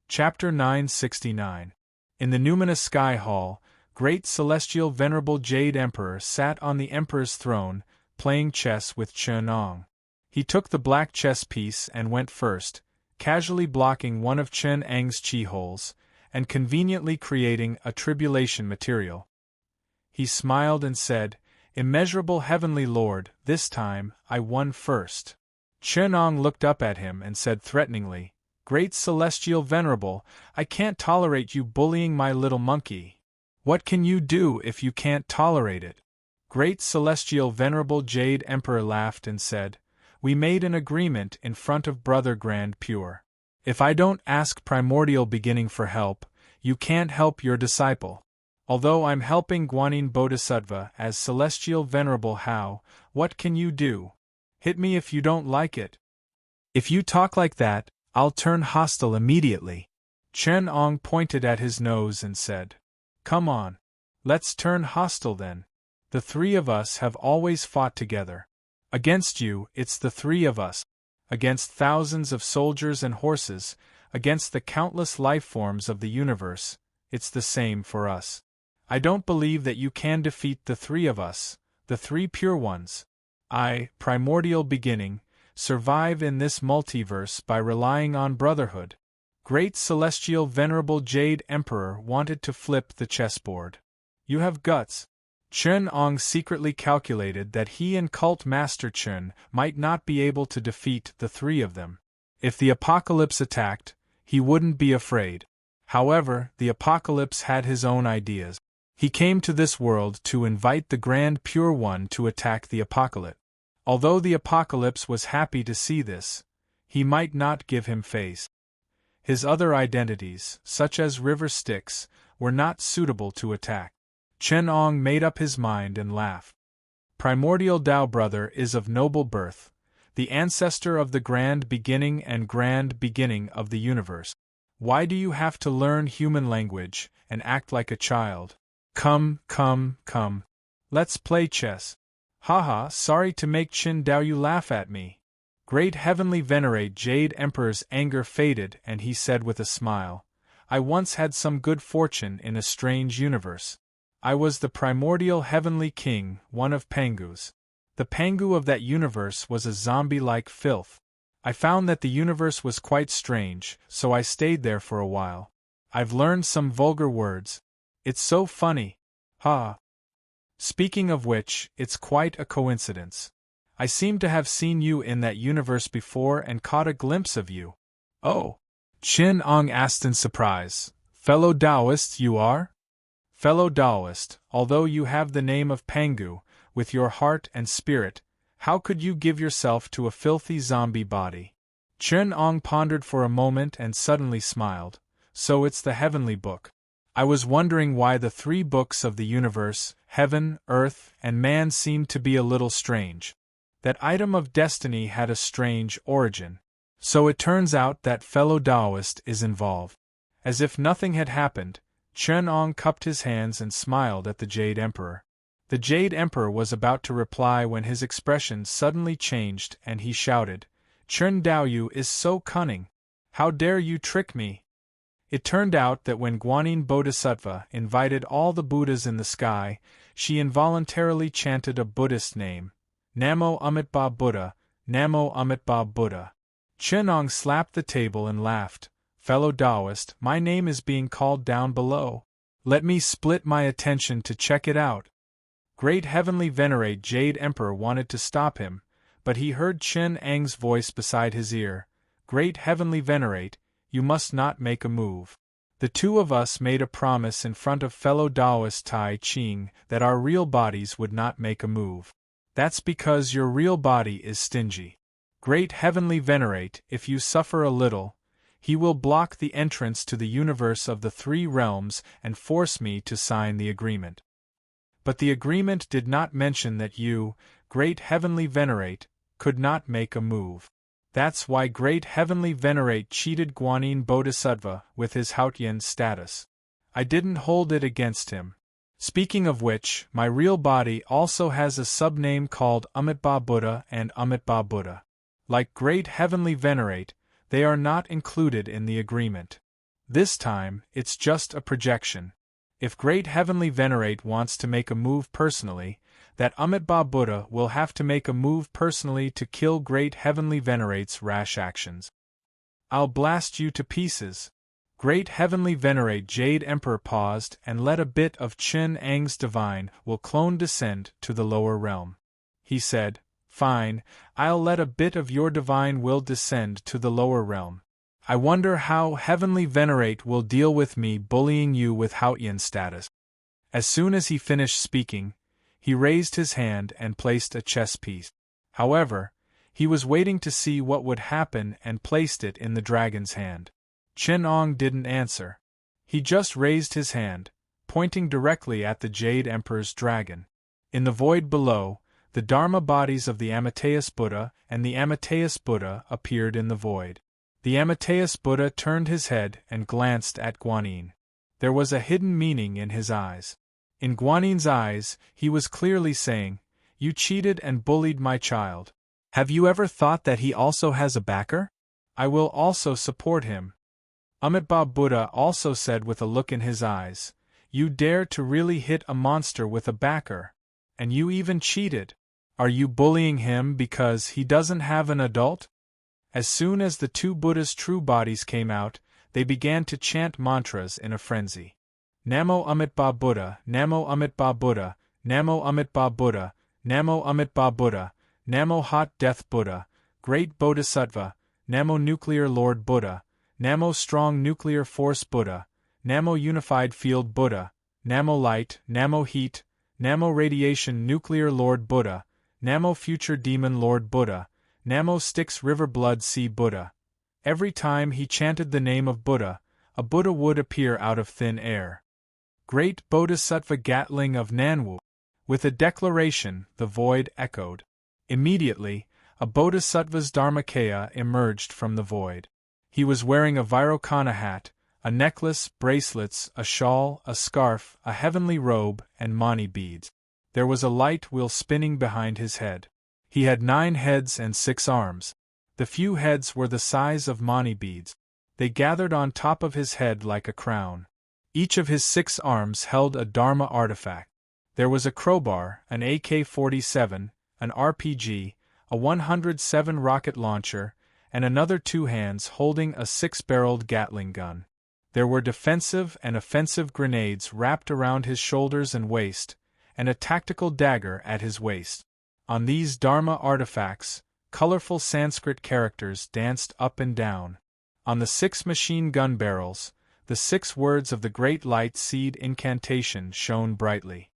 Chapter 969. In the numinous sky hall, great celestial venerable Jade Emperor sat on the Emperor's throne, playing chess with Chen-Ong. He took the black chess piece and went first, casually blocking one of Chen-Ang's chi holes, and conveniently creating a tribulation material. He smiled and said, "Immeasurable heavenly Lord, this time, I won first." Chen-Ong looked up at him and said threateningly, "Great celestial venerable, I can't tolerate you bullying my little monkey." "What can you do if you can't tolerate it?" Great celestial venerable Jade Emperor laughed and said, "We made an agreement in front of Brother Grand Pure. If I don't ask primordial beginning for help, you can't help your disciple. Although I'm helping Guanyin Bodhisattva as Celestial Venerable How, what can you do? Hit me if you don't like it. If you talk like that, I'll turn hostile immediately. Chen Ong pointed at his nose and said, Come on. Let's turn hostile then. The three of us have always fought together. Against you, it's the three of us. Against thousands of soldiers and horses, against the countless life forms of the universe, it's the same for us. I don't believe that you can defeat the three of us, the three pure ones. I, primordial beginning, survive in this multiverse by relying on brotherhood. Great Celestial Venerable Jade Emperor wanted to flip the chessboard. You have guts. Chen Ong secretly calculated that he and Cult Master Chen might not be able to defeat the three of them. If the apocalypse attacked, he wouldn't be afraid. However, the apocalypse had his own ideas. He came to this world to invite the Grand Pure One to attack the apocalypse. Although the apocalypse was happy to see this, he might not give him face. His other identities, such as River Styx, were not suitable to attack. Chen Ong made up his mind and laughed. Primordial Tao Brother is of noble birth, the ancestor of the grand beginning and grand beginning of the universe. Why do you have to learn human language and act like a child? Come. Let's play chess. Haha, sorry to make Qin Daoyu laugh at me. Great Heavenly Venerate Jade Emperor's anger faded and he said with a smile, I once had some good fortune in a strange universe. I was the primordial heavenly king, one of Pangus. The Pangu of that universe was a zombie-like filth. I found that the universe was quite strange, so I stayed there for a while. I've learned some vulgar words. It's so funny. Ha! Speaking of which, it's quite a coincidence. I seem to have seen you in that universe before and caught a glimpse of you. Oh! Chen Ong asked in surprise. Fellow Taoist you are? Fellow Taoist, although you have the name of Pangu, with your heart and spirit, how could you give yourself to a filthy zombie body? Chen Ong pondered for a moment and suddenly smiled. So it's the heavenly book. I was wondering why the three books of the universe, heaven, earth, and man seemed to be a little strange. That item of destiny had a strange origin. So it turns out that fellow Taoist is involved. As if nothing had happened, Chen Ong cupped his hands and smiled at the Jade Emperor. The Jade Emperor was about to reply when his expression suddenly changed and he shouted, Chen Daoyu is so cunning. How dare you trick me? It turned out that when Guanyin Bodhisattva invited all the Buddhas in the sky, she involuntarily chanted a Buddhist name. Namo Amitabha Buddha, Namo Amitabha Buddha. Chen Ong slapped the table and laughed. Fellow Taoist, my name is being called down below. Let me split my attention to check it out. Great Heavenly Venerate Jade Emperor wanted to stop him, but he heard Chen Ang's voice beside his ear. Great Heavenly Venerate, you must not make a move. The two of us made a promise in front of fellow Taoist Tai Ching that our real bodies would not make a move. That's because your real body is stingy. Great Heavenly Venerate, if you suffer a little, he will block the entrance to the universe of the three realms and force me to sign the agreement. But the agreement did not mention that you, Great Heavenly Venerate, could not make a move. That's why Great Heavenly Venerate cheated Guanyin Bodhisattva with his Haotian status. I didn't hold it against him. Speaking of which, my real body also has a subname called Amitabha Buddha and Amitabha Buddha. Like Great Heavenly Venerate, they are not included in the agreement. This time, it's just a projection. If Great Heavenly Venerate wants to make a move personally, that Amitabha Buddha will have to make a move personally to kill Great Heavenly Venerate's rash actions. I'll blast you to pieces. Great Heavenly Venerate Jade Emperor paused and let a bit of Chen Ang's divine will clone descend to the lower realm. He said, Fine, I'll let a bit of your divine will descend to the lower realm. I wonder how Heavenly Venerate will deal with me bullying you with Haotian status. As soon as he finished speaking, he raised his hand and placed a chess piece. However, he was waiting to see what would happen and placed it in the dragon's hand. Chen Ong didn't answer. He just raised his hand, pointing directly at the Jade Emperor's dragon. In the void below, the Dharma bodies of the Amateus Buddha and the Amateus Buddha appeared in the void. The Amateus Buddha turned his head and glanced at Guanyin. There was a hidden meaning in his eyes. In Guanyin's eyes, he was clearly saying, "You cheated and bullied my child. Have you ever thought that he also has a backer? I will also support him." Amitabha Buddha also said with a look in his eyes, "You dare to really hit a monster with a backer. And you even cheated. Are you bullying him because he doesn't have an adult?" As soon as the two Buddhas' true bodies came out, they began to chant mantras in a frenzy. Namo Amitabha Buddha, Namo Amitabha Buddha, Namo Amitabha Buddha, Namo Amitabha Buddha, Namo Hot Death Buddha, Great Bodhisattva, Namo Nuclear Lord Buddha, Namo Strong Nuclear Force Buddha, Namo Unified Field Buddha, Namo Light, Namo Heat, Namo Radiation Nuclear Lord Buddha, Namo Future Demon Lord Buddha, Namo Styx River Blood Sea Buddha. Every time he chanted the name of Buddha, a Buddha would appear out of thin air. Great Bodhisattva Gatling of Nanwu. With a declaration, the void echoed. Immediately, a Bodhisattva's Dharmakaya emerged from the void. He was wearing a Vairocana hat, a necklace, bracelets, a shawl, a scarf, a heavenly robe, and mani beads. There was a light wheel spinning behind his head. He had 9 heads and 6 arms. The few heads were the size of mani beads. They gathered on top of his head like a crown. Each of his 6 arms held a Dharma artifact. There was a crowbar, an AK-47, an RPG, a 107 rocket launcher, and another 2 hands holding a 6-barreled Gatling gun. There were defensive and offensive grenades wrapped around his shoulders and waist, and a tactical dagger at his waist. On these Dharma artifacts, colorful Sanskrit characters danced up and down. On the 6 machine gun barrels, the 6 words of the Great Light Seed incantation shone brightly.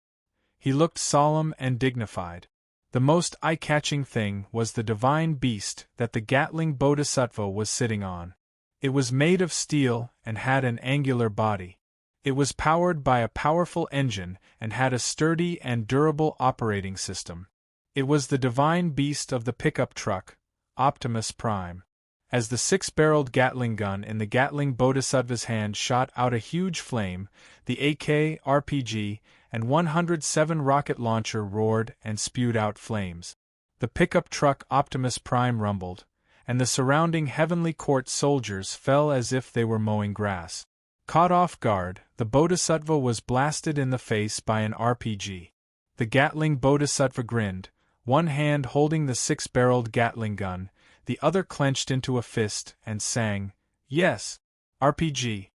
He looked solemn and dignified. The most eye-catching thing was the divine beast that the Gatling Bodhisattva was sitting on. It was made of steel and had an angular body. It was powered by a powerful engine and had a sturdy and durable operating system. It was the divine beast of the pickup truck, Optimus Prime. As the 6-barreled Gatling gun in the Gatling Bodhisattva's hand shot out a huge flame, the AK, RPG, and 107 rocket launcher roared and spewed out flames. The pickup truck Optimus Prime rumbled, and the surrounding heavenly court soldiers fell as if they were mowing grass. Caught off guard, the Bodhisattva was blasted in the face by an RPG. The Gatling Bodhisattva grinned, one hand holding the 6-barreled Gatling gun, the other clenched into a fist, and sang, "Yes, RPG,